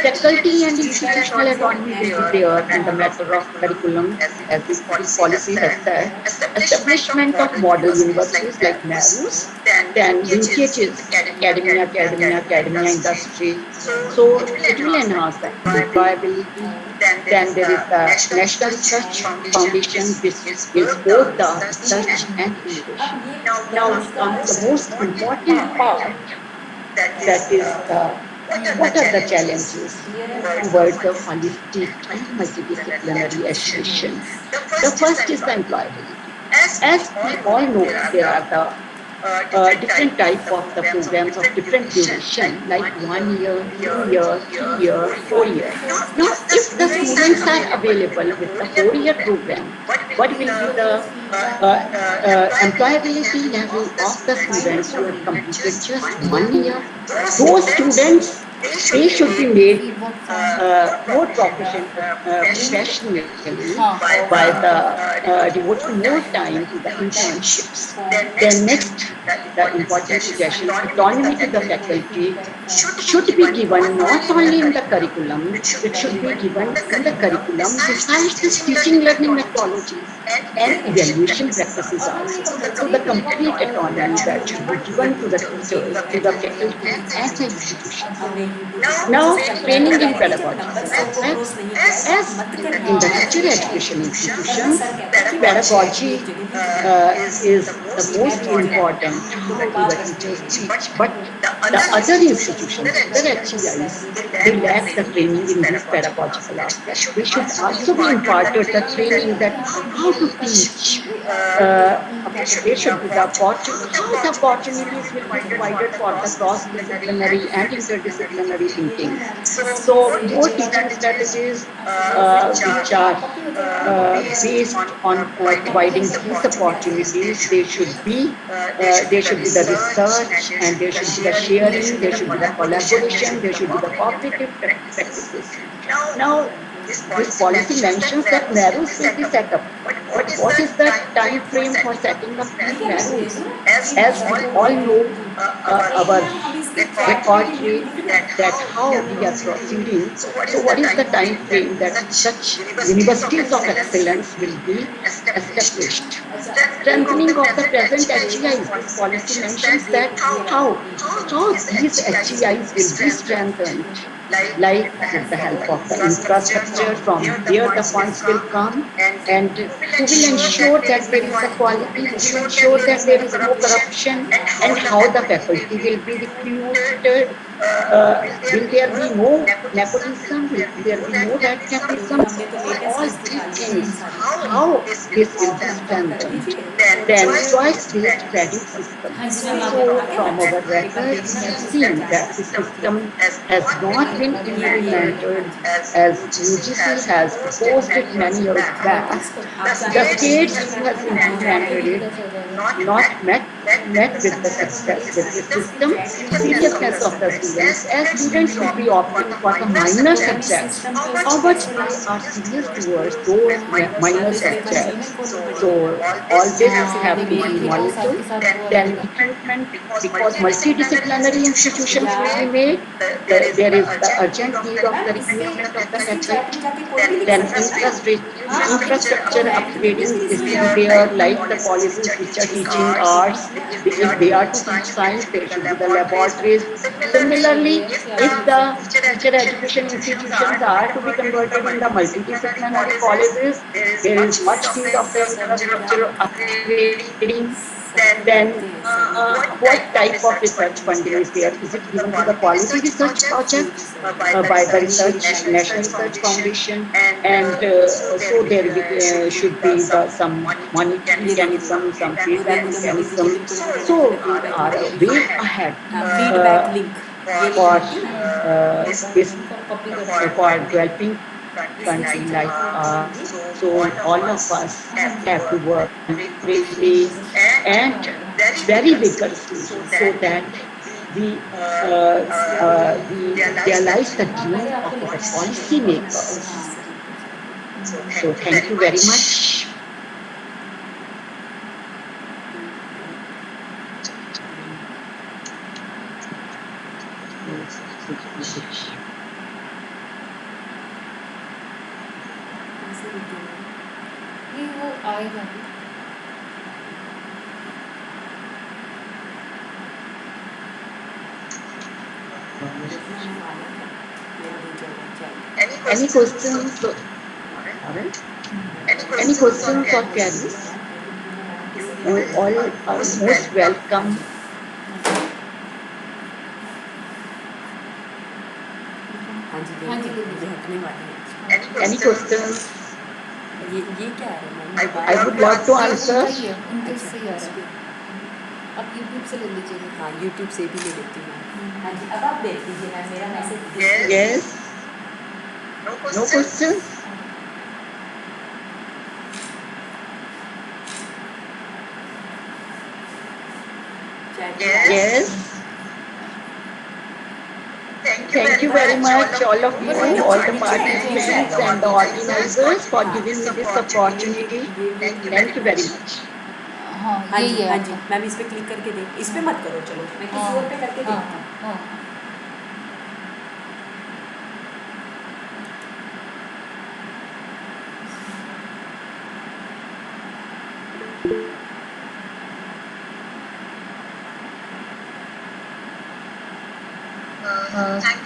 Faculty and institutional autonomy will be there, and the matter of curriculum, as this policy has said, establishment of model universities like NARUs, then linkages, academia, industry. So it will enhance the employability. Then there is the National Research Foundation, which is both the research and innovation. Now we come to the most important part, that is what are the challenges towards the holistic and multidisciplinary education? The first is the employability. As we all know, there are the different type of the programs of different duration, like 1 year, 2 year, 3 year, 4 year. Now, if the students are available with the 4-year program, what will be the employability level of the students who have completed just 1 year? Those students, they should be made more proficient professionally by the devoting more time to the internships. Then next, the important suggestion, autonomy to the faculty should be given not only in the curriculum, it should be given in the curriculum besides this teaching learning methodologies and evaluation practices also. So the complete autonomy that should be given to the teachers, to the faculty and the institutions. Now, training in pedagogical aspects. As in the teacher education institutions, pedagogy is the most important to the teachers teach. But the other institutions, other HEIs, they lack the training in these pedagogical aspects. They should also be imparted the training that how to teach. There should be the how the opportunities will be provided for the cross-disciplinary and interdisciplinary thinking. So more teaching strategies which are based on providing these opportunities, they should be the research, and there should be the sharing, there should be the collaboration, there should be the cooperative practices. Now, this policy mentions that narrows will be set up. But what is the time frame for setting up these narrows? As we all know, our record rate, that how we are proceeding. So what is the time frame that such universities of excellence will be established? Strengthening of the present HEIs. This policy mentions that how these HEIs will be strengthened, like with the help of the infrastructure. From there the funds will come, and who will ensure that there is a quality, who will ensure that there is no corruption, and how the faculty will be recruited. Will there be no nepotism? Will there be no radicalism? All these things, how this will be strengthened. Then choice-based credit system. So from our record, we have seen that the system has not been implemented as UGC has proposed it many years back. The states who has implemented it not met with the success with the system seriousness of the students, as students should be opting for the minor subjects. How much they are serious towards those minor subjects. So all this have to be monitored. Then recruitment, because multidisciplinary institutions will be made, there is the urgent need of the recruitment of the faculty. Then infrastructure upgrading is to be there, like the colleges which are teaching arts. If they are to teach science, there should be the laboratories. Similarly, if the teacher education institutions are to be converted in the multidisciplinary colleges, there is much need of the infrastructure upgrading. Then what type of research funding is there? Is it given to the quality research projects by the research National Research Foundation? And so there should be some monitoring mechanism, some feedback mechanism. So we are way ahead feedback link ये for लिखी ना this for developing country like ours. So all of us have to work collaboratively and very vigorously so that we realize the dream of our policy makers. So thank you very much. ये वो आएगा भी। Any questions? Alright. Any questions or queries? You all are most welcome. हाँ जी हाँ जी ये हटने वाले हैं Any questions? ये क्या है ma'am I would love to answer. उनके से ही आ रहा है। आप यूट्यूब से ले लीजिएगा। हाँ यूट्यूब से भी ले लेती हूँ हाँ जी अब आप देख लीजिए मैम मेरा message Yes. No questions? Yes. Thank you very much, all of you, all the participants and the organizers for giving me this opportunity. Thank you very much. हाँ हाँ यही जी है हाँ आपका। जी मैम इस पे क्लिक करके देख इस पे मत करो चलो मैं किसी और पे करके हाँ देखती हूँ हाँ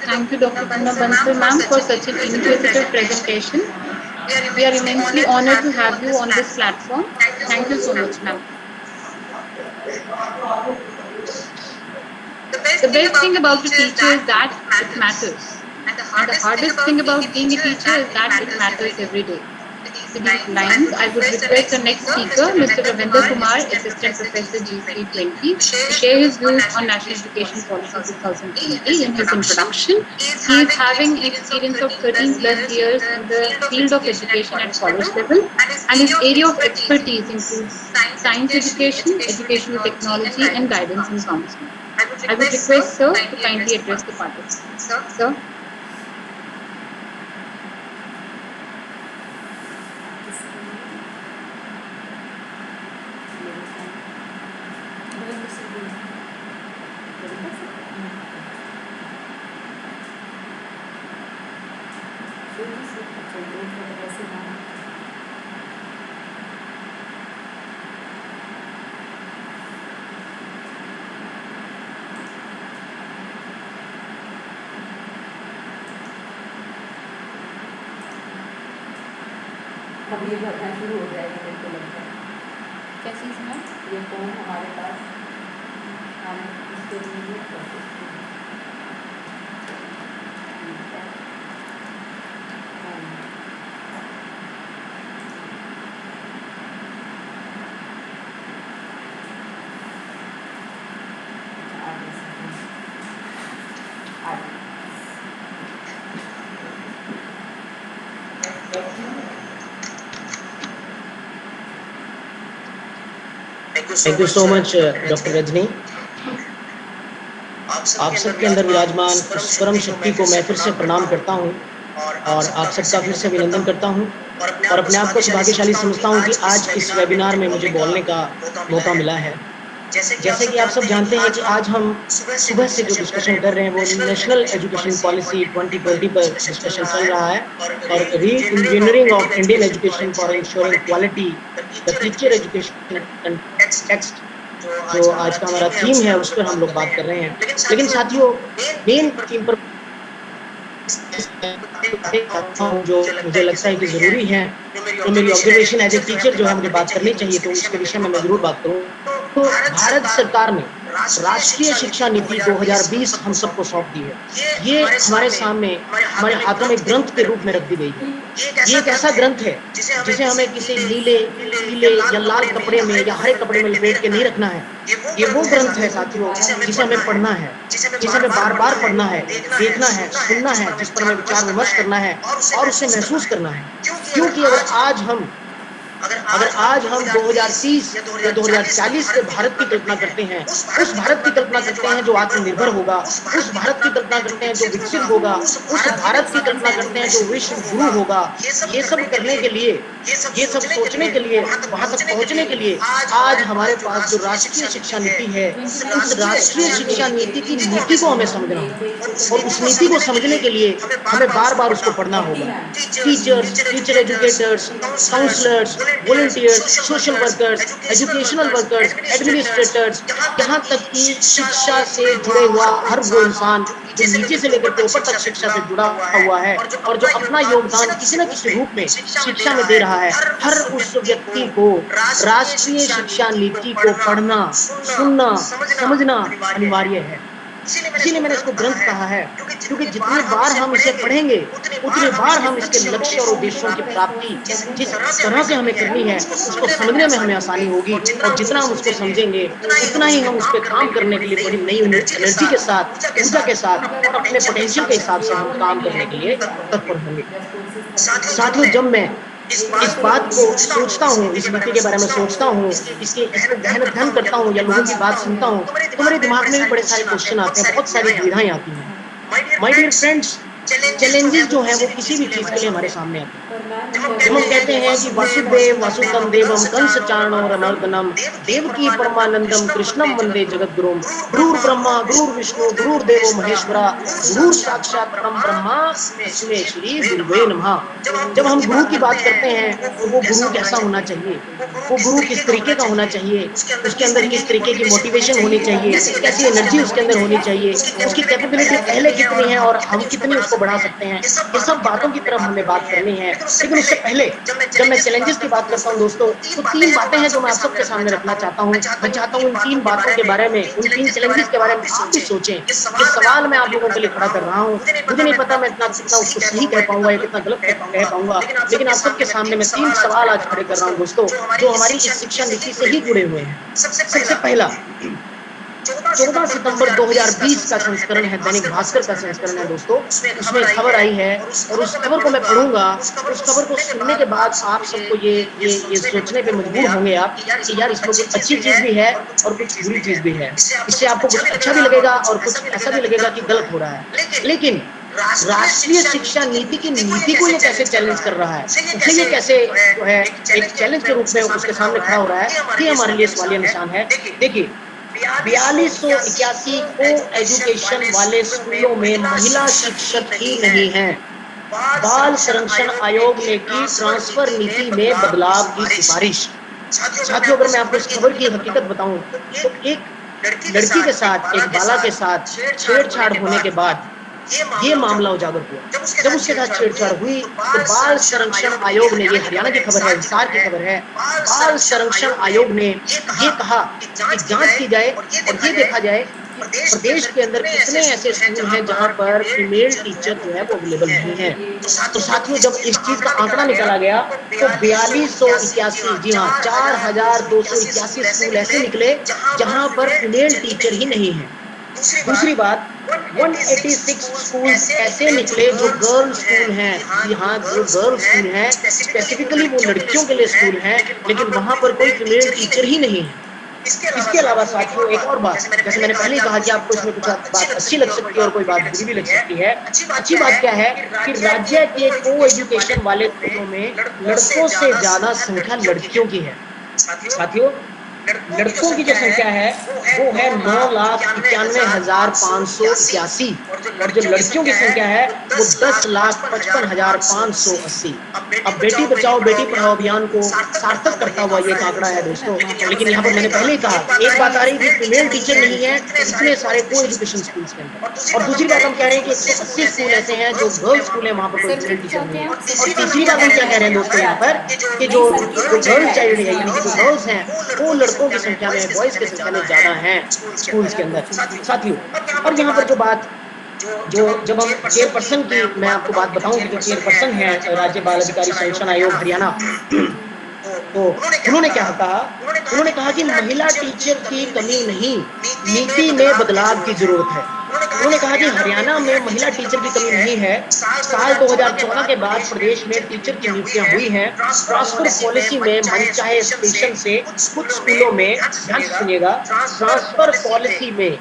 Thank you, Dr. Poona Bansal ma'am, for such an inquisitive presentation. We are immensely honored to have you on this platform. Thank you so much, ma'am. The best thing about a teacher is that it matters. And the hardest thing about being a teacher is that it matters every day. With these lines, I would request the next speaker, Mr. Ravinder Kumar, Assistant Professor GCE-20, to share his views on National Education Policy 2020 in his introduction. He is having an experience of 13 plus years in the field of education at college level, and his area of expertise includes science education, educational technology, and guidance and counseling. I would request Sir to kindly address the participants. Sir. अब ये भरना शुरू हो जाएगा मेरे को लगता है कैसी सुना? ये फोन हमारे पास हम इसके लिए process thank you so much doctor Rajni. आप सबके अंदर विराजमान उस परम शक्ति को मैं फिर से प्रणाम करता हूँ और आप सबका फिर से अभिनंदन करता हूँ और अपने आप को सौभाग्यशाली समझता हूँ कि आज इस वेबिनार में मुझे बोलने का मौका मिला है। जैसे कि आप सब जानते हैं कि आज हम सुबह से जो डिस्कशन कर रहे हैं वो नेशनल एजुकेशन पॉलिसी 2020 पर डिस्कशन चल रहा है और री engineering of Indian education for ensuring quality the teacher education context जो आज का हमारा थीम है उस पर हम लोग बात कर रहे हैं। लेकिन साथियों, मेन थीम पर जो मुझे लगता है कि जरूरी है, तो मेरी ऑब्जर्वेशन एज ए टीचर जो है मुझे बात करनी चाहिए, तो उसके विषय में मैं जरूर बात करूँ। तो भारत सरकार ने राष्ट्रीय शिक्षा नीति 2020 हम सबको सौंप दी है। ये हमारे सामने हमारे हाथों में ग्रंथ के रूप में रख दी गई है। ये एक ऐसा ग्रंथ है जिसे हमें किसी नीले पीले या लाल कपड़े में या हरे कपड़े में लपेट के नहीं रखना है। ये वो ग्रंथ है साथियों जिसे हमें पढ़ना है, जिसे हमें बार बार पढ़ना है, देखना है, सुनना है, जिस पर हमें विचार विमर्श करना है और उसे महसूस करना है। क्योंकि अगर आज हम 2030 या 2040 के भारत की कल्पना करते हैं, उस भारत की कल्पना करते हैं जो आत्मनिर्भर होगा, उस भारत की कल्पना करते हैं जो विकसित होगा, उस भारत की कल्पना करते हैं जो विश्व गुरु होगा, ये सब करने के लिए, ये सब सोचने के लिए, वहां तक पहुंचने के लिए आज हमारे पास जो राष्ट्रीय शिक्षा नीति है, उस राष्ट्रीय शिक्षा नीति की नीति को हमें समझना होगा और उस नीति को समझने के लिए हमें बार बार उसको पढ़ना होगा। Teachers, teacher educators, counsellors, volunteers, social workers, educational workers, administrators, यहाँ तक कि शिक्षा से जुड़े हुआ हर वो इंसान जो नीचे से लेकर के ऊपर तक शिक्षा से जुड़ा हुआ है और जो अपना योगदान किसी न किसी रूप में शिक्षा में दे रहा है, हर उस व्यक्ति को राष्ट्रीय शिक्षा नीति को पढ़ना, सुनना, समझना अनिवार्य है। इसीलिए मैंने इसको ग्रंथ कहा है, क्योंकि जितनी बार हम इसे पढ़ेंगे उतनी बार हम इसके लक्ष्य और उद्देश्यों की प्राप्ति जिस तरह से हमें करनी है उसको समझने में हमें आसानी होगी और जितना हम उसको समझेंगे उतना ही हम उस पर काम करने के लिए बड़ी नई एनर्जी के साथ, ऊर्जा के साथ और अपने पोटेंशियल के हिसाब से हम काम करने के लिए तत्पर होंगे। साथियों, जब मैं इस बात को सोचता हूँ, इस नीति के बारे में सोचता हूँ, इसको गहन अध्ययन करता हूँ या लोगों की बात सुनता हूँ, तो मेरे दिमाग में भी बड़े सारे क्वेश्चन आते हैं, बहुत सारी दुविधाएं आती हैं। माय डियर फ्रेंड्स, चैलेंजेस जो है वो किसी भी चीज के लिए हमारे सामने आते हैं। जब हम कहते हैं कि वसुदेव वसुतम देवम कंस चारणो रमर्दनम देवकी परमानंदम कृष्णम वंदे जगद्गुरुम गुरुर् ब्रह्मा गुरुर् विष्णु गुरुर्देवो महेश्वरा गुरुर् साक्षात परम ब्रह्मा तस्मै श्री गुरुवे नमः। जब हम गुरु की बात करते हैं तो वो गुरु कैसा होना चाहिए, वो गुरु किस तरीके का होना चाहिए, उसके अंदर किस तरीके की मोटिवेशन होनी चाहिए, कैसी एनर्जी उसके अंदर होनी चाहिए, उसकी कैपेबिलिटी पहले कितनी है और हम कितनी उसको बढ़ा सकते हैं, ये सब बातों की तरफ हमें बात करनी है। लेकिन उससे पहले जब मैं चैलेंजेस की बात करता हूँ दोस्तों, तो 3 बातें हैं जो मैं आप सबके सामने रखना चाहता हूँ। मैं चाहता हूँ इन 3 बातों के बारे में, उन 3 चैलेंजेस के बारे में आप भी सोचें। ये सवाल मैं आप लोगों के लिए खड़ा कर रहा हूँ, मुझे नहीं पता मैं कितना उसको सही कह पाऊंगा या कितना गलत कह पाऊंगा, लेकिन आप सबके सामने मैं 3 सवाल आज खड़े कर रहा हूँ दोस्तों, जो हमारी इस शिक्षा नीति से ही जुड़े हुए हैं। सबसे पहला, 14 सितंबर 2020 का संस्करण है, दैनिक भास्कर का संस्करण है दोस्तों, उसमें खबर आई है और उस खबर को मैं पढ़ूंगा। उस खबर को सुनने के बाद आप सबको ये सोचने पे मजबूर होंगे आप कि यार इसमें कुछ अच्छी चीज भी है और कुछ बुरी चीज भी है। इससे आपको कुछ अच्छा भी लगेगा और कुछ ऐसा भी लगेगा कि गलत हो रहा है। लेकिन राष्ट्रीय शिक्षा नीति की नीति को ये कैसे चैलेंज कर रहा है, उसे ये कैसे जो है एक चैलेंज के रूप में उसके सामने खड़ा हो रहा है, ये हमारे लिए सवालिया निशान है। देखिए, 4281 को एजुकेशन वाले स्कूलों में महिला शिक्षक ही नहीं है। बाल संरक्षण आयोग ने की ट्रांसफर नीति में बदलाव की सिफारिश। साथियों, अगर मैं आपको इस खबर की हकीकत बताऊं तो एक लड़की के साथ, एक बाला के साथ छेड़छाड़ होने के बाद ये मामला उजागर हुआ। जब उसके साथ छेड़छाड़ हुई तो बाल संरक्षण आयोग ने, ये हरियाणा की खबर है, हिसार की खबर है, बाल संरक्षण आयोग ने ये कहा कि जांच की जाए और ये देखा जाए प्रदेश के अंदर कितने ऐसे स्कूल हैं जहां पर फीमेल टीचर जो है वो अवेलेबल नहीं है। तो साथियों, जब इस चीज का आंकड़ा निकाला गया तो 4281, जी हाँ 4281 स्कूल ऐसे निकले जहां पर फीमेल टीचर ही नहीं है। दूसरी बात, 186 स्कूल ऐसे निकले जो गर्ल स्कूल हैं, जी हाँ जो गर्ल स्कूल हैं, स्पेसिफिकली वो लड़कियों के लिए स्कूल हैं, लेकिन वहां पर कोई फीमेल टीचर ही नहीं है। इसके अलावा साथियों एक और बात, जैसे मैंने पहले ही कहा कि आपको इसमें कुछ बात अच्छी लग सकती है और कोई बात बुरी भी लग सकती है। अच्छी बात क्या है कि राज्य के को एजुकेशन वाले स्कूलों में लड़कों से ज्यादा संख्या लड़कियों की है। साथियों लड़कों की जो संख्या है वो है 9,91,581 और जो लड़कियों की संख्या है वो 10,55,580। अब बेटी बचाओ बेटी पढ़ाओ अभियान को सार्थक करता हुआ ये एक आंकड़ा है दोस्तों। लेकिन यहाँ पर मैंने पहले ही कहा एक बात आ रही कि फीमेल टीचर नहीं है इतने सारे को एजुकेशन स्कूल्स के अंदर, और दूसरी बात हम कह रहे हैं कि 180 स्कूल ऐसे हैं जो गर्ल्स स्कूल है वहां पर कोई फीमेल टीचर नहीं है, और तीसरी बात हम क्या कह रहे हैं दोस्तों यहाँ पर कि जो गर्ल चाइल्ड है यानी कि जो गर्ल्स हैं वो लड़कों की संख्या में बॉयज की संख्या में ज्यादा हैं स्कूल्स के अंदर साथियों। और यहाँ पर जो बात जो जब हम चेयरपर्सन की मैं आपको बात बताऊं कि जो चेयरपर्सन है राज्य बाल अधिकारी संरक्षण आयोग हरियाणा, तो उन्होंने क्या कहा, उन्होंने कहा कि महिला टीचर की कमी नहीं नीति में बदलाव की जरूरत है। उन्होंने कहा कि हरियाणा में महिला टीचर की कमी नहीं है। साल 2014 के बाद प्रदेश में टीचर की नियुक्तियां हुई हैं। ट्रांसफर पॉलिसी में मनचाहे स्टेशन से कुछ स्कूलों में, ध्यान से सुनिएगा, ट्रांसफर पॉलिसी में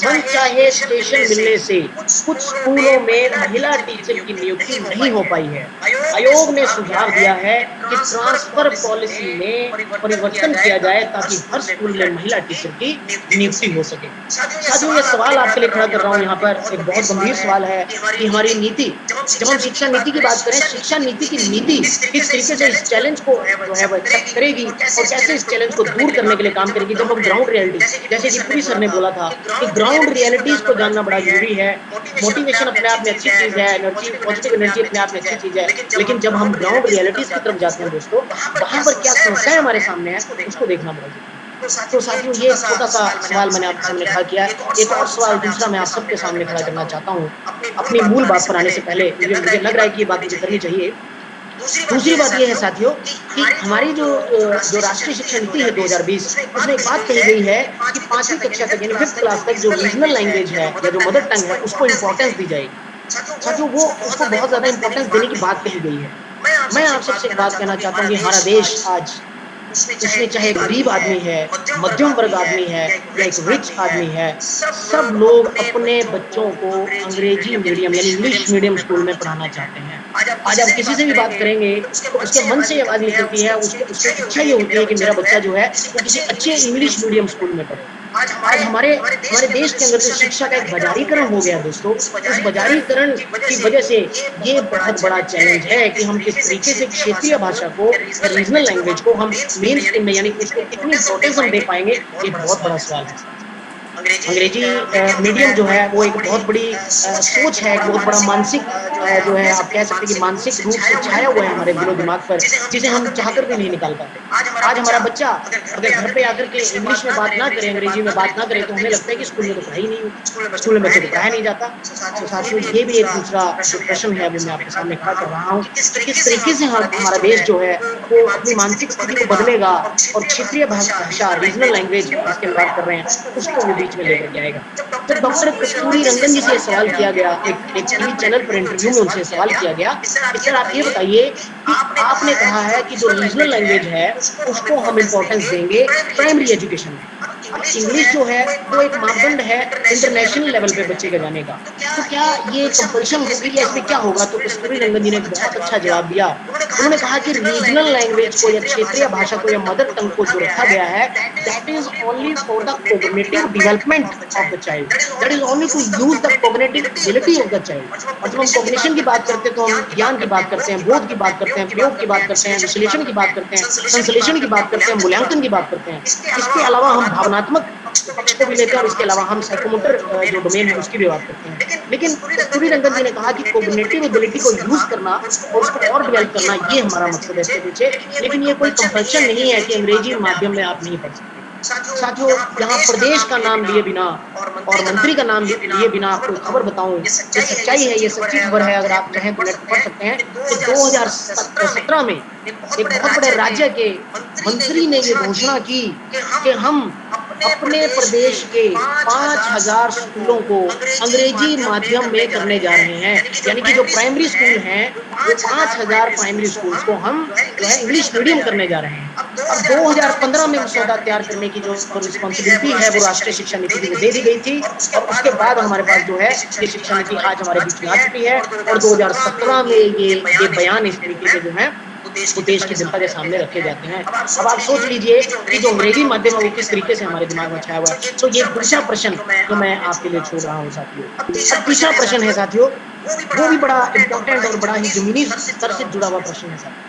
मनचाहे स्टेशन मिलने से कुछ स्कूलों में महिला टीचर की नियुक्ति नहीं हो पाई है। आयोग ने सुझाव दिया है कि ट्रांसफर पॉलिसी में परिवर्तन किया जाए ताकि हर स्कूल में महिला टीचर की नियुक्ति हो सके। साथियों ये सवाल आपके लिए खड़ा कर रहा हूँ यहाँ पर, एक बहुत गंभीर सवाल है कि हमारी नीति, जब हम शिक्षा नीति की बात करें, शिक्षा नीति की नीति किस तरीके से इस चैलेंज को जो है वो एक्सेप्ट करेगी और कैसे इस चैलेंज को दूर करने के लिए काम करेगी। जब हम ग्राउंड रियलिटी, जैसे कि पुरी सर ने बोला था कि ग्राउंड रियलिटीज को जानना बड़ा जरूरी है। मोटिवेशन अपने आप में अच्छी चीज है, एनर्जी, पॉजिटिव एनर्जी अपने आप में अच्छी चीज है, लेकिन जब हम ग्राउंड रियलिटीज की तरफ जाते हैं दोस्तों, वहां पर क्या समस्याएं हमारे सामने है उसको देखना बड़ा जरूरी है। तो साथियों ये छोटा सा सवाल मैंने आपके सामने खड़ा किया। एक और सवाल दूसरा मैं आप सबके सामने खड़ा करना चाहता हूँ अपनी मूल बात पर आने से पहले, मुझे लग रहा है कि ये बात मुझे करनी चाहिए। दूसरी बात ये है साथियों कि हमारी जो राष्ट्रीय शिक्षा नीति है 2020, उसमें एक बात कही गई है कि 5वीं कक्षा तक यानी 5th क्लास तक जो रीजनल लैंग्वेज है या जो मदर टंग है उसको इम्पोर्टेंस दी जाएगी। साथियों वो उसको बहुत ज्यादा इम्पोर्टेंस देने की बात कही गई है। मैं आप सबसे एक बात कहना चाहता हूँ कि हमारा देश आज, उसमें चाहे गरीब आदमी है, मध्यम वर्ग आदमी है या एक रिच आदमी है, सब लोग अपने बच्चों को अंग्रेजी मीडियम यानी इंग्लिश मीडियम स्कूल में पढ़ाना चाहते हैं। आज आप किसी से भी बात करेंगे तो उसके मन से ये आवाज निकलती है, उसकी इच्छा ये होती है कि मेरा बच्चा जो है वो किसी अच्छे इंग्लिश मीडियम स्कूल में पढ़े। आज हमारे देश के अंदर तो शिक्षा का एक बाजारीकरण हो गया दोस्तों। उस बाजारीकरण की वजह से ये बहुत बड़ा चैलेंज है कि हम किस तरीके से क्षेत्रीय भाषा को, रीजनल लैंग्वेज को हम मेन स्ट्रीम में यानी उसको कितनी इम्पोर्टेंस हम दे पाएंगे, ये बहुत बड़ा सवाल है। अंग्रेजी मीडियम जो है वो एक बहुत बड़ी सोच है, एक बहुत बड़ा मानसिक जो है आप कह सकते हैं कि मानसिक रूप से छाया हुआ है हमारे दिलो दिमाग पर, जिसे हम चाहकर भी नहीं निकाल पाते। आज हमारा बच्चा अगर घर पे आकर के इंग्लिश में बात ना करे, अंग्रेजी में बात ना करे, तो हमें लगता है कि स्कूल में तो पढ़ाई नहीं हुई, स्कूल में बच्चे को पढ़ाया नहीं जाता। तो साथियों ये भी एक दूसरा जो प्रश्न है वो मैं आपके सामने खड़ा कर रहा हूँ कि किस तरीके से हमारा देश जो है वो अपनी मानसिक स्थिति को बदलेगा और क्षेत्रीय भाषा, रीजनल लैंग्वेज जिसकी हम बात कर रहे हैं उसको वो बीच में लेकर के आएगा। जब डॉक्टर कस्तूरी रंगन जी से सवाल किया गया, एक टीवी चैनल पर इंटरव्यू में उनसे सवाल किया गया कि सर आप ये बताइए कि आपने कहा है कि जो रीजनल लैंग्वेज है उसको हम इम्पोर्टेंस देंगे प्राइमरी एजुकेशन में। अब इंग्लिश जो है वो एक मापदंड है इंटरनेशनल लेवल पे बच्चे का जाने का, तो क्या ये कंपल्शन होगी या इसमें क्या होगा? तो कस्तूरी रंगन जी ने बहुत अच्छा जवाब दिया। उन्होंने कहा कि रीजनल लैंग्वेज को या क्षेत्रीय भाषा को या मदर टंग को जो रखा गया है, that is only for the cognitive development of the child, that is only to use the cognitive ability of the child. और जब हम कॉग्निशन की बात करते हैं तो हम ज्ञान की बात करते हैं, बोध की बात करते हैं, प्रयोग की बात करते हैं, विश्लेषण की बात करते हैं, संश्लेषण की बात करते हैं, मूल्यांकन की बात करते हैं। इसके अलावा हम भावनात्मक पक्ष को भी लेते हैं और इसके अलावा हम साइकोमोटर जो डोमेन है उसकी भी बात करते हैं। लेकिन कस्तूरी रंगन जी ने कहा कि कोग्निटिव एबिलिटी को यूज करना और उसको और डेवलप करना ये हमारा मकसद है इसके पीछे, लेकिन ये कोई कंपल्शन नहीं है कि अंग्रेजी माध्यम में आप नहीं पढ़ सकते। साथियों यहाँ प्रदेश का नाम लिए बिना और मंत्री का नाम लिए बिना आपको खबर बताऊं, ये सच्चाई है, ये सच्ची खबर है, अगर आप चाहें तो नेट पढ़ सकते हैं कि 2017 में एक बहुत बड़े राज्य के मंत्री ने ये घोषणा की कि हम अपने प्रदेश के 5,000 स्कूलों को अंग्रेजी माध्यम में करने जा रहे हैं। यानी कि जो प्राइमरी स्कूल हैं, वो 5,000 प्राइमरी स्कूल्स को हम जो है इंग्लिश मीडियम करने जा रहे हैं। अब 2015 में मसौदा तैयार करने की जो रिस्पॉन्सिबिलिटी है वो राष्ट्रीय शिक्षा नीति की दे दी गई थी, और उसके बाद हमारे पास जो है ये शिक्षा नीति आज हमारे बीच में आ चुकी है, और 2017 में ये बयान इस तरीके के जो है वो देश की जनता के सामने रखे जाते हैं। अब आप सोच लीजिए कि जो अंग्रेजी माध्यम है वो किस तरीके से हमारे दिमाग में छाया हुआ है। तो ये दूसरा प्रश्न जो मैं आपके लिए छोड़ रहा हूँ साथियों। अब तीसरा प्रश्न है साथियों, वो भी बड़ा इम्पोर्टेंट और बड़ा ही जमीनी स्तर से जुड़ा हुआ प्रश्न है साथियों।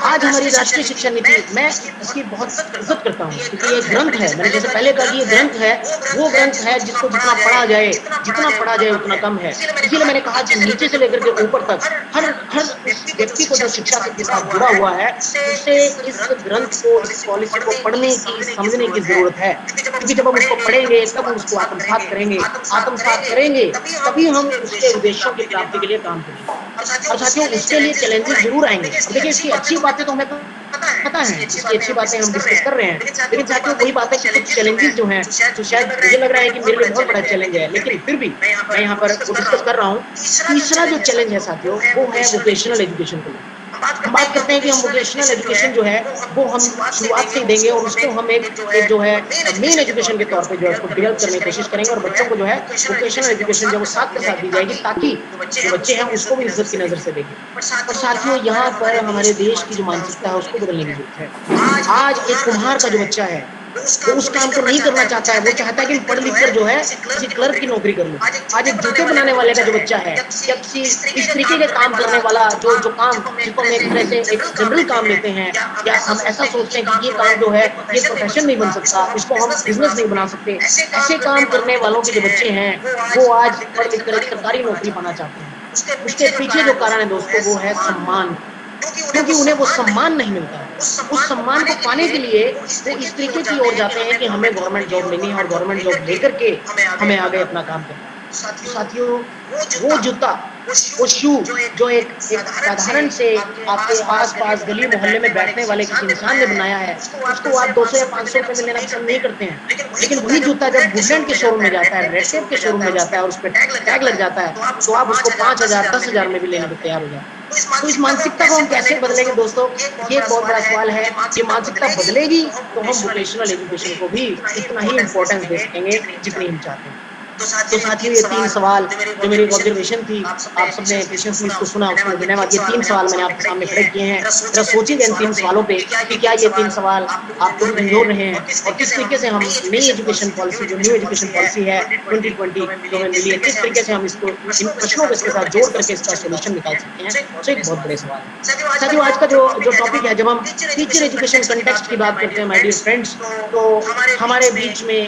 आज हमारी राष्ट्रीय शिक्षा नीति, मैं इसकी बहुत इज्जत करता हूँ क्योंकि ये ग्रंथ है, मैंने जैसे पहले कहा कि ये ग्रंथ है, वो ग्रंथ है जिसको जितना पढ़ा जाए उतना कम है। इसीलिए मैंने कहा कि नीचे से लेकर के ऊपर तक हर उस व्यक्ति को जो शिक्षा के साथ जुड़ा हुआ है, उसे इस ग्रंथ को, इस पॉलिसी को पढ़ने की, समझने की जरूरत है। क्योंकि जब हम उसको पढ़ेंगे तब हम उसको आत्मसात करेंगे, तभी हम उसके उद्देश्यों की प्राप्ति के लिए काम करेंगे। और साथियों, उसके लिए चैलेंजेस जरूर आएंगे। देखिए, इसकी अच्छी बातें तो हमें पता है, इसकी अच्छी बातें हम डिस्कस कर रहे हैं, लेकिन साथियों वही बात है कि कुछ चैलेंजेस जो हैं, तो शायद मुझे लग रहा है कि मेरे लिए बहुत बड़ा चैलेंज है, लेकिन फिर भी मैं यहाँ पर वो डिस्कस कर रहा हूँ। तीसरा जो चैलेंज है साथियों, वो है वोकेशनल एजुकेशन को लेकर। हम बात करते हैं कि हम वोकेशनल एजुकेशन जो है वो हम शुरुआत से ही देंगे, और उसको हम एक जो है मेन एजुकेशन के तौर पे जो है उसको डेवलप करने की कोशिश करेंगे, और बच्चों को जो है वोकेशनल एजुकेशन जो वो साथ के साथ दी जाएगी, ताकि जो बच्चे हैं उसको भी इज्जत की नजर से देखें। पर साथियों, यहाँ पर हमारे देश की जो मानसिकता है उसको बदलने की जरूरत है। आज एक कुम्हार का जो बच्चा है वो उस काम को नहीं करना चाहता है, वो चाहता है कि पढ़ लिख कर जो है किसी क्लर्क की नौकरी कर लूं। आज एक जूते बनाने वाले का जो बच्चा है, या किसी इस तरीके के काम करने वाला जो काम जिसको हम एक तरह से एक जनरल काम लेते हैं, या हम ऐसा सोचते हैं कि ये काम जो है ये प्रोफेशन नहीं बन सकता, इसको हम बिजनेस नहीं बना सकते, ऐसे काम करने वालों के जो बच्चे हैं वो आज पढ़ लिख कर एक सरकारी नौकरी पाना चाहते हैं। उसके पीछे जो कारण है दोस्तों, वो है सम्मान, क्योंकि उन्हें वो सम्मान नहीं मिलता है। उस सम्मान को पाने के लिए वो इस तरीके की ओर जाते हैं कि हमें गवर्नमेंट जॉब लेनी है, और गवर्नमेंट जॉब लेकर के हमें आगे अपना काम करना है। साथियों, वो जूता, वो शू जो एक साधारण से आपके आसपास गली मोहल्ले में बैठने वाले किसी इंसान ने बनाया है, उसको आप 200 या 500 रुपए में लेना पसंद नहीं करते हैं, लेकिन वही जूता जब वुडलैंड के शोरूम में जाता है, रेड टेप के शोरूम में जाता है, और उस पर टैग लग जाता है, तो आप उसको 5,000 10,000 में भी लेने को तैयार हो जाते हैं। तो इस मानसिकता को हम कैसे बदलेंगे दोस्तों, ये एक बहुत बड़ा सवाल है। ये मानसिकता बदलेगी तो हम वोकेशनल एजुकेशन को भी इतना ही इम्पोर्टेंस दे सकेंगे जितनी हम चाहते हैं। तो साथियों, ये 3 सवाल जो मेरी ऑब्जर्वेशन थी, आप सबने पेशेंसली इसको सुना, उसके लिए धन्यवाद। ये 3 सवाल मैंने आपके सामने खड़े किए हैं। जरा सोचिएगा इन 3 सवालों पे कि क्या ये 3 सवाल आपको भी झंझोड़ रहे हैं, और किस तरीके से हम नई एजुकेशन पॉलिसी, जो न्यू एजुकेशन पॉलिसी है 2020 जो हमें मिली है, किस तरीके से हम इसको, इन प्रश्नों को इसके साथ जोड़ करके इसका सोल्यूशन निकाल सकते हैं। तो एक बहुत बड़े सवाल है साथियों। आज का जो टॉपिक है, जब हम टीचर एजुकेशन कंटेक्स्ट की बात करते हैं माय डियर फ्रेंड्स, तो हमारे बीच में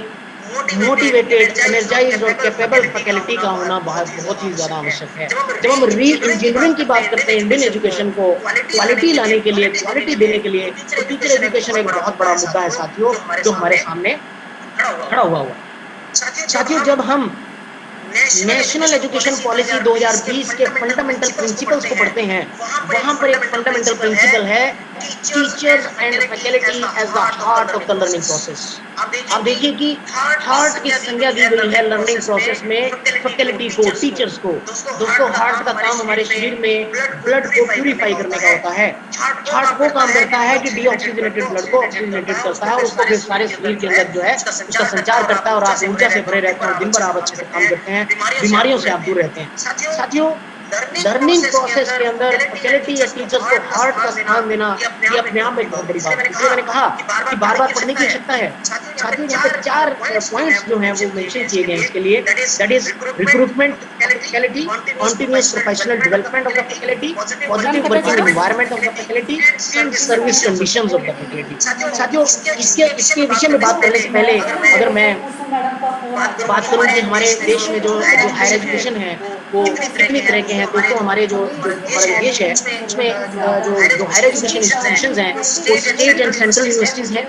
मोटिवेटेड, एनर्जाइज्ड और कैपेबल फैकल्टी का होना बहुत ही ज्यादा आवश्यक है। जब हम री इंजीनियरिंग की बात करते हैं इंडियन एजुकेशन को क्वालिटी लाने के लिए, क्वालिटी देने के लिए, तो टीचर एजुकेशन एक बहुत बड़ा मुद्दा है साथियों, जो हमारे सामने खड़ा हुआ है। साथियों, जब हम नेशनल एजुकेशन पॉलिसी 2020 के फंडामेंटल प्रिंसिपल्स को पढ़ते हैं, वहां पर एक फंडामेंटल प्रिंसिपल है teachers and faculty as the heart of the learning process. आप देखिए कि हार्ट की संज्ञा दी गई है लर्निंग प्रोसेस में फैकल्टी को, टीचर्स को। दोस्तों, हार्ट का काम हमारे शरीर में ब्लड को प्यूरिफाई करने का होता है। हार्ट वो काम करता है कि डीऑक्सीजनेटेड ब्लड को ऑक्सीजनेटेड करता है, और उसको फिर सारे शरीर के अंदर जो है उसका संचार करता है, और आप ऊर्जा से भरे रहते हैं, और दिन भर आप अच्छे से काम करते हैं, बीमारियों से आप दूर रहते हैं। साथियों, लर्निंग प्रोसेस के अंदर फैकल्टी या टीचर्स को हार्ट का स्थान देना, ये अपने आप में एक बहुत बड़ी बात है। इसलिए मैंने कहा कि बार बार पढ़ने की आवश्यकता है। साथियों, यहाँ पे 4 पॉइंट्स जो हैं वो मेंशन किए गए इसके लिए, that is recruitment of faculty, continuous professional development of the faculty, positive working environment of the faculty, and service conditions of the faculty. साथियों, इसके विषय में बात करने से पहले अगर मैं बात करूं कि हमारे देश में जो हायर एजुकेशन है वो कितनी तरह के हैं, दोस्तों। हमारे जो हमारा देश है उसमें जो हायर एजुकेशन इंस्टीट्यूशंस हैं वो स्टेट एंड सेंट्रल यूनिवर्सिटीज हैं,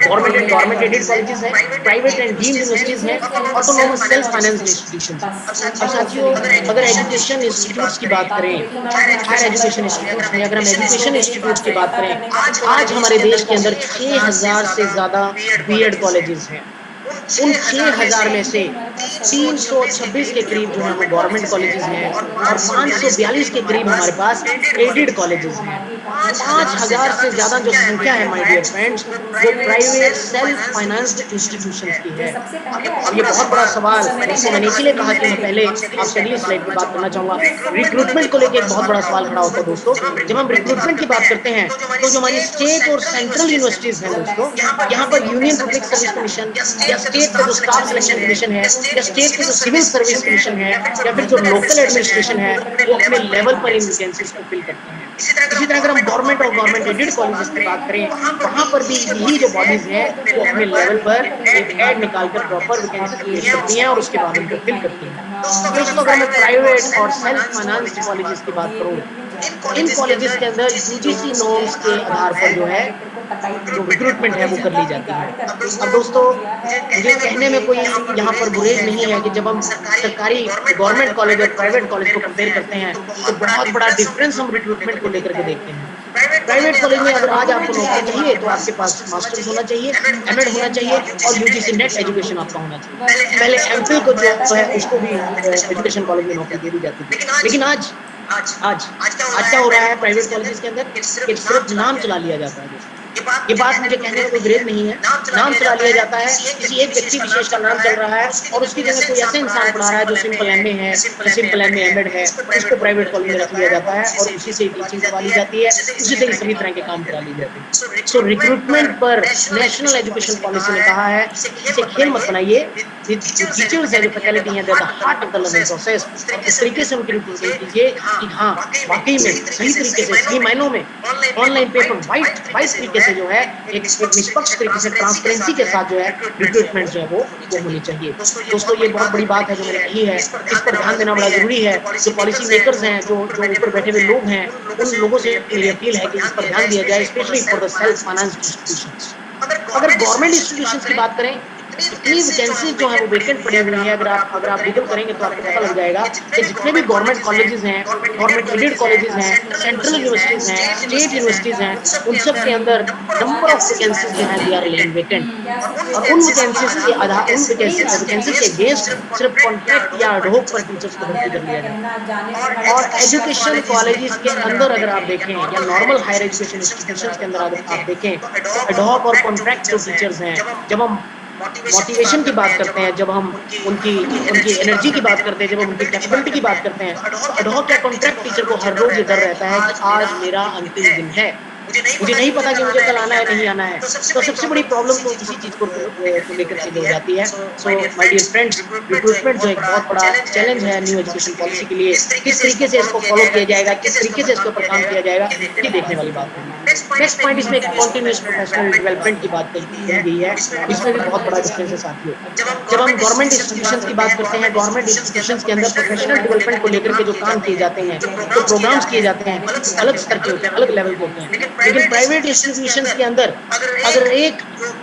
government and government aided colleges हैं, प्राइवेट एंड डीम्ड यूनिवर्सिटीज हैं, ऑटोनोमस सेल्फ फाइनेंस्ड इंस्टीट्यूशंस हैं। अब साथियों, अगर एजुकेशन इंस्टीट्यूट्स की बात करें, हायर एजुकेशन इंस्टीट्यूट्स में अगर हम एजुकेशन इंस्टीट्यूट्स की बात करें, आज हमारे देश के अंदर 6,000 से ज्यादा बीएड कॉलेजेस हैं। उन 6000 में से 326 के करीब जो है वो गवर्नमेंट कॉलेजेस हैं और 542 के करीब हमारे पास एडेड कॉलेजेस हैं। 5000 से ज्यादा जो संख्या है माय डियर फ्रेंड्स, वो प्राइवेट सेल्फ फाइनेंस्ड इंस्टीट्यूशंस की है। अब ये बहुत बड़ा सवाल, इसको मैंने इसीलिए कहा कि मैं पहले आपसे अगली स्लाइड पे बात करना चाहूंगा। रिक्रूटमेंट को लेकर एक बहुत बड़ा सवाल खड़ा होता है दोस्तों। जब हम रिक्रूटमेंट की बात करते हैं तो जो हमारी स्टेट और सेंट्रल यूनिवर्सिटीज हैं दोस्तों, यहाँ पर यूनियन पब्लिक सर्विस कमीशन या स्टेट का जो स्टाफ सिलेक्शन कमीशन है या स्टेट के जो सिविल सर्विस कमीशन है या फिर जो लोकल एडमिनिस्ट्रेशन है, वो अपने लेवल पर इन वैकेंसीज को फिल करते हैं। इसी तरह अगर हम गवर्नमेंट और गवर्नमेंट एडेड कॉलेजेस की बात करें, वहां पर भी यही जो बॉडीज हैं वो अपने लेवल पर एक एड निकालकर प्रॉपर वैकेंसीज क्रिएट करती हैं और उसके बाद उनको फिल करती हैं। दोस्तों अगर मैं प्राइवेट और सेल्फ फाइनेंस्ड कॉलेजेस की बात करूं, इन कॉलेजेस के अंदर यूजीसी नॉर्म्स के आधार पर जो है जो रिक्रूटमेंट है वो कर ली जाती है। अब दोस्तों मुझे कहने में कोई यहाँ पर गुरेज नहीं है कि जब हम सरकारी गवर्नमेंट कॉलेज और प्राइवेट कॉलेज को कंपेयर करते हैं तो बहुत बड़ा डिफरेंस हम रिक्रूटमेंट को लेकर के देखते हैं। प्राइवेट कॉलेज में अगर आज आपको नौकरी चाहिए तो आपके पास मास्टर्स होना चाहिए, एमएड होना चाहिए और यूजीसी नेट एजुकेशन आपका होना चाहिए। पहले एमफिल को जो है उसको भी एजुकेशन कॉलेज में नौकरी दे दी जाती थी, लेकिन आज क्या हो रहा है प्राइवेट कॉलेजेस के अंदर कि सिर्फ नाम चला लिया जाता है दोस्तों। ये बात मुझे कहने में कोई ग्रेज नहीं है, नाम चला लिया जाता है, किसी एक व्यक्ति विशेष का नाम चल रहा है और उसकी जगह कोई ऐसे इंसान पढ़ा रहा है जो सिंपल एमए है या सिंपल एमए एमएड है, उसको प्राइवेट कॉलेज में रख लिया जाता है और उसी से टीचिंग करवा ली जाती है, उसी से सभी तरह के काम करा ली जाते हैं। सो रिक्रूटमेंट पर नेशनल एजुकेशन पॉलिसी ने कहा है इसे खेल मत बनाइए। टीचर्स है, जो फैकल्टी है, the heart of the learning process, और इस तरीके से उनकी रिक्रूटमेंट कीजिए कि हाँ वाकई में सही तरीके से सही मायनों में ऑनलाइन पेपर वाइट तरीके से जो है एक निष्पक्ष तरीके से ट्रांसपेरेंसी के साथ जो है रिक्रूटमेंट जो है वो होनी चाहिए। दोस्तों ये बहुत बड़ी बात है जो मैंने कही है, इस पर ध्यान देना बड़ा जरूरी है। जो पॉलिसी मेकर्स हैं, जो ऊपर बैठे हुए लोग हैं, उन लोगों से मेरी अपील है कि इस पर ध्यान दिया जाए, specially for the self financed institutions. अगर गवर्नमेंट इंस्टीट्यूशंस की बात करें, इतनी वैकेंसीज जो है वो वेकेंट पड़ी हुई है। अगर आप गूगल करेंगे तो आपको पता लग जाएगा कि जितने भी गवर्नमेंट कॉलेजेस हैं, गवर्नमेंट एडेड कॉलेजेस हैं, सेंट्रल यूनिवर्सिटीज हैं, स्टेट यूनिवर्सिटीज हैं, उन सब के अंदर नंबर ऑफ वैकेंसीज जो है दे आर लेइंग वेकेंट। और उन वैकेंसीज के आधार उन वैकेंसीज के अगेंस्ट सिर्फ कॉन्ट्रैक्ट या एडहॉक पर टीचर्स को भर्ती कर लिया जाए। और एजुकेशन कॉलेजेस के अंदर अगर आप देखें या नॉर्मल हायर एजुकेशन इंस्टीट्यूशंस के अंदर अगर आप देखें तो एडहॉक और कॉन्ट्रैक्ट जो टीचर्स हैं, जब हम मोटिवेशन की बात करते हैं, जब हम उनकी एनर्जी की बात करते हैं, जब हम उनकी कैपेबिलिटी की बात करते हैं, तो एडहॉक या कॉन्ट्रैक्ट टीचर को हर रोज ये डर रहता है कि आज मेरा अंतिम दिन है, मुझे नहीं पता कि मुझे कल आना है नहीं आना है। तो सबसे बड़ी प्रॉब्लम तो इसी चीज को लेकर के हो जाती है। So my dear friends, recruitment जो एक बहुत बड़ा चैलेंज है न्यू एजुकेशन पॉलिसी के लिए, किस तरीके से इसको फॉलो किया जाएगा, किस तरीके से इसके ऊपर काम किया जाएगा, ये देखने वाली बात है। नेक्स्ट पॉइंट इसमें कॉन्टिन्यूअस प्रोफेशनल डेवलपमेंट की बात की गई है, इसमें भी बहुत बड़ा डिफरेंस है साथियों। जब हम गवर्नमेंट इंस्टीट्यूशंस की बात करते हैं, गवर्नमेंट इंस्टीट्यूशंस के अंदर प्रोफेशनल डेवलपमेंट को लेकर के जो काम किए जाते हैं, जो प्रोग्राम्स किए जाते हैं, अलग स्तर के होते हैं, अलग लेवल के होते हैं। लेकिन प्राइवेट इंस्टीट्यूशंस के अंदर अगर एक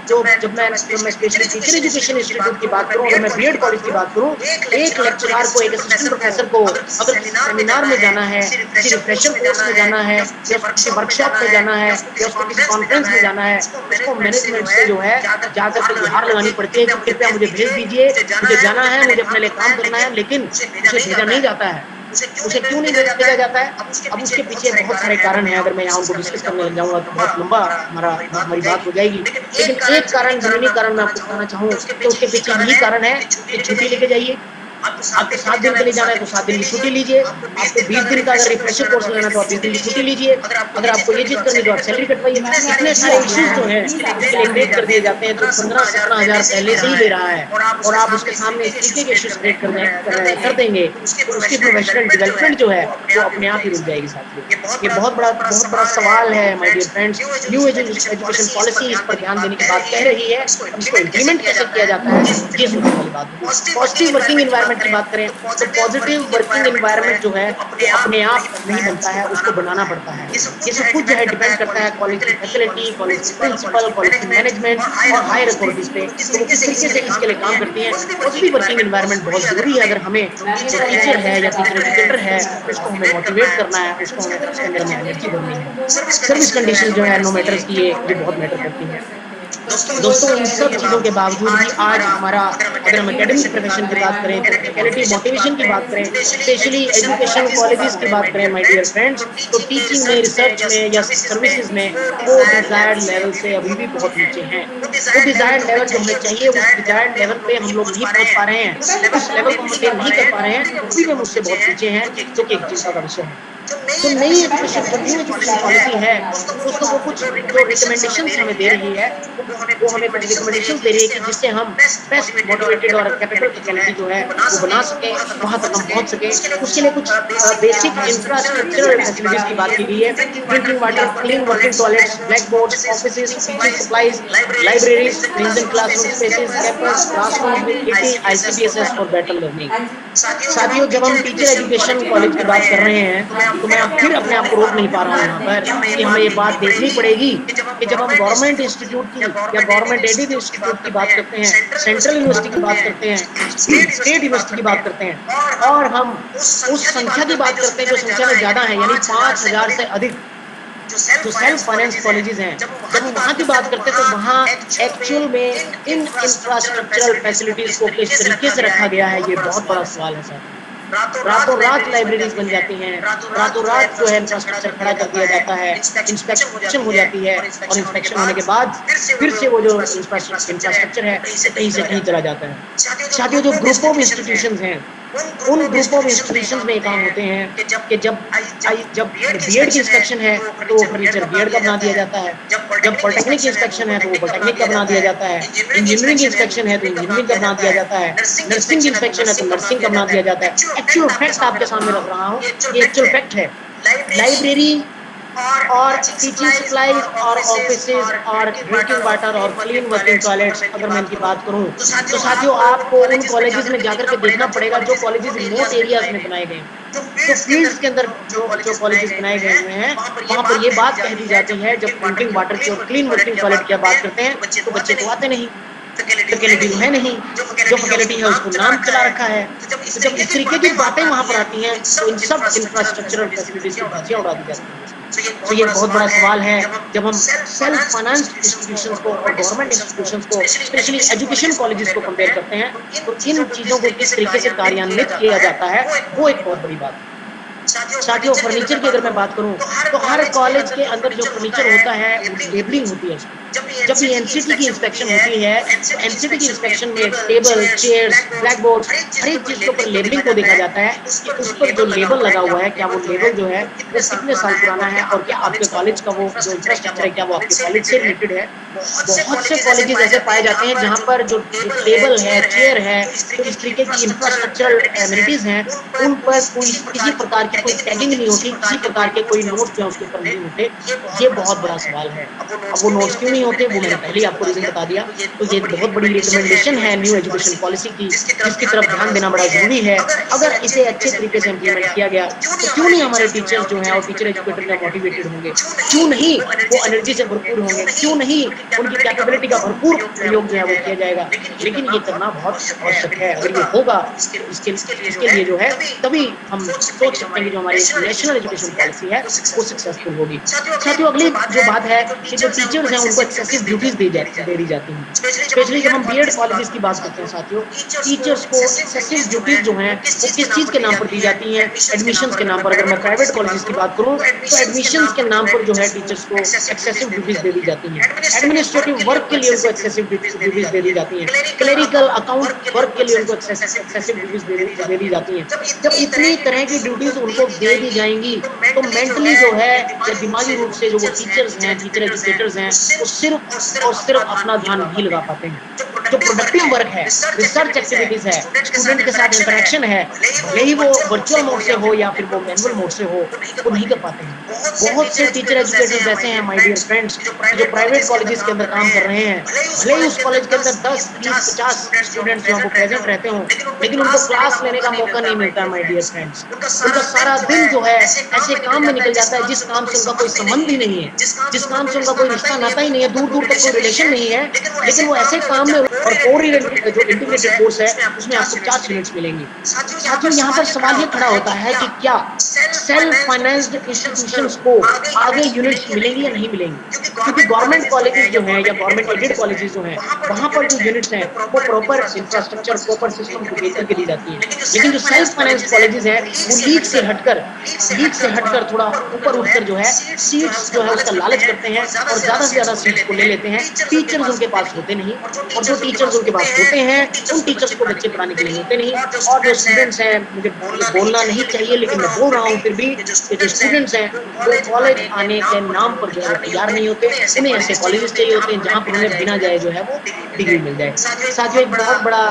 जब मैं स्पेशली टीचर एजुकेशन इंस्टीट्यूट की बात करूं, अगर मैं बीएड कॉलेज की बात करूं, एक लेक्चरर को, एक असिस्टेंट प्रोफेसर को अगर सेमिनार में जाना है, किसी रिफ्रेशर कोर्स में जाना है या किसी वर्कशॉप में जाना है या उसको किसी कॉन्फ्रेंस में जाना है, उसको मैनेजमेंट से जो है जाकर के गुहार लगानी पड़ती है कि कृपया मुझे भेज दीजिए, मुझे जाना है, मुझे अपने लिए काम करना है, लेकिन उसे भेजा नहीं जाता है। उसे क्यों नहीं भेजा जाता है? अब उसके पीछे बहुत सारे कारण हैं। अगर मैं यहाँ उनको डिस्कस करने लग जाऊंगा तो बहुत लंबा हमारी बात हो जाएगी, लेकिन एक कारण, जरूरी कारण मैं आपको बताना चाहूँ तो उसके पीछे यही कारण है कि छुट्टी लेके जाइए। आपको 7 दिन के लिए जाना है तो 7 दिन की छुट्टी लीजिए। आपको 20 दिन का अगर रिफ्रेशर कोर्स लेना है तो आप 20 दिन की छुट्टी लीजिए। अगर आपको ये चीज करनी तो आप सैलरी कटवाइए। इतने सारे इश्यूज जो हैं इसके लिए क्रिएट कर दिए जाते हैं, तो 15-17 हजार पहले से ही ले रहा है और आप उसके सामने इस तरीके के इश्यूज क्रिएट कर देंगे तो उसकी प्रोफेशनल डेवलपमेंट जो है वो अपने आप ही रुक जाएगी साथियों। ये बहुत बड़ा सवाल है my dear friends. New education policy इस पर ध्यान देने की बात कह रही है, इसको इम्प्लीमेंट कैसे किया जाता है ये सोचने वाली बात है। पॉजिटिव वर्किंग एनवायरनमेंट की बात करें तो पॉजिटिव वर्किंग एनवायरनमेंट जो है वो अपने आप नहीं बनता है, उसको बनाना पड़ता है। ये सब कुछ जो है डिपेंड करता है कॉलेज की फैकल्टी, कॉलेज की प्रिंसिपल, कॉलेज की मैनेजमेंट और हायर अथॉरिटीज पे, तो वो किस तरीके से इसके लिए काम करती हैं। पॉजिटिव वर्किंग एनवायरनमेंट बहुत जरूरी है। अगर हमें जो टीचर है या टीचर एजुकेटर है उसको हमें मोटिवेट करना है, उसको हमें उसके अंदर में एनर्जी भरनी है। सर्विस कंडीशन जो है नो मैटर्स की ये बहुत मैटर करती है। दोस्तों इन सब चीज़ों के बावजूद भी आज हमारा, अगर हम एकेडमिक प्रोफेशन की बात करें, प्रैक्टिकलिटी मोटिवेशन की बात करें, स्पेशली एजुकेशन कॉलेजेस की बात करें माय डियर फ्रेंड्स, तो टीचिंग में, रिसर्च में या सर्विसेज में वो डिजायर्ड लेवल से अभी भी बहुत नीचे हैं। वो डिजायर्ड लेवल जो हमें चाहिए, उस डिजायर्ड लेवल पे हम लोग नहीं पहुंच पा रहे हैं, उस लेवल को हम अटेन नहीं कर पा रहे हैं, अभी भी मुझसे बहुत पीछे हैं, जो कि एक चिंता का विषय है। जो नई एजुकेशन, जो न्यू एजुकेशन पॉलिसी है दोस्तों, वो कुछ जो रिकमेंडेशंस हमें दे रही है, वो हमें कुछ रिकमेंडेशंस दे रही है कि जिससे हम बेस्ट मोटिवेटेड और कैपेबल फैकल्टी जो है वो बना सके, वहां तक हम पहुंच सके। उसके लिए कुछ बेसिक इंफ्रास्ट्रक्चरल फैसिलिटीज की बात की गई है। Drinking water, clean working toilets, black boards, offices, teaching supplies, libraries, trains and classroom spaces, campus classrooms with 80 ICPSS for better learning. साथियों, जब हम टीचर एजुकेशन कॉलेज की बात कर रहे हैं तो मैं फिर अपने आप को रोक नहीं पा रहा हूँ यहाँ पर कि हमें ये बात देखनी पड़ेगी कि जब हम गवर्नमेंट इंस्टीट्यूट की या गवर्नमेंट एडेड इंस्टीट्यूट की बात करते हैं, सेंट्रल यूनिवर्सिटी की बात करते हैं, स्टेट यूनिवर्सिटी की बात करते हैं, और हम उस संख्या की बात करते हैं जो संख्या में ज्यादा है, यानी 5000 से अधिक जो सेल्फ फाइनेंस कॉलेजेस हैं, जब हम वहाँ की बात करते हैं तो वहाँ एक्चुअल में इन इंफ्रास्ट्रक्चरल फैसिलिटीज को किस तरीके से रखा गया है, ये बहुत बड़ा सवाल है सर। रातों रात लाइब्रेरीज बन जाती हैं, रातों रात जो है इंफ्रास्ट्रक्चर खड़ा कर दिया जाता है, इंस्पेक्शन हो जाती है, और इंस्पेक्शन होने के बाद फिर से वो जो इंफ्रास्ट्रक्चर है कहीं से कहीं चला जाता है। साथियों, जो ग्रुप ऑफ इंस्टीट्यूशंस हैं, उन ग्रुप ऑफ इंस्टीट्यूशंस में ये काम होते हैं कि जब बीएड की इंस्पेक्शन है तो वो फर्नीचर बीएड का बना दिया जाता है, जब पॉलिटेक्निक की इंस्पेक्शन है तो वो पॉलिटेक्निक का बना दिया जाता है, इंजीनियरिंग की इंस्पेक्शन है तो इंजीनियरिंग का बना दिया जाता है, नर्सिंग की इंस्पेक्शन है तो नर्सिंग का बना दिया जाता है। एक्चुअल फैक्ट आपके सामने रख रहा हूँ, ये एक्चुअल फैक्ट है। लाइब्रेरी और टीचिंग सप्लाईज और ऑफिसेज और ड्रिंकिंग वाटर और क्लीन वर्किंग टॉयलेट्स, अगर मैं इनकी बात करूं तो साथियों, आपको उन कॉलेजेस में जाकर के देखना पड़ेगा जो कॉलेजेस रिमोट एरियाज में बनाए गए हैं, जो फील्ड्स के अंदर जो कॉलेजेस बनाए गए हुए हैं, वहां पर ये बात कह दी जाती है, जब ड्रिंकिंग वाटर की और क्लीन वर्किंग टॉयलेट की बात करते हैं तो बच्चे तो आते नहीं, फैकल्टी है नहीं, जो फैकल्टी है उसको नाम चला रखा है। तो जब इस तरीके की बातें वहां पर आती हैं तो इन सब इंफ्रास्ट्रक्चरल फैसिलिटीज की धज्जियां उड़ा दी जाती हैं। तो ये बहुत बड़ा सवाल है, जब हम सेल्फ फाइनेंस्ड इंस्टीट्यूशंस को और गवर्नमेंट इंस्टीट्यूशंस को, स्पेशली एजुकेशन कॉलेजेस को कंपेयर करते हैं, तो इन चीजों को किस तरीके से कार्यान्वित किया जाता है वो एक बहुत बड़ी बात है। साथियों, फर्नीचर की अगर मैं बात करूं तो हर कॉलेज के अंदर जो फर्नीचर होता है वो लेबलिंग होती है उसकी। जब भी एनसीटी की इंस्पेक्शन होती है तो एनसीटी की इंस्पेक्शन में टेबल, चेयर्स, ब्लैक बोर्ड, हर एक चीज के ऊपर लेबलिंग को देखा जाता है कि उस पर जो लेबल लगा हुआ है, क्या वो लेबल जो है वो कितने साल पुराना है, और क्या आपके कॉलेज का वो जो इंफ्रास्ट्रक्चर है क्या वो आपके कॉलेज से रिलेटेड है। बहुत से कॉलेजेस ऐसे पाए जाते हैं जहाँ पर जो टेबल है, चेयर है, जो इस तरीके की इंफ्रास्ट्रक्चरल एमिनिटीज हैं, उन पर कोई किसी प्रकार की कोई टैगिंग नहीं होती, किसी प्रकार के कोई नोट्स जो है उसके ऊपर नहीं होते। ये बहुत बड़ा सवाल है। अब वो नोट्स क्यों नहीं होते, वो मैंने पहले ही आपको रीजन बता दिया। तो ये बहुत बड़ी रिकमेंडेशन है न्यू एजुकेशन पॉलिसी की, जिसकी तरफ ध्यान देना बड़ा जरूरी है। अगर इसे अच्छे तरीके से इम्प्लीमेंट किया गया तो क्यों नहीं हमारे टीचर्स जो हैं और टीचर एजुकेटर जो मोटिवेटेड होंगे, क्यों नहीं वो एनर्जी से भरपूर होंगे, क्यों नहीं उनकी कैपेबिलिटी का भरपूर प्रयोग जो है वो किया जाएगा। लेकिन ये करना बहुत आवश्यक है। अगर ये होगा इसके लिए जो है तभी हम सोच सकते हैं कि जो हमारी नेशनल एजुकेशन पॉलिसी है वो सक्सेसफुल होगी। साथियों, अगली जो बात है कि जो टीचर्स हैं उनको एक्सेसिव ड्यूटीज दे दी जाती हैं। स्पेशली जब हम बीएड कॉलेजेस की बात करते हैं साथियों, टीचर्स को एक्सेसिव ड्यूटीज जो हैं वो किस चीज के नाम पर दी जाती हैं? एडमिशंस के नाम पर। अगर मैं प्राइवेट कॉलेजेस की बात करूं तो एडमिशंस के नाम पर जो है टीचर्स को एक्सेसिव ड्यूटीज दे दी जाती हैं। एडमिनिस्ट्रेटिव वर्क के लिए उनको एक्सेसिव ड्यूटीज दे दी जाती हैं। क्लेरिकल अकाउंट वर्क के लिए उनको एक्सेसिव ड्यूटीज दे दी जाती हैं। जब इतनी तरह की ड्यूटीज उनको दे दी जाएंगी तो मेंटली जो है या दिमागी रूप से जो वो टीचर्स हैं, टीचर एजुकेटर्स हैं, वो सिर्फ और सिर्फ अपना ध्यान नहीं लगा पाते हैं। जो प्रोडक्टिव वर्क है, रिसर्च एक्टिविटीज है, स्टूडेंट के साथ इंटरेक्शन है, भले ही वो वर्चुअल मोड से हो या फिर वो मैनुअल मोड से हो, वो नहीं कर पाते हैं। बहुत से टीचर एजुकेटर्स ऐसे हैं माय डियर फ्रेंड्स जो प्राइवेट कॉलेजेस के अंदर काम कर रहे हैं। भले ही उस कॉलेज के अंदर 10, 20, 50 स्टूडेंट्स जो हैं वो प्रेजेंट रहते हों, लेकिन उनको क्लास लेने का मौका नहीं मिलता माय डियर फ्रेंड्स। उनका सारा दिन जो है ऐसे काम में निकल जाता है जिस काम से उनका कोई संबंध ही नहीं है, जिस काम से उनका कोई रिश्ता नाता ही नहीं है, दूर दूर तक कोई रिलेशन नहीं है, लेकिन वो ऐसे काम में, और कोर जो इंटीग्रेटेड कोर्स है उसमें आपको 4 यूनिट्स मिलेंगी। साथियों, यहाँ पर सवाल ये खड़ा होता है कि क्या सेल्फ फाइनेंस्ड इंस्टीट्यूशंस को आगे यूनिट्स मिलेंगी या नहीं मिलेंगी, क्योंकि गवर्नमेंट कॉलेजेस जो हैं या गवर्नमेंट एडेड कॉलेजेस जो हैं वहां पर जो यूनिट्स हैं वो प्रॉपर इंफ्रास्ट्रक्चर प्रॉपर सिस्टम को देख करके दी जाती है। लेकिन जो सेल्फ फाइनेंस्ड कॉलेजेस हैं वो लीग से हटकर थोड़ा ऊपर उठकर जो है सीट्स जो है उसका लालच करते हैं और ज्यादा से ज्यादा सीट्स को ले लेते हैं। टीचर्स उनके पास होते नहीं, और जो टीचर्स उनके पास होते हैं उन टीचर्स को बच्चे पढ़ाने के लिए होते नहीं, और जो स्टूडेंट्स हैं, मुझे बोलना नहीं चाहिए लेकिन मैं बोल रहा हूँ फिर भी, कि जो स्टूडेंट्स हैं वो कॉलेज आने के नाम पर जो है वो तैयार नहीं होते। उन्हें ऐसे कॉलेजेस चाहिए होते हैं जहाँ पर उन्हें बिना जाए जो है वो डिग्री मिल जाए। साथियों, एक बहुत बड़ा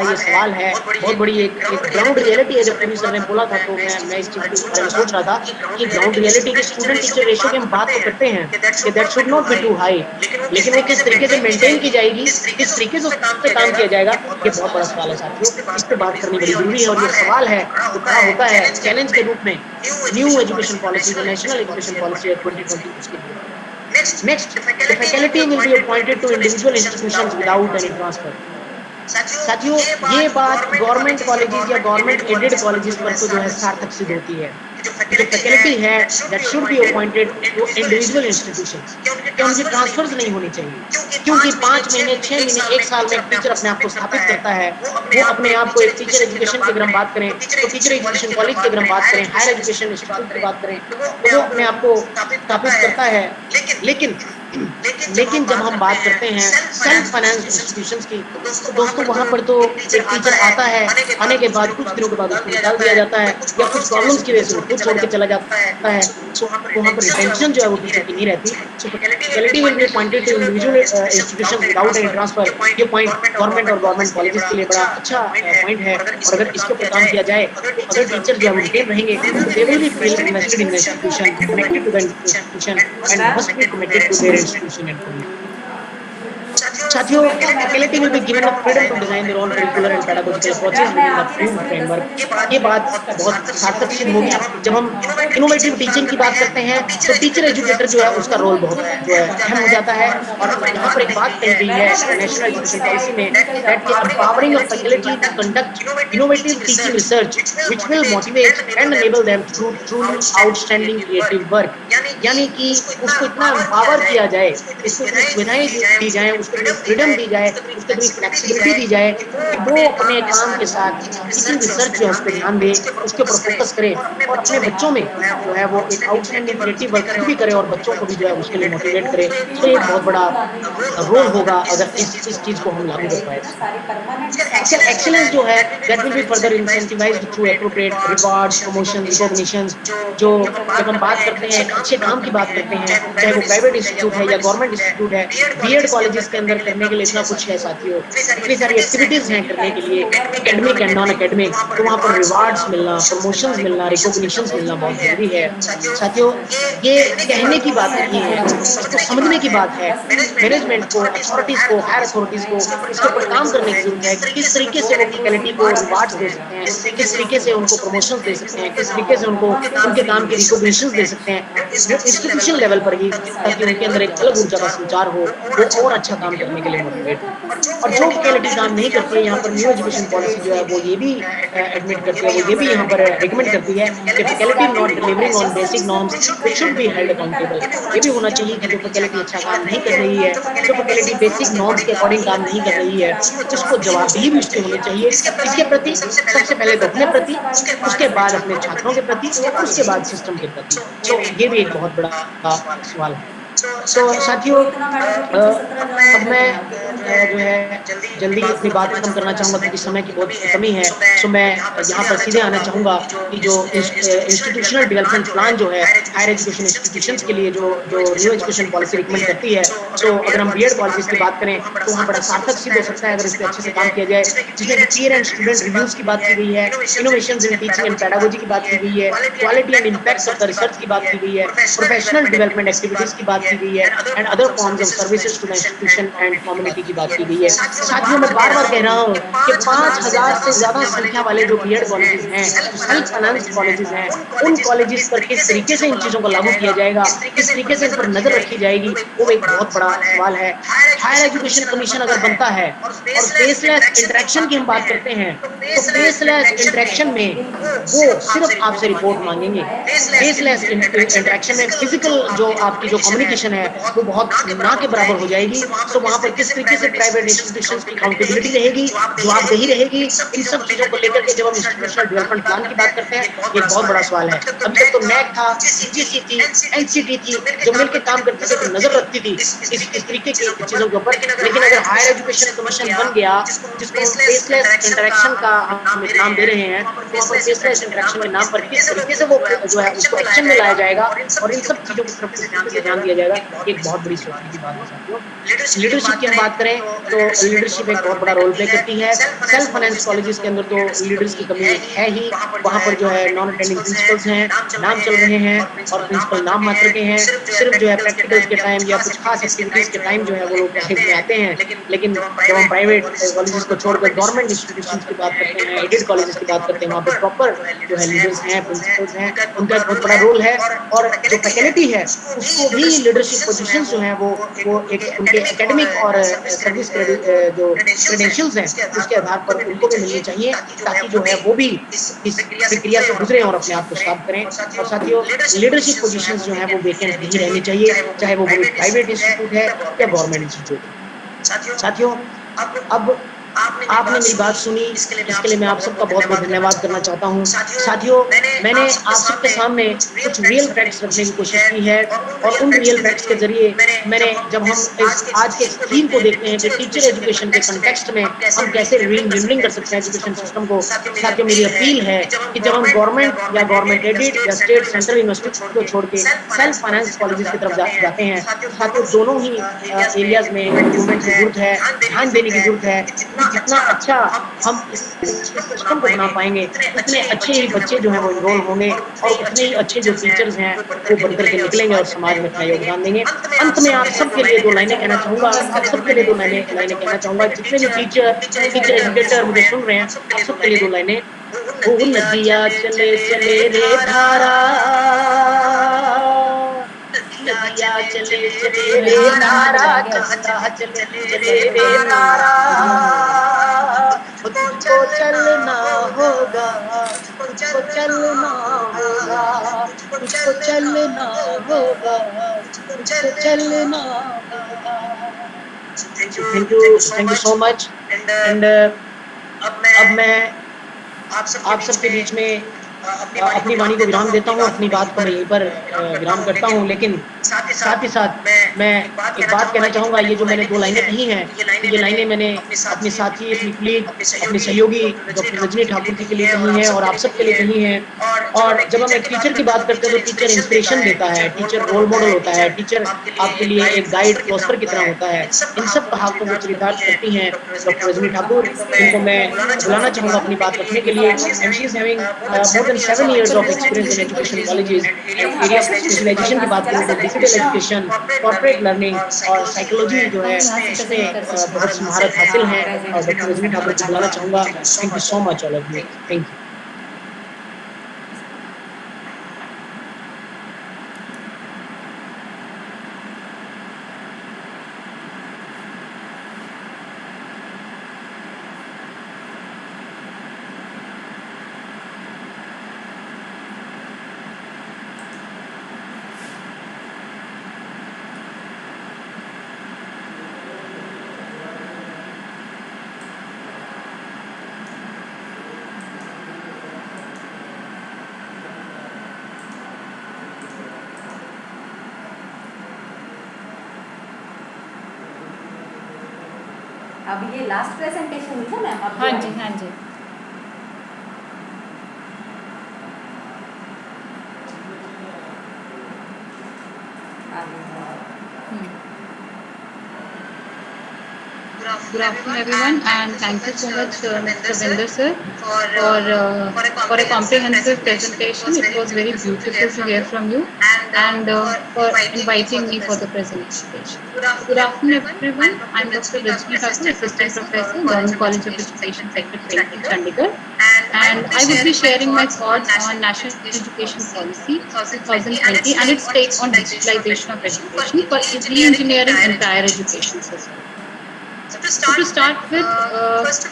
ये सवाल है, बहुत बड़ी एक ग्राउंड रियलिटी है। जब पुरी सर ने बोला था तो मैं इस चीज के बारे में सोच रहा था कि ग्राउंड रियलिटी के स्टूडेंट टीचर रेशियो की हम बात तो करते हैं कि that should not be too high, लेकिन वो किस तरीके से मेंटेन की जाएगी, किस तरीके से उस पर काम किया जाएगा, ये बहुत बड़ा सवाल है साथियों। इस पे बात करनी बड़ी जरूरी है, और ये सवाल है जो खड़ा होता है चैलेंज के रूप में न्यू एजुकेशन पॉलिसी, जो नेशनल एजुकेशन पॉलिसी है 2020 उसके लिए। Next, the faculty will be appointed to individual institutions without any transfer. साथियों, ये बात गवर्नमेंट कॉलेजेस या गवर्नमेंट एडेड कॉलेजेस पर तो जो है सार्थक सिद्ध होती है। जो फैकल्टी है that should be appointed to individual institutions, कि उनकी ट्रांसफर्स नहीं होनी चाहिए, क्योंकि 5 महीने 6 महीने 1 साल में एक टीचर अपने आप को स्थापित करता है। वो अपने आप को एक टीचर एजुकेशन की अगर हम बात करें तो टीचर एजुकेशन कॉलेज की अगर हम बात करें, हायर एजुकेशन इंस्टीट्यूट की बात करें, तो वो अपने आप को स्थापित करता है। लेकिन जब हम बात करते हैं सेल्फ फाइनेंस्ड इंस्टीट्यूशंस की, तो दोस्तों वहां पर तो एक टीचर आता है, आने के बाद कुछ दिनों के बाद उसको निकाल दिया जाता है, या कुछ प्रॉब्लम्स की वजह से वो खुद छोड़ के चला जाता है। सो वहां पर रिटेंशन जो है वो टीचर की नहीं रहती। So faculty will be appointed to individual institutions without any transfer. ये पॉइंट गवर्नमेंट और गवर्नमेंट कॉलेजेस के लिए बड़ा अच्छा पॉइंट है, और अगर इसके ऊपर काम किया जाए तो अगर टीचर जो है वो रिटेन रहेंगे तो they will be feel invested in the institution, connected to the institution and must be committed to their institution and community. साथियों, faculty will be given the freedom to design their own curricular and pedagogical approaches within the approved framework. ये बात बहुत सार्थक सिद्ध होगी। जब हम innovative teaching की बात करते हैं तो टीचर एजुकेटर जो है उसका रोल बहुत जो है अहम हो जाता है, और यहाँ पर एक बात कही गई है नेशनल एजुकेशन पॉलिसी में that empowering of faculty to conduct innovative teaching research which will motivate and enable them to do truly outstanding creative work. यानी कि उसको इतना एम्पावर किया जाए, इसको इतनी सुविधाएं दी जाए, उसको इतनी फ्रीडम दी जाए, उसको इतनी फ्लेक्सिबिलिटी दी जाए कि वो अपने काम के साथ टीचिंग रिसर्च जो है उस पर ध्यान दे, उसके ऊपर फोकस करे, और अपने बच्चों में जो है वो एक आउटस्टैंडिंग क्रिएटिव वर्क खुद भी करे और बच्चों को भी जो है उसके लिए मोटिवेट करे। तो ये बहुत बड़ा रोल होगा अगर इस चीज को हम लागू कर पाए। एक्सीलेंस जो है that will be further incentivised through appropriate rewards, promotions, recognitions. जो जब हम बात करते हैं अच्छे काम की बात करते हैं, चाहे वो प्राइवेट इंस्टीट्यूट है या गवर्नमेंट इंस्टीट्यूट है, बीएड कॉलेजेस के अंदर करने के लिए इतना कुछ है साथियों, इतनी सारी एक्टिविटीज हैं करने के लिए, एकेडमिक एंड नॉन एकेडमिक, तो वहाँ पर रिवार्ड्स मिलना, प्रमोशंस मिलना, रिकॉग्निशंस मिलना बहुत जरूरी है। साथियों, ये कहने की बात नहीं है, इसको समझने की बात है। मैनेजमेंट को, अथॉरिटीज को, हायर अथॉरिटीज को इसके ऊपर काम करने की जरूरत है कि किस तरीके से वो फैकल्टी को रिवार्ड्स दे सकते हैं, किस तरीके से उनको प्रमोशंस दे सकते हैं, किस तरीके से उनको उनके काम की रिकॉग्निशंस दे सकते हैं, इंस्टीट्यूशन लेवल पर ही, ताकि उनके अंदर एक अलग ऊर्जा का संचार हो, वो और अच्छा काम करने के लिए मोटिवेट हो। और जो फैकल्टी काम नहीं करती है, यहाँ पर न्यू एजुकेशन पॉलिसी जो है वो ये भी एडमिट करती है, वो ये भी यहाँ पर रिकमेंड करती है कि faculty not delivering on basic norms they should be held accountable. ये भी होना चाहिए कि जो फैकल्टी अच्छा काम नहीं कर रही है, जो फैकल्टी बेसिक नॉर्म्स के अकॉर्डिंग काम नहीं कर रही है, उसको जवाबदेही भी उसकी होनी चाहिए। इसके प्रति सबसे पहले तो अपने प्रति, उसके बाद अपने छात्रों के प्रति, और उसके बाद सिस्टम के प्रति। तो ये भी एक बहुत बड़ा सवाल है। तो साथियों, अब मैं जो है जल्दी अपनी बात खत्म करना चाहूँगा क्योंकि समय की बहुत कमी है। सो मैं यहाँ पर सीधे आना चाहूँगा कि जो इंस्टीट्यूशनल डेवलपमेंट प्लान जो है हायर एजुकेशन इंस्टीट्यूशंस के लिए जो न्यू एजुकेशन पॉलिसी रिकमेंड करती है, सो अगर हम बीएड कॉलेजेस की बात करें तो वहाँ बड़ा सार्थक सिद्ध हो सकता है अगर इस पर अच्छे से काम किया जाए, जिसमें पीयर एंड स्टूडेंट रिव्यूज की बात की गई है, innovations in teaching and pedagogy की बात की गई है, quality and impact of the research की बात की गई है, प्रोफेशनल डेवलपमेंट एक्टिविटीज की बात की गई है, and other forms of services to the institution and community की बात की गई है। साथियों, मैं बार बार कह रहा हूँ कि 5,000 से ज्यादा संख्या वाले जो बीएड कॉलेजेस हैं, जो सेल्फ फाइनेंस कॉलेजेस हैं, उन कॉलेजेस पर किस तरीके से इन चीजों को लागू किया जाएगा, किस तरीके से इन पर नजर रखी जाएगी, वो एक बहुत बड़ा सवाल है। हायर एजुकेशन कमीशन अगर बनता है और फेसलेस इंटरेक्शन की हम बात करते हैं, तो फेसलेस इंटरेक्शन में वो सिर्फ आपसे रिपोर्ट मांगेंगे। फेसलेस इंटरेक्शन में फिजिकल जो आपकी जो कम्युनिकेशन है वो बहुत ना के बराबर हो जाएगी। सो वहां पर किस तरीके से प्राइवेट इंस्टीट्यूशंस की अकाउंटेबिलिटी रहेगी, जवाबदेही रहेगी, इन सब चीजों को लेकर के जब हम इंस्टीट्यूशनल डेवलपमेंट प्लान की बात करते हैं, ये बहुत बड़ा सवाल है। अभी तक तो नेक था, जीसी थी, एनसीटी थी, जो मिलकर काम करती थी, तो नजर रखती थी इस तरीके की चीजों के ऊपर। लेकिन अगर हायर एजुकेशन कमीशन बन गया, जिसको हम फेसलेस इंटरेक्शन का हम एक नाम दे रहे हैं, तो वहाँ पर फेसलेस इंटरेक्शन के नाम पर किस तरीके से वो जो है उसको एक्शन में लाया जाएगा और इन सब चीजों की तरफ किस तरीके से ध्यान दिया जाएगा, ये एक बहुत बड़ी सोचने की बात है साथियों। लीडरशिप की हम बात करें तो लीडरशिप एक बहुत बड़ा रोल प्ले करती है। सेल्फ फाइनेंस कॉलेजेस के अंदर तो लीडर्स की कमी है ही। वहां पर जो है नॉन अटेंडिंग प्रिंसिपल्स हैं, नाम चल रहे हैं, और प्रिंसिपल नाम मात्र के हैं। सिर्फ जो है प्रैक्टिकल्स के टाइम या कुछ खास एक्टिविटीज के टाइम जो है वो लोग कॉलेज में आते हैं। लेकिन जब हम प्राइवेट कॉलेजेस को छोड़कर गवर्नमेंट इंस्टीट्यूशंस की बात करते हैं, एडेड कॉलेजेस की बात करते हैं, वहाँ पर प्रॉपर जो है लीडर्स हैं, प्रिंसिपल्स हैं, उनका एक बहुत बड़ा रोल है। और जो फैकल्टी है उसको भी लीडरशिप पोजीशंस जो हैं वो एक उनके एकेडमिक और सर्विस जो क्रेडेंशियल्स हैं उसके आधार पर उनको भी मिलनी चाहिए, ताकि जो है वो भी इस प्रक्रिया से गुजरे और अपने आप को साबित करें। और साथियों, लीडरशिप पोजीशंस जो हैं वो वेकेंट नहीं रहनी चाहिए, चाहे वो प्राइवेट इंस्टीट्यूट है या गवर्नमेंट इंस्टीट्यूट है। साथियों, अब आपने मेरी बात सुनी, इसके लिए मैं आप सबका बहुत बहुत धन्यवाद करना चाहता हूँ। साथियों, मैंने आप सबके सामने कुछ रियल फैक्ट्स रखने की कोशिश की है, और उन रियल फैक्ट्स के जरिए मैंने, जब हम इस आज के थीम को देखते हैं कि टीचर एजुकेशन के कंटेक्स्ट में हम कैसे रीइंजीनियरिंग कर सकते हैं एजुकेशन सिस्टम को, साथियों मेरी अपील है कि जब हम गवर्नमेंट या गवर्नमेंट एडेड या स्टेट सेंट्रल यूनिवर्सिटी को छोड़ के सेल्फ फाइनेंस कॉलेजेस की तरफ जाते हैं, तो साथियों दोनों ही एरियाज में इम्प्रूवमेंट की जरूरत है, ध्यान देने की जरूरत है। जितना अच्छा हम इस सिस्टम को बना पाएंगे, उतने अच्छे ही बच्चे जो हैं वो इनरोल होंगे, और उतने ही अच्छे जो टीचर्स हैं वो बनकर के निकलेंगे और समाज में अपना योगदान देंगे। अंत में आप सबके लिए दो लाइनें कहना चाहूंगा, आप सबके लिए दो लाइनें कहना चाहूंगा, जितने भी टीचर एजुकेटर मुझे सुन रहे हैं, आप सबके लिए दो लाइनें। वो नदिया चले चले रे धारा, नदिया चले चले रे धारा, चलता चले चले रे तारा, तुझको चलना होगा, तुझको चलना होगा, तुझको चलना होगा, तुझको चलना होगा। Thank you so much. And अब मैं आप सबके बीच में अपनी वाणी को विराम देता हूँ, अपनी बात को मैं यहीं पर विराम करता हूँ। लेकिन साथ ही साथ मैं एक बात कहना चाहूँगा, ये जो मैंने दो लाइनें कही हैं, तो ये लाइनें मैंने अपने साथी, अपनी कुलीग, अपने सहयोगी डॉक्टर रजनी ठाकुर जी के लिए कही हैं और आप सबके लिए कही हैं। और जब हम एक टीचर की बात करते हैं तो टीचर इंस्पिरेशन देता है, टीचर रोल मॉडल होता है, टीचर आपके लिए एक गाइड फिलोसफर की तरह होता है। इन सब कहावतों को चरितार्थ करती हैं डॉक्टर रजनी ठाकुर, जिनको मैं बुलाना चाहूँगा अपनी बात रखने के लिए। And she is having more than 7 years of experience in education colleges, and area of specialization की बात करें तो डिजिटल एजुकेशन, कॉर्पोरेट लर्निंग और साइकोलॉजी जो है उसमें बहुत सी महारत हासिल है। और डॉक्टर रजनी ठाकुर को बुलाना चाहूंगा। Thank you so much all of you. Thank you. अब ये लास्ट प्रेजेंटेशन हुई ना मैम? हाँ जी, हाँ जी। Good afternoon, everyone, and thank you so much, Mr. Ravinder sir, for a comprehensive presentation. It was very beautiful to hear from you, and for inviting me for the presentation. Good afternoon, everyone. I'm Dr. Rajni Thakur, Assistant Professor, Government College of Education, Sector 20, Chandigarh, and I would be sharing my thoughts on National Education Policy 2020 and its take on digitalization of education for re-engineering entire education system. So to start with,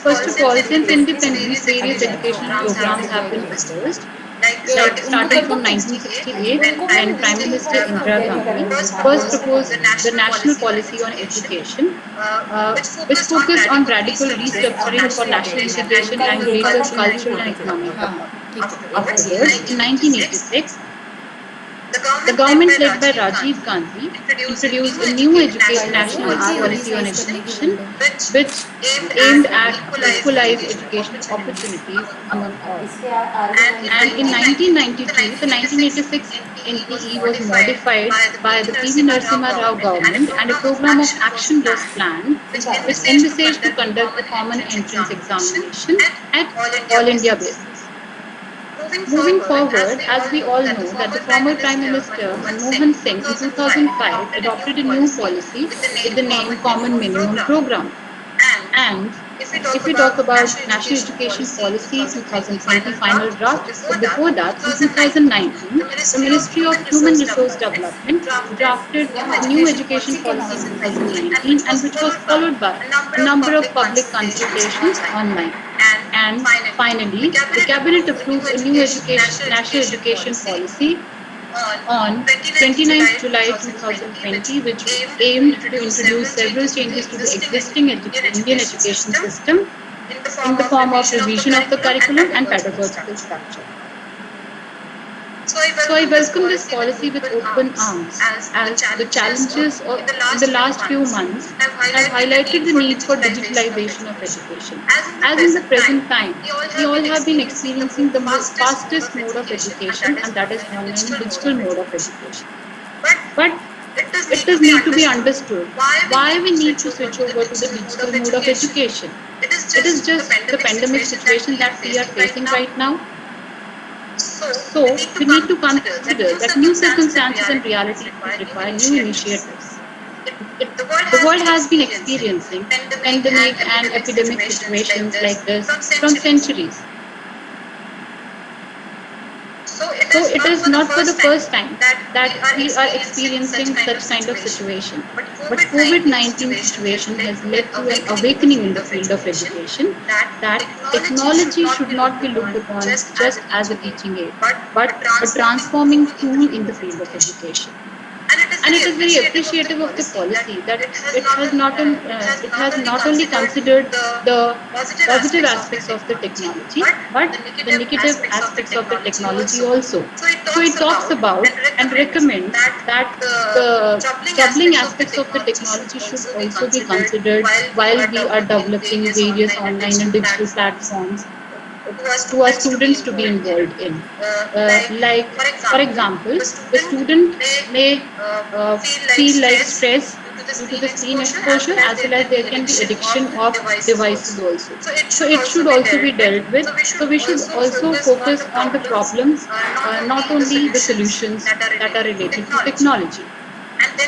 first of all, since independence, various educational programs have been proposed, like starting from 1968 when Prime Minister Indira Gandhi first proposed the National Policy on Education, which focused on radical restructuring for national education and greater cultural and economic development. Afterwards, in 1986, the government led by Rajiv Gandhi introduced a new national policy on education, which aimed at equalize educational opportunities among all. And in 1992, the 1986 NPE was modified by the PV Narasimha Rao government, and a program of action was planned, which envisaged to conduct a common entrance examination at all India basis. Moving forward, as we all know that the former Prime Minister Manmohan Singh in 2005 adopted a new policy with the name Common Minimum Program. And if we talk about National Education Policy 2020 final draft, before that, in 2019, the Ministry of Human Resource Development drafted a new education policy 2019, and which was followed by a number of public consultations online. And finally, the Cabinet approved a new national education policy on 29th July 2020, which aimed to introduce several changes to the existing Indian education system in the form of revision of the curriculum and pedagogical structure. So I welcome this policy with open arms, as the challenges in the last few months have highlighted the need for digitalization of education. As in the present time, we all have been experiencing the fastest mode of education, and that is online digital mode of education. But it does need to be understood why we need to switch over to the digital mode of education. It is just the pandemic situation that we are facing right now. So we need to consider that new circumstances and realities require new initiatives. The world has been experiencing pandemic and epidemic situations like this from centuries. So it is not for the first time that we are experiencing such kind of situation. But COVID-19 situation has led to an awakening in the field of education that technology should not be looked upon just as a teaching aid, but a transforming tool in the field of education. And it is very appreciative of the policy that it has not only considered the positive aspects of the technology, but the negative aspects of the technology also. So it talks about and recommends that the troubling aspects of the technology should also be considered while we are developing various online and digital platforms to our students to be involved in. Like, for example, the student may feel like stress due to the screen exposure, as well as there can be addiction of devices also. So it should also be dealt with. So we should also focus on the problems, not only the solutions that are related to technology.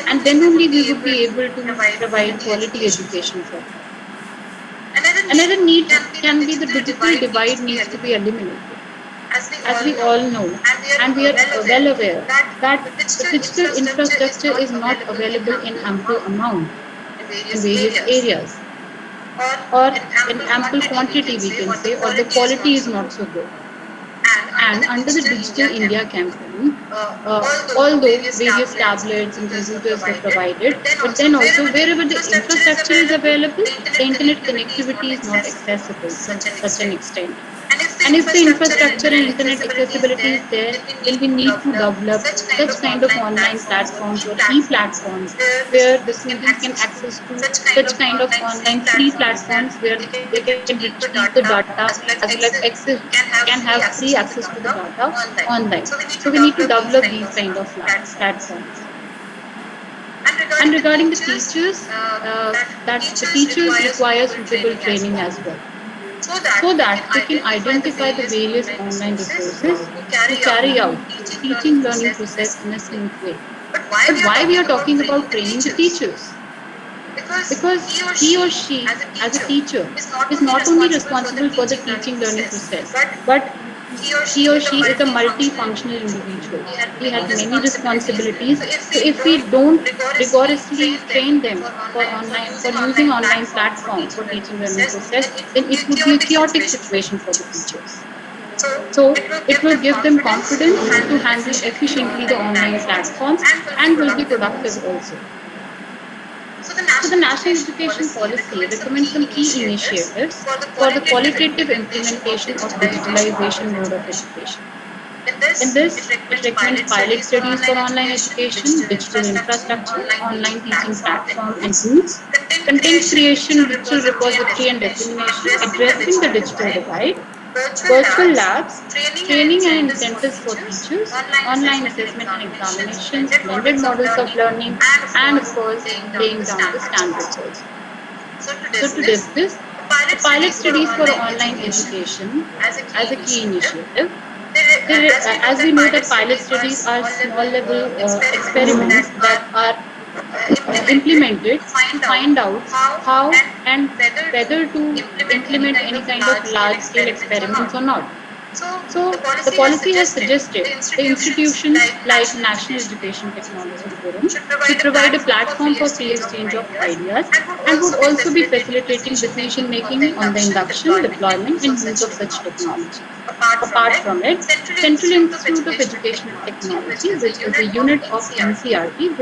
And then only we would be able to provide quality education for them. Another need can be the digital divide needs to be eliminated. As we all know, and we are well aware, that the digital infrastructure is not available in ample amount in various areas, or in ample quantity, we can say, or the quality is not so good. And under the Digital India campaign, although various tablets and computers were provided, but then also wherever the infrastructure is available, the internet connectivity is not accessible to such an extent. And if the infrastructure and internet accessibility is there, then we need to develop such kind of online platforms or e-platforms where the students can access to such kind of online free platforms where they can retrieve the data as well as can have free access to the data online. So we need to develop these kind of platforms. And regarding the teachers, that the teachers require suitable training as well, so that they can identify the various online resources to carry out the teaching learning process in a smooth way. But why we are talking about training the teachers? Because he or she, as a teacher, is not only responsible for the teaching learning process, but he or she is a multifunctional individual. He has many responsibilities. So if we don't rigorously train them for using online platform for teaching learning process, then it would be a chaotic situation for the teachers. So it will give them confidence to handle efficiently the online platforms and will be productive also. So the National Education Policy recommends some key initiatives for the qualitative implementation of digitalization mode of education. In this, it recommends pilot studies for online education, digital infrastructure, online teaching platform and tools, content creation, digital repository and dissemination, addressing the digital divide, virtual labs, training and incentives for teachers, online assessment and examinations, blended models of learning, and of course, laying down the standards also. So to discuss the pilot studies for online education as a key initiative, as we know that pilot studies are small level experiments that are implemented to find out how and whether to implement any kind of large scale experiments or not. So the policy has suggested the institutions like National Education Technology Forum should provide a platform for free exchange of ideas and would also be facilitating decision making on the induction, deployment and use of such technologies. Apart from it, Central Institute of Educational Technology, which is a unit of NCRT,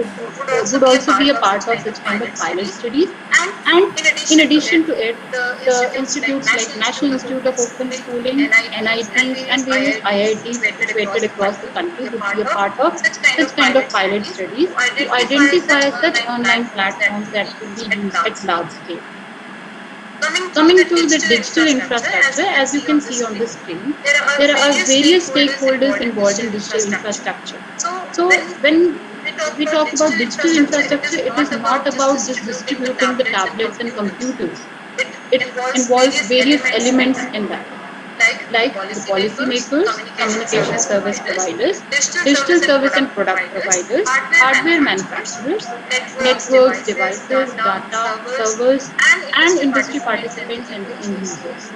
would also be a part of such kind of pilot studies. And in addition to it, the institutes like National Institute of Open Schooling, NITs, and various IITs situated across the country would be a part of such kind of pilot studies to identify such online platforms that could be used at large scale. Coming to the digital infrastructure, as you can see on the screen, there are various stakeholders involved in digital infrastructure. So when we talk about digital infrastructure, it is not about just distributing the tablets and computers. It involves various elements in that, like the policymakers, communication service providers, digital service and product providers, hardware manufacturers, networks, devices, data, servers, and industry participants and the end users.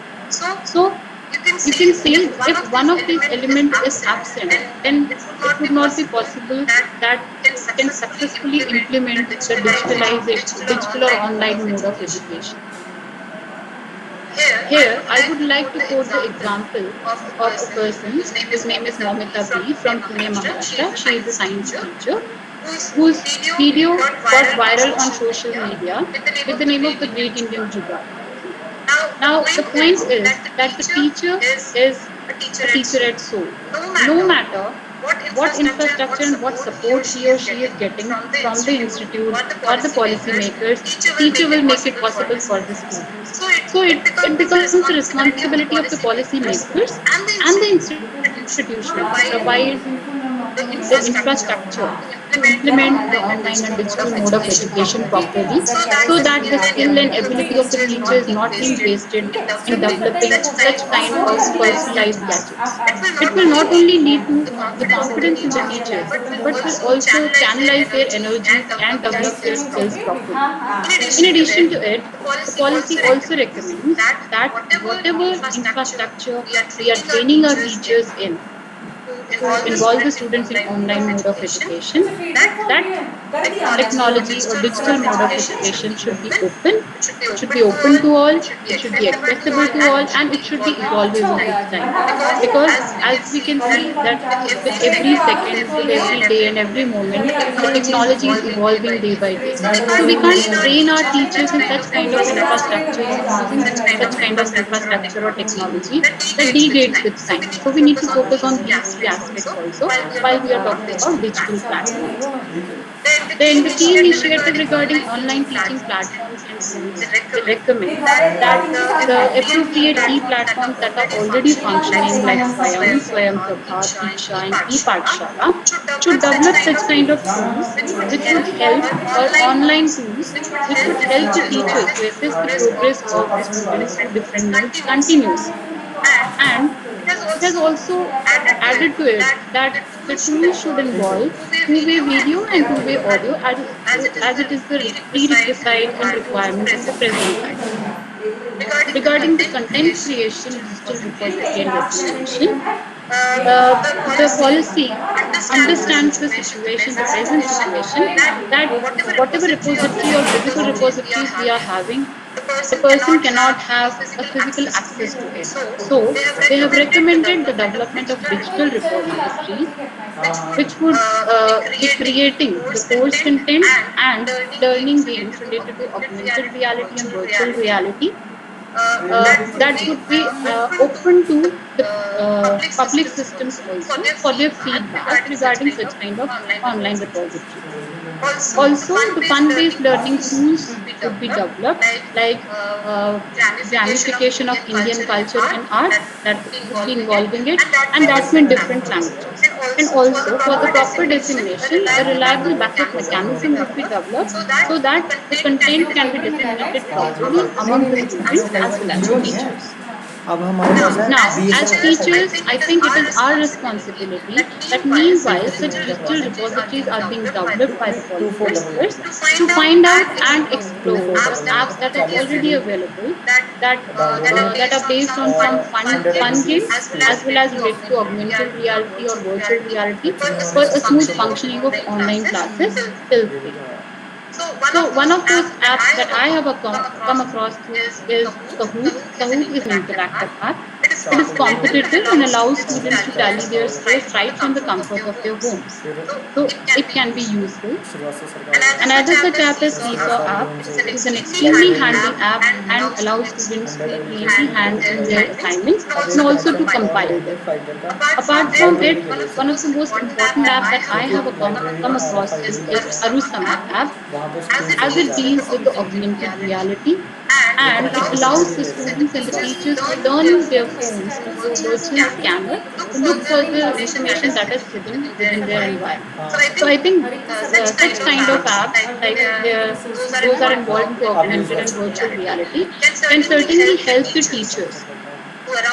So you can see if one of these elements is absent, then it would not be possible that we can successfully implement the digitalization, digital or online mode of education. Here, I would like to quote the example of a person whose name is Momita B from Pune, Maharashtra. She is a science teacher whose video got viral on social media with the name of the Great Indian Jugaad. Now, the point is that the teacher is a teacher at soul. No matter what infrastructure and what support he or she is getting from the institute or the policymakers, the teacher will make it possible for the students. So it becomes the responsibility of the policymakers and the institution to provide the infrastructure to implement the online and digital mode of education properly so that the skill and ability of the teacher is not being wasted in developing such kind of personalized gadgets. It will not only lead to the confidence in the teachers, but will also channelize their energies and develop their skills properly. In addition to it, the policy also recommends that whatever infrastructure we are training our teachers in to involve the students in online mode of education, that technology or digital mode of education should be open. It should be open to all, it should be accessible to all, and it should be evolving with time. Because as we can see that with every second, with every day and every moment, the technology is evolving day by day. So we can't train our teachers in such kind of infrastructure or using such kind of infrastructure or technology that degrades with time. So we need to focus on these three aspects aspects also while we are talking about digital platforms. Then the key initiative regarding online teaching platforms and tools, we recommend that the appropriate e-platforms that are already functioning like Swayam Prabha, Diksha and ePathshala should develop such kind of tools which would help, or online tools which would help the teachers to assess the progress of the students through different modes continuously. And it has also added to it that the tool should involve two-way video and two-way audio as it is the prerequisite and requirement in the present time. Regarding the content creation, digital repository and dissemination, the policy understands the situation, the present situation, that whatever repository or physical repositories we are having, the person cannot have a physical access to it. So they have recommended the development of digital repositories, which would be creating the course content and learning games related to augmented reality and virtual reality that would be open to the public systems also for their feedback regarding such kind of online repositories. Also, the fun-based learning tools would be developed, like gamification of Indian culture and art that would be involving it, and that's in different languages. And also, for the proper dissemination, a reliable backup mechanism would be developed so that the content can be disseminated properly among the students as well as the teachers. अब हमारे पास है Now, as BSS teachers, I think it is our responsibility that meanwhile such digital repositories are being developed by the policymakers to find out and explore the apps that are already available that are based on some fun games as well as related to augmented reality or virtual reality for a smooth functioning of online classes till 3. So one of those apps that I have come across through is Kahoot. Kahoot is an interactive app. It is competitive and allows students to tally their scores right from the comfort of their homes. So it can be useful. Another such app is Seesaw app. It is an extremely handy app and allows students to take easy hands in their assignments and also to compile them. Apart from it, one of the most important app that I have come across is Arusama app, as it deals with the augmented reality and it allows the students and the teachers to turn their phones into a virtual scanner to look for the information that is hidden within their environment. So I think such kind of apps, like those are involved into augmented and virtual reality, can certainly help the teachers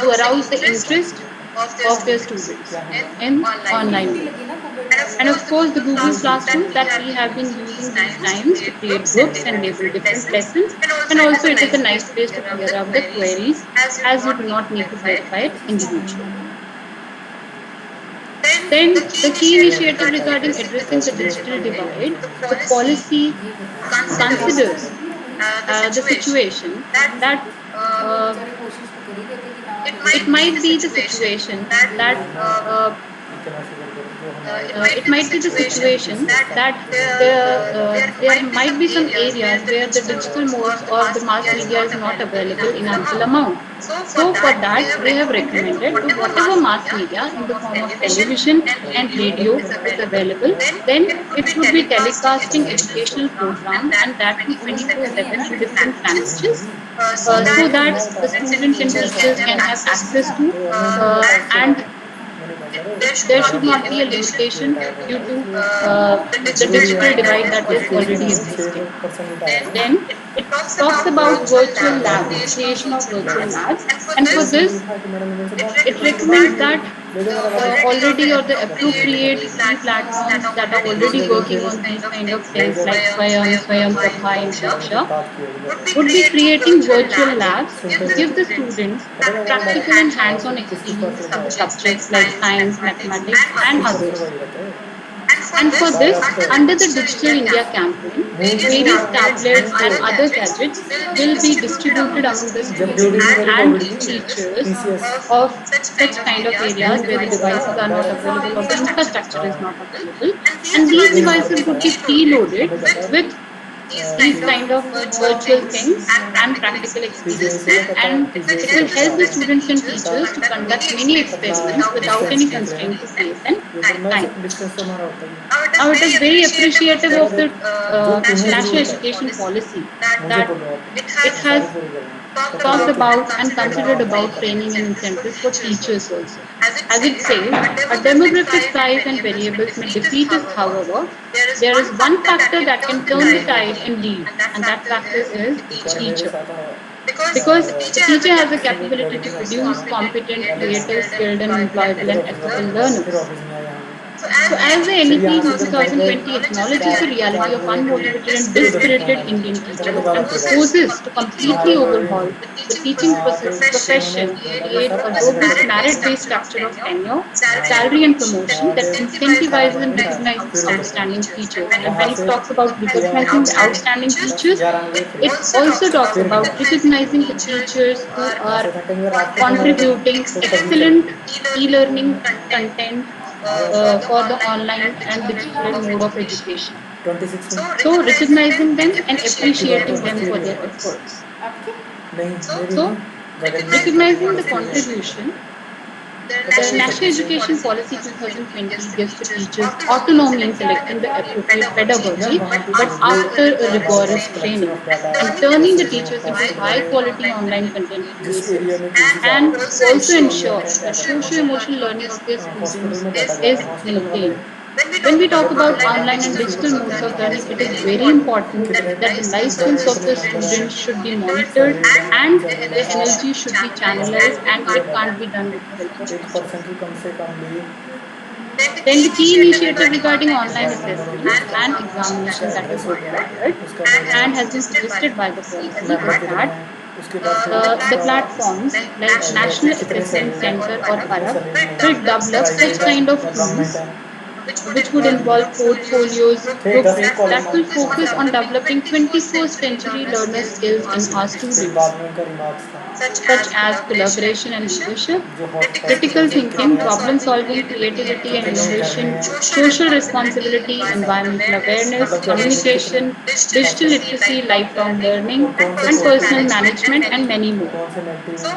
to arouse the interest of their students in online learning. And of course, the Google Classroom that we have been using these times to create groups and label different lessons. And also, it is a nice place to clear up the queries as you do not need to verify it individually. Then, the key initiative regarding addressing the digital divide, the policy considers the situation that it might be the situation that it might be the situation that there might be some areas where the digital modes or the mass media is not available in ample amount. So for that, they have recommended to whatever mass media in the form of television and radio is available, then it would be telecasting educational program and that too 24/7 in different languages, so that the students and teachers can have access to and there should not be a limitation due to the digital divide that is already existing. Then it talks about virtual labs, creation of virtual labs, and for this, it recommends that already or the appropriate e-platforms that are already working on these kind of things like Swayam Prabha, and Diksha would be creating virtual labs to give the students practical and hands-on experience of subjects like science, mathematics, and others. And for this, under the Digital India campaign, various tablets and other gadgets will be distributed among the students and teachers of such kind of areas where the devices are not available or the infrastructure is not available. And these devices would be preloaded with these kind of virtual things and practical experiences, and it will help the students and teachers to conduct many experiments without any constraint to place and time. Now, it is very appreciative of the national education policy that it has talked about and considered about training and incentives for teachers also. As it says, a demographic size and variables may defeat us, however, there is one factor that can turn the tide and lead, and that factor is teacher. Because the teacher has the capability to produce competent, creative, skilled, and employable and ethical learners. So, as the NEP 2020 acknowledges the reality of unmotivated and dispirited Indian teachers and proposes to completely overhaul the teaching profession, create a robust merit-based structure of tenure, salary, and promotion that incentivizes and recognizes outstanding teachers. And when it talks about recognizing the outstanding teachers, it also talks about recognizing the teachers who are contributing excellent e-learning content for the online and digital mode of education. So, recognizing them and appreciating them for their efforts. So, recognizing the contribution, the National Education Policy 2020 gives the teachers autonomy in selecting the appropriate pedagogy, but after a rigorous training, and turning the teachers into high quality online content creators, and to also ensure that socio emotional learning of their students is maintained. When we talk about online and digital modes of learning, it is very important that the life skills of the students should be monitored and their energy should be channelized, and it can't be done with the help of teachers. Then the key initiative regarding online assessment and examination that is required and has been suggested by the policy is that the platforms like National Assessment Center or ARAP will develop such kind of tools which would involve portfolios, rubrics that will focus on developing 21st century learner skills in our students, such as collaboration and leadership, critical thinking, problem solving, creativity and innovation, social responsibility, environmental awareness, communication, digital literacy, lifelong learning, and personal management, and many more.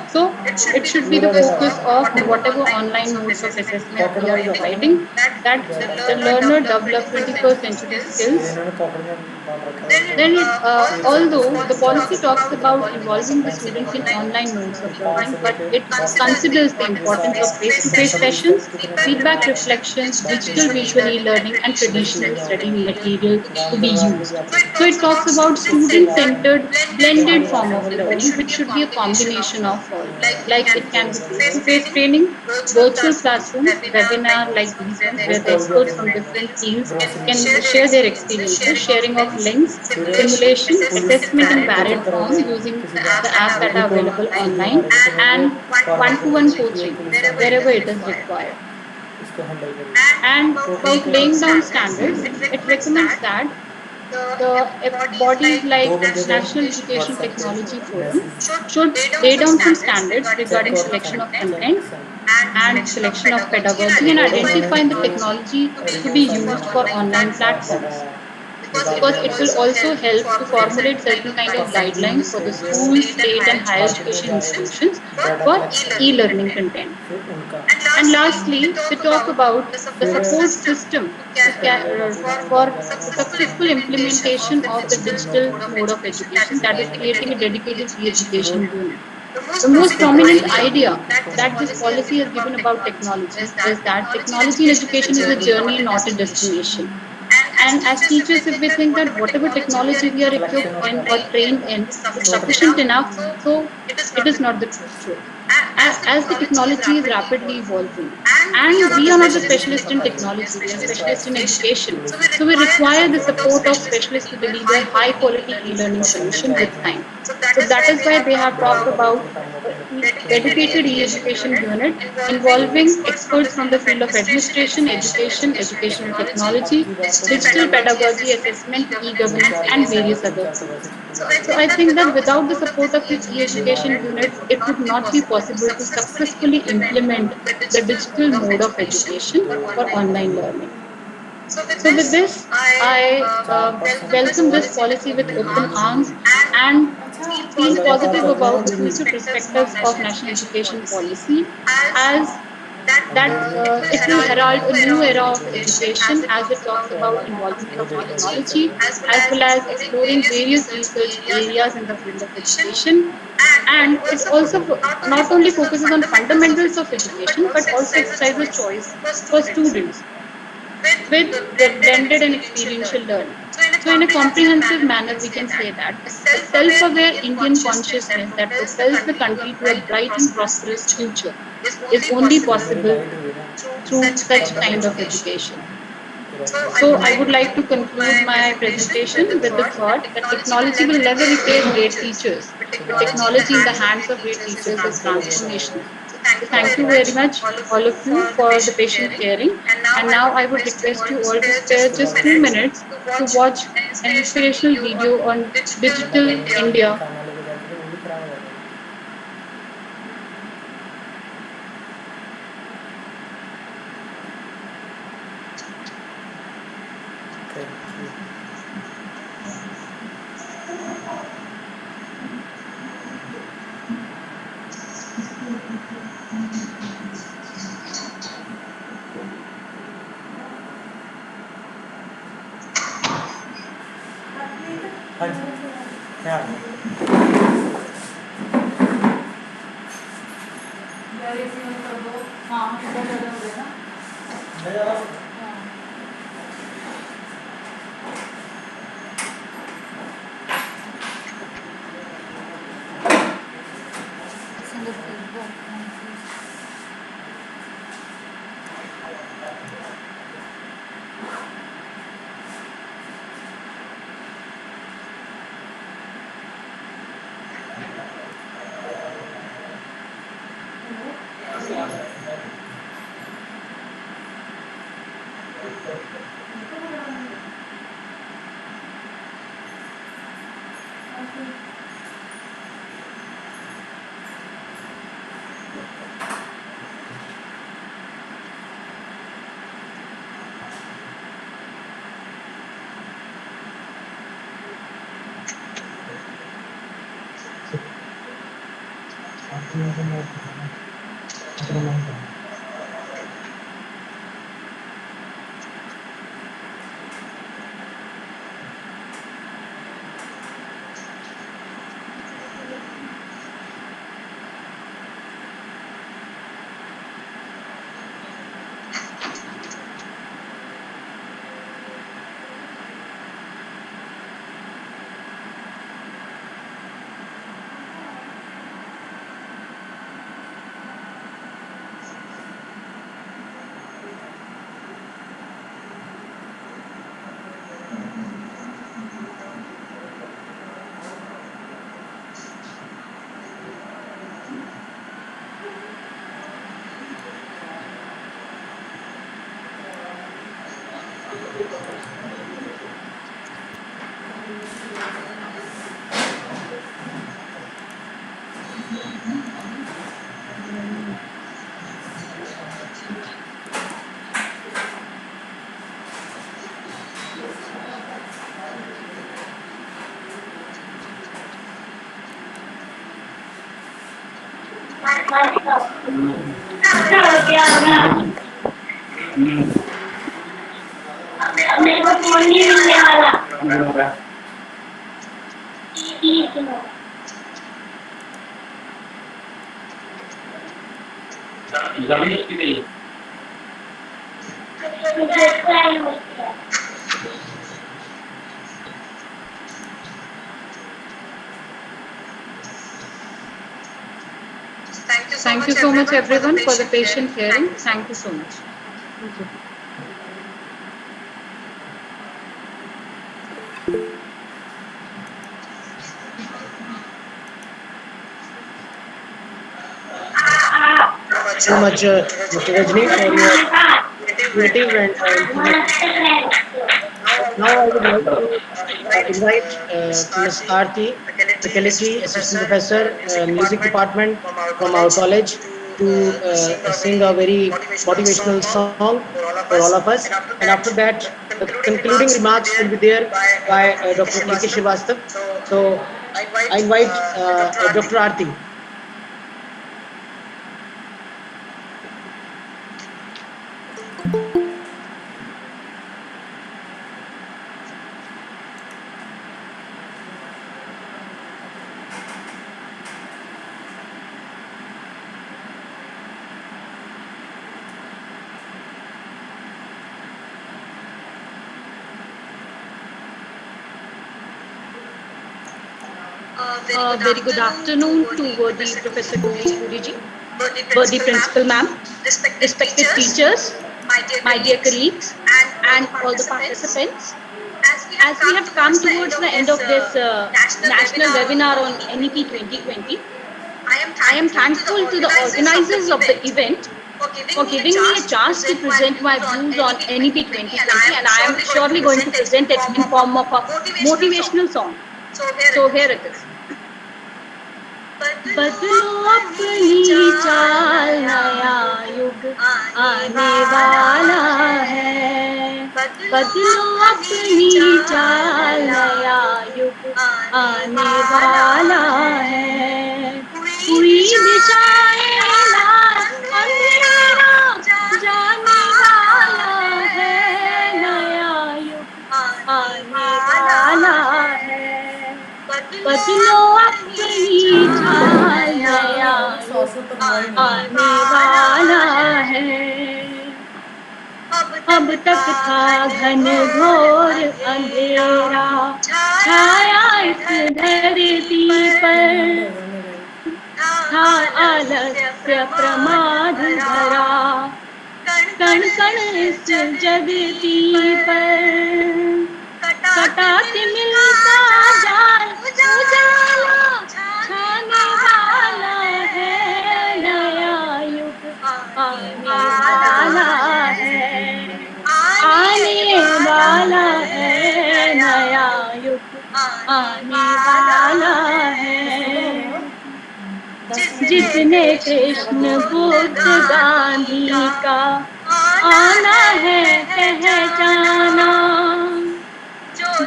So, it should be the focus of whatever online modes of assessment we are providing, that the learner develop 21st century skills. Then, although the policy talks about involving the students in online modes of learning, but it considers the importance of face-to-face sessions, feedback reflections, digital visual e-learning, and traditional study material to be used. So it talks about student-centered blended form of learning, which should be a combination of all. Like it can be face-to-face training, virtual classrooms, webinar like these ones, where the experts from different fields can share their experiences, sharing of links, simulation, assessment in varied form using the apps that are available online, and one-to-one coaching wherever it is required. And about laying down standards, it recommends that the bodies like National Education Technology Forum should lay down some standards regarding selection of content and selection of pedagogy and identify the technology to be used for online platforms, because it will also help to formulate certain kind of guidelines for the schools, state and higher education institutions for e-learning content. And lastly, they talk about the support system for the successful implementation of the digital mode of education, that is creating a dedicated e-education unit. The most prominent idea that this policy has given about technology is that technology in education is a journey, not a destination. And as teachers, if we think that whatever technology we are equipped in or trained in is sufficient enough, so it is not the truth. As the technology is rapidly evolving, and we are not the specialist in technology, we are specialists in education. So we require the support of specialists to deliver high quality e-learning solution with time. So that is why they have talked about dedicated e-education unit involving experts from the field of administration, education, educational technology, digital pedagogy, assessment, e-governance, and various other fields. So I think that without the support of this e-education unit, it would not be possible to successfully implement the digital mode of education for online learning. So with this, I welcome this policy with open arms and feel positive about the future perspectives of national education policy as that it will herald a new era of education as it talks about involvement of technology as well as exploring various research areas in the field of education. And it also not only focuses on fundamentals of education but also exercises choice for students with the blended and experiential learning. So, in a comprehensive manner, we can say that a self aware Indian consciousness that propels the country to a bright and prosperous future is only possible through such kind of education. So, I would like to conclude my presentation with the thought that technology will never replace great teachers, but technology in the hands of great teachers is transformational. So, thank you very much, all of you, for the patient hearing. And now I would request you all to spare just 2 minutes to watch an inspirational video on digital India. Thank you so much, everyone, for the patient hearing. Thank you so much. Thank you. So much, Mr. Rajni, for your creative and now I would like to invite Ms. Aarti, faculty assistant professor, music department from our college, to sing a very motivational song for all of us. And after that, The concluding remarks will be there by Dr. A.K. Srivastava. So I invite Dr. Aarti. Very good afternoon to the Professor Puriji, the Principal Ma'am, respected teachers, my dear colleagues, and all the participants. As we have come towards the end of this national webinar on NEP 2020, I am thankful to the organizers of the event for giving me a chance to present my views on NEP 2020, and I am surely going to present it in form of a motivational song. So here it is. बदलो अपनी चाल, नया युग आने वाला है। बदलो अपनी चाल, नया युग आने वाला है। हुई दिशाएं लाल, अंधेरा जाने वाला है। नया युग आने वाला है। बदलो अपनी चाल, नया युग आने वाला है। अब तक था घन घोर अंधेरा छाया इस धरती पर, था आलस्य प्रमाद भरा कण कण इस जगती पर। कटाते मिलता जाल, उजाला छाने वाला है। नया युग आने वाला है। आने वाला है। नया युग आने वाला है। जिसने कृष्ण बुद्ध गांधी का आना है पहचाना,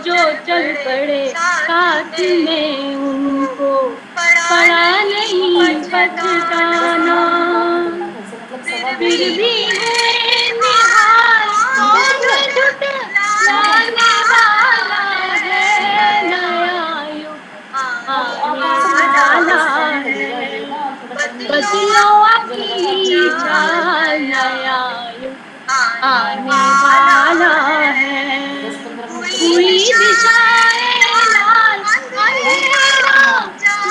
जो चल पड़े साथ में उनको पड़ा नहीं पछताना। फिर भी है निहाल और जुट लाने वाला है। नया युग आने वाला है। बदलो अपनी चाल, नया युग आने वाला है। हुई दिशाएं लाल, अंधेरा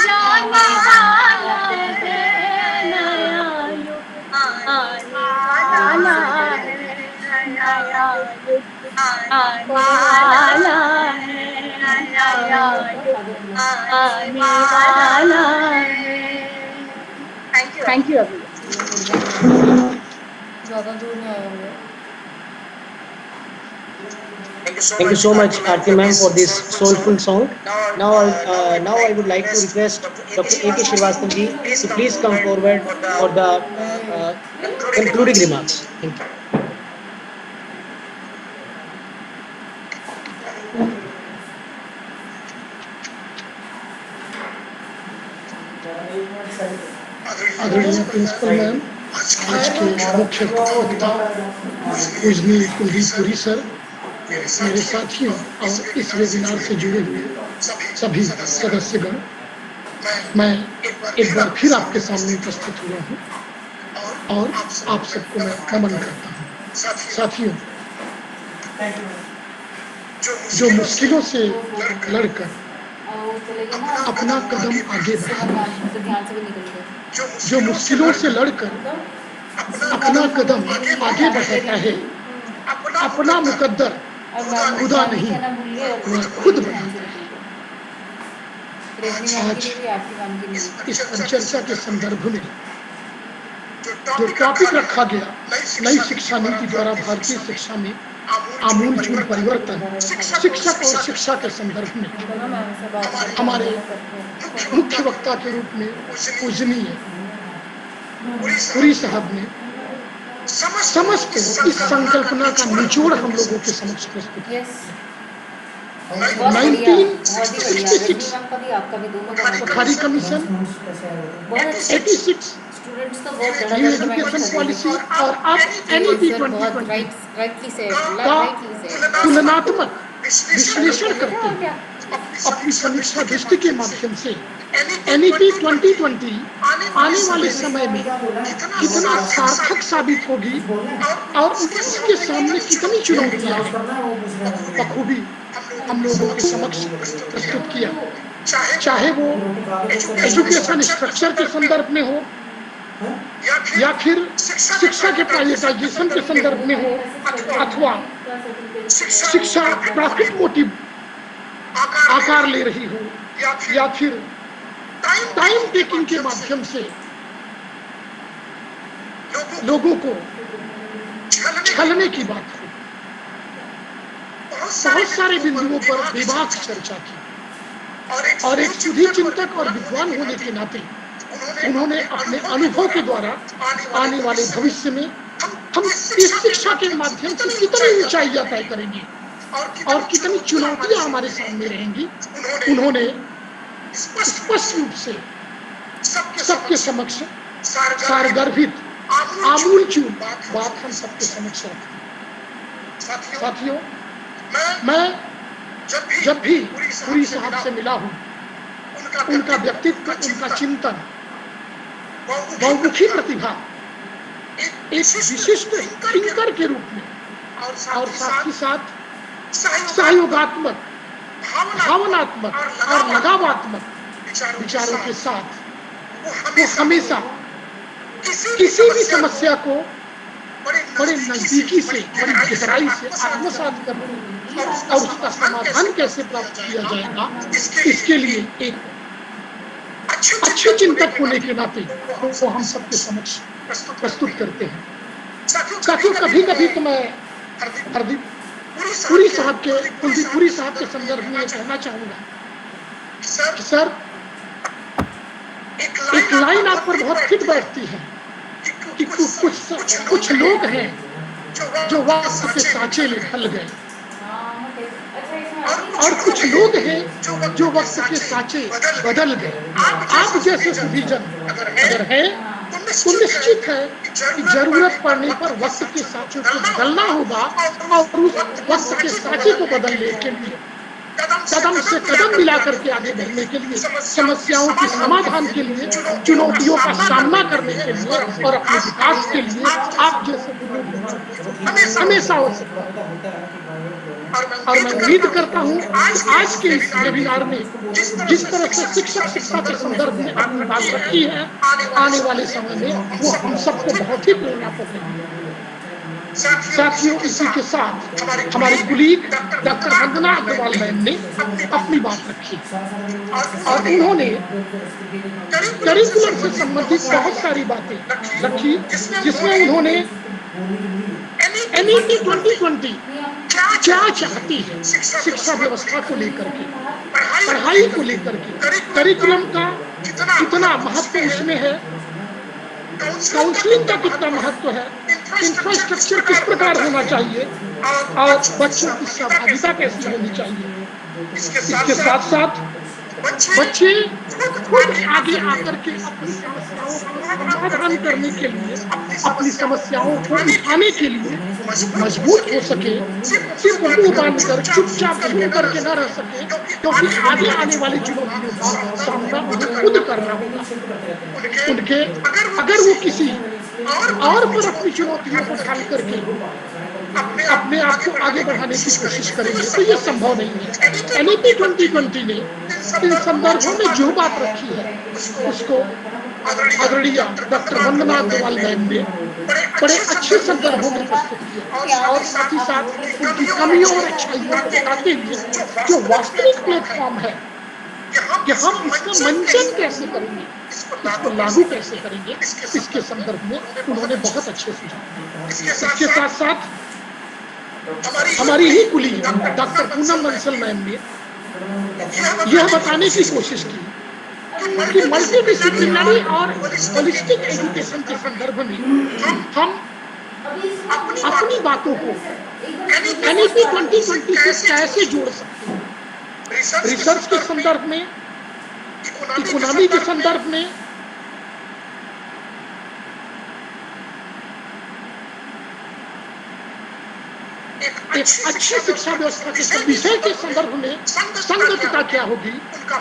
जाने वाला है। नया युग आने वाला है। नया युग आने वाला है। नया युग आने वाला है। Thank you everyone. ज़्यादा दूर नहीं आए होंगे। Thank you so much, Aarti ma'am, for this soulful song. Now I would like to request Dr. A.K. Srivastava ji to please come forward for the concluding remarks. Thank you. आदरणीय principal ma'am, आज के मुख्य वक्ता पूजनीय Kuldeep Puri sir, मेरे साथियों और इस वेबिनार से जुड़े हुए सभी सदस्यगण, मैं एक बार फिर आपके सामने उपस्थित हुआ हूँ और आप सबको मैं नमन करता हूँ। साथियों, जो मुश्किलों से लड़कर अपना कदम आगे बढ़ाता है, जो मुश्किलों से लड़कर अपना कदम आगे बढ़ाता है, अपना मुकद्दर खुदा नहीं वह खुद बनाता है। आज इस परिचर्चा के संदर्भ में जो टॉपिक रखा गया, नई शिक्षा नीति द्वारा भारतीय शिक्षा में आमूलचूल परिवर्तन, शिक्षक और शिक्षा के संदर्भ में हमारे मुख्य वक्ता के रूप में पूजनीय पुरी साहब ने समझ को इस संकल्पना का निचोड़ हम लोगों के समक्ष प्रस्तुत है। यस, बहुत बढ़िया, बहुत ही बढ़िया। 1966 रजनी मैम का भी, आपका भी, दोनों का बहुत खारी कमीशन, बहुत अच्छे। 86 स्टूडेंट्स तो बहुत न्यू धड़ाधड़ कमेंट एजुकेशन कर रहे पॉलिसी हैं। और अब NEP सर बहुत 2020 राइटली से का तुलनात्मक विश्लेषण करते और क्या? हुए अपनी समीक्षा दृष्टि के माध्यम से NEP 2020 आने वाले समय में कितना सार्थक साबित होगी और उसके सामने कितनी चुनौतियां हैं, बखूबी हम लोगों के समक्ष प्रस्तुत किया। चाहे वो एजुकेशन स्ट्रक्चर के संदर्भ में हो या फिर शिक्षा के प्राइवेटाइजेशन के संदर्भ में हो, अथवा शिक्षा प्रॉफिट मोटिव आकार ले रही हो, या फिर टाइम टेकिंग के माध्यम से लोगों को छलने की बात हो। बहुत सारे बिंदुओं पर बेबाक चर्चा की और एक सुधी चिंतक और विद्वान होने के नाते उन्होंने अपने अनुभव के द्वारा आने वाले भविष्य में हम इस शिक्षा के माध्यम से कितनी ऊंचाइयां तय करेंगे और कितनी चुनौतियां हमारे सामने रहेंगी, उन्होंने स्पष्ट रूप से सबके समक्ष सारगर्भित आमूलचूल बात हम सबके समक्ष रखी। साथियों, मैं जब भी पुरी साहब से मिला हूं, उनका व्यक्तित्व, उनका चिंतन, बहुमुखी प्रतिभा, एक विशिष्ट थिंकर के रूप में और साथ ही साथ सहयोगात्मक, भावनात्मक और लगावात्मक विचारों के साथ वो हमेशा किसी भी समस्या को बड़े नजदीकी से, बड़ी गहराई से आत्मसात करने और उसका समाधान कैसे प्राप्त किया जाएगा, इसके लिए एक अच्छे चिंतक होने के नाते वो हम सबके समक्ष प्रस्तुत करते हैं। साथियों, कभी कभी तो मैं कुलदीप पुरी साहब के संदर्भ में कहना चाहूंगा कि सर, एक लाइन आप पर बहुत फिट बैठती है कि कुछ लोग हैं जो वक्त के सांचे में ढल गए और कुछ लोग हैं जो वक्त के सांचे बदल गए। आप जैसे सुधीजन अगर है तो निश्चित है कि जरूरत पड़ने पर वक्त के सांचों को बदलना होगा और उस वक्त के सांचे को बदलने के लिए कदम से कदम मिला करके आगे बढ़ने के लिए, समस्याओं के समाधान के लिए, चुनौतियों का सामना करने के लिए और अपने विकास के लिए आप जैसे बुजुर्ग हमेशा आवश्यक है। और मैं उम्मीद करता हूँ कि आज के इस वेबिनार में जिस तरह से शिक्षक शिक्षा के संदर्भ में अपनी बात रखी है, आने वाले समय में वो हम सबको बहुत ही प्रेरणात्मक रहेगी। साथियों, इसी के साथ हमारे कुलीग डॉक्टर वंदना अग्रवाल मैम ने अपनी बात रखी और उन्होंने करिकुलम से संबंधित बहुत सारी बातें रखी, जिसमें उन्होंने NEP 2020 क्या चाहती है शिक्षा व्यवस्था को लेकर के, पढ़ाई को लेकर के, करिकुलम का कितना महत्व उसमें है, काउंसलिंग का कितना महत्व है, इंफ्रास्ट्रक्चर किस प्रकार होना चाहिए और बच्चों की सहभागिता कैसी होनी चाहिए। इसके साथ साथ बच्चे खुद आगे आकर के अपनी समस्याओं का समाधान करने के लिए, अपनी समस्याओं को उठाने के लिए मजबूत हो सके, सिर्फ मुंह बांध कर चुपचाप सुन करके न रह सके, क्योंकि आगे आने वाली चुनौतियों का सामना उन्हें खुद करना होगा। उनके अगर वो किसी और पर अपनी चुनौतियों को ढाल करके अपने आप को आगे बढ़ाने की कोशिश करेंगे तो ये संभव नहीं है। NEP 2020 ने इन संदर्भों में जो बात रखी है उसको आदरणीय डॉक्टर वंदना अग्रवाल मैम ने बड़े अच्छे संदर्भों में प्रस्तुत किया और साथ ही साथ उनकी कमियों और अच्छाइयों को बताते हुए जो वास्तविक प्लेटफॉर्म है कि हम इसका मंचन कैसे करेंगे, इसको लागू कैसे करेंगे, इसके संदर्भ में उन्होंने बहुत अच्छे सुझाव दिए। इसके साथ साथ हमारी ही colleague doctor Poonam Bansal ma'am ने यह बताने की कोशिश की कि मल्टीडिसिप्लिनरी और होलिस्टिक एजुकेशन के संदर्भ में हम अपनी बातों को NEP 2020 से कैसे जोड़ सकते हैं, रिसर्च के संदर्भ में, इकोनॉमी के संदर्भ में, एक अच्छी शिक्षा व्यवस्था के विषय के संदर्भ में संगतता क्या होगी,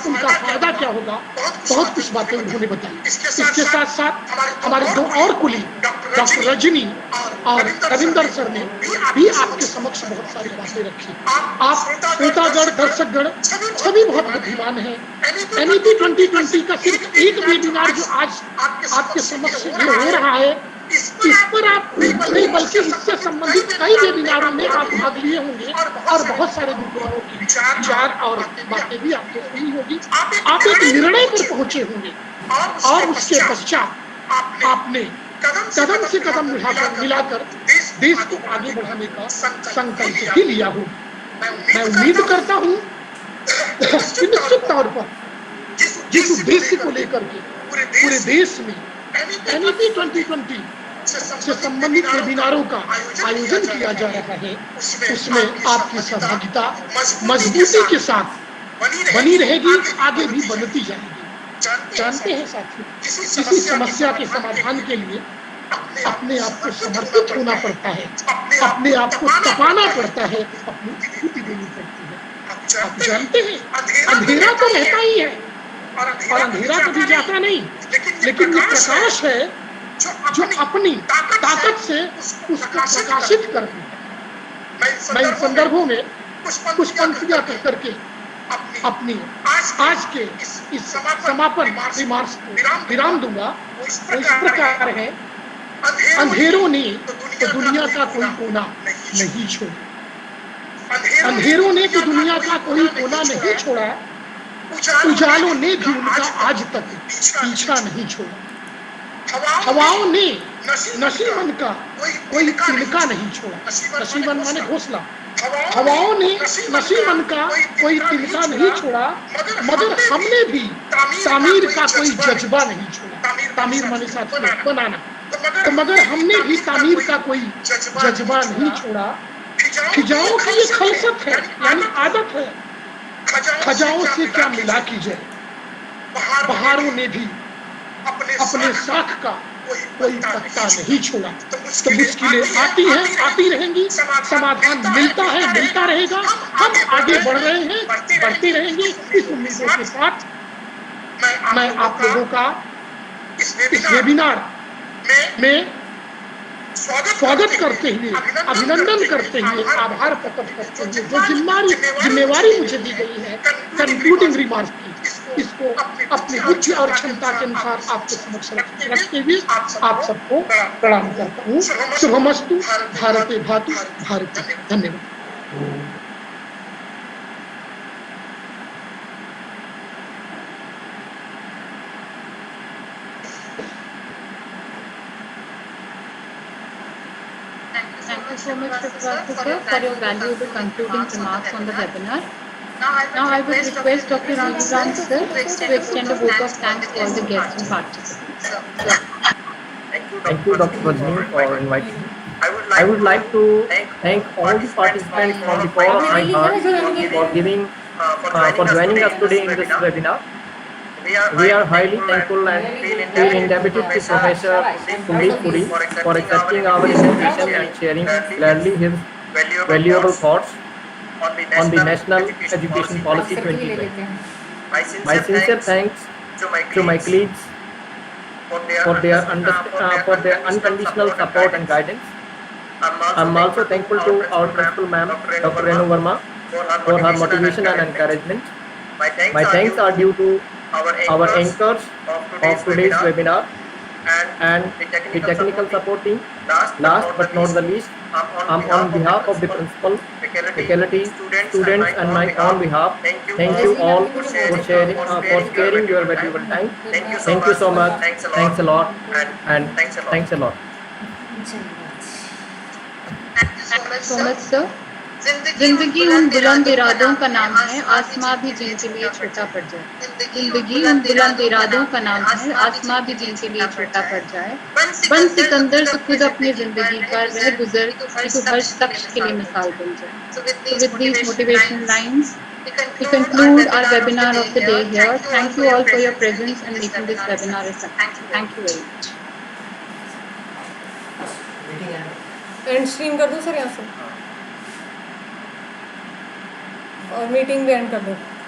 उनका फायदा क्या होगा, बहुत कुछ बातें उन्होंने बताई। इसके साथ साथ हमारे दो और कुलीग डॉक्टर रजनी और रविंदर सर ने भी आपके समक्ष बहुत सारी बातें रखी। आप श्रोतागण, दर्शकगण सभी बहुत बुद्धिमान हैं। NEP 2020 का सिर्फ एक वेबिनार जो आज आपके समक्ष हो रहा है, इस पर आप नहीं बल्कि इससे संबंधित कई वेबिनारों में आप भाग लिए होंगे और बहुत सारे विद्वानों की विचार और बातें भी आपको सुनी होगी। आप एक निर्णय पर पहुंचे होंगे और उसके पश्चात आपने कदम से कदम मिलाकर देश को आगे बढ़ाने का संकल्प भी लिया हो। मैं उम्मीद करता हूँ कि निश्चित तौर पर जिस उद्देश्य को लेकर के पूरे देश में NEP 2020 से संबंधित वेबिनारों का आयोजन किया जा रहा है, उसमें आपकी सहभागिता मजबूती के साथ बनी रहेगी, आगे भी बनती जाएगी। जानते हैं साथियों, किसी समस्या के समाधान के लिए अपने आप को समर्पित होना पड़ता है, अपने आप को तपाना पड़ता है, अपनी विभूति देनी पड़ती है। आप जानते हैं, अंधेरा तो रहता ही है और अंधेरा कभी जाता नहीं, लेकिन ये प्रकाश है जो अपनी ताकत से उसको प्रकाशित करती है। मैं इन संदर्भों में कुछ पंक्तियां कहकर के अपनी आज के इस समापन रिमार्क्स को विराम दूंगा। वो इस प्रकार है, अंधेरों ने तो दुनिया का कोई कोना नहीं छोड़ा, अंधेरों ने तो दुनिया का कोई कोना नहीं छोड़ा, उजालों ने भी उनका आज तक पीछा नहीं छोड़ा। हवाओं ने नसीमन का कोई तिनका नहीं छोड़ा, नसीमन माने घोंसला। हवाओं ने नसीमन का कोई तिनका नहीं छोड़ा, मगर हमने भी तामीर का कोई जज्बा नहीं छोड़ा। तामीर माने साथियों बनाना, तो मगर हमने भी तामीर का कोई जज्बा नहीं छोड़ा। खिजाओं की ये खलसत है, यानी आदत है, खजाओं से क्या मिला कीजिए। बहारों ने भी अपने साख का कोई पत्ता नहीं छोड़ा। तो मुश्किलें आती हैं, आती रहेंगी, समाधान मिलता है, मिलता रहेगा। हम आगे बढ़ रहे हैं, बढ़ते रहेंगे। इस उम्मीदों के साथ मैं आप लोगों का इस वेबिनार में स्वागत करते हुए, अभिनंदन करते हुए, आभार प्रकट करते हुए जो जिम्मेवारी मुझे दी गई है कंक्लूडिंग रिमार्क की, इसको अपनी बुद्धि और क्षमता के अनुसार आपके समक्ष रखते हुए आप सबको प्रणाम करता हूँ। शुभमस्तु। भारते भातु भारत। धन्यवाद। Thank you so much, Dr. sir, for your valuable concluding remarks on the webinar. Now I would request Dr. Rajaram sir to extend a vote of thanks to all the guests and participants. Thank you, Dr. Rajni, for inviting me. I would like to thank all the participants from the core of my heart for joining us today in this webinar. We are highly thankful and feel indebted to Professor Sundeep Puri for accepting our invitation and sharing gladly his valuable thoughts on the National Education Policy 2020. My sincere thanks to my colleagues for their unconditional support and guidance. I'm also thankful to our principal ma'am, Dr. Renu Verma, for her motivation and encouragement. My thanks are due to our anchors of today's webinar and the technical support team. Last but not the least, I'm on behalf of the principal, faculty, students and my own behalf, thank you all for sharing your valuable time. Thank you so much. Thanks a lot and thanks a lot. Thank you so much, sir. जिंदगी उन बुलंद इरादों का नाम है, आसमां भी जिनके लिए छोटा पड़ जाए। जिंदगी उन बुलंद इरादों का नाम है, आसमां भी जिनके लिए छोटा पड़ जाए। बन सिकंदर तो खुद अपनी जिंदगी पर रह गुजर कि तू हर शख्स के लिए मिसाल बन जाए। So with these motivational lines, we conclude our webinar of the day here. Thank you all for your presence and making this webinar a success. Thank you very much. And stream कर दो sir यहाँ से और meeting भी and कर दो।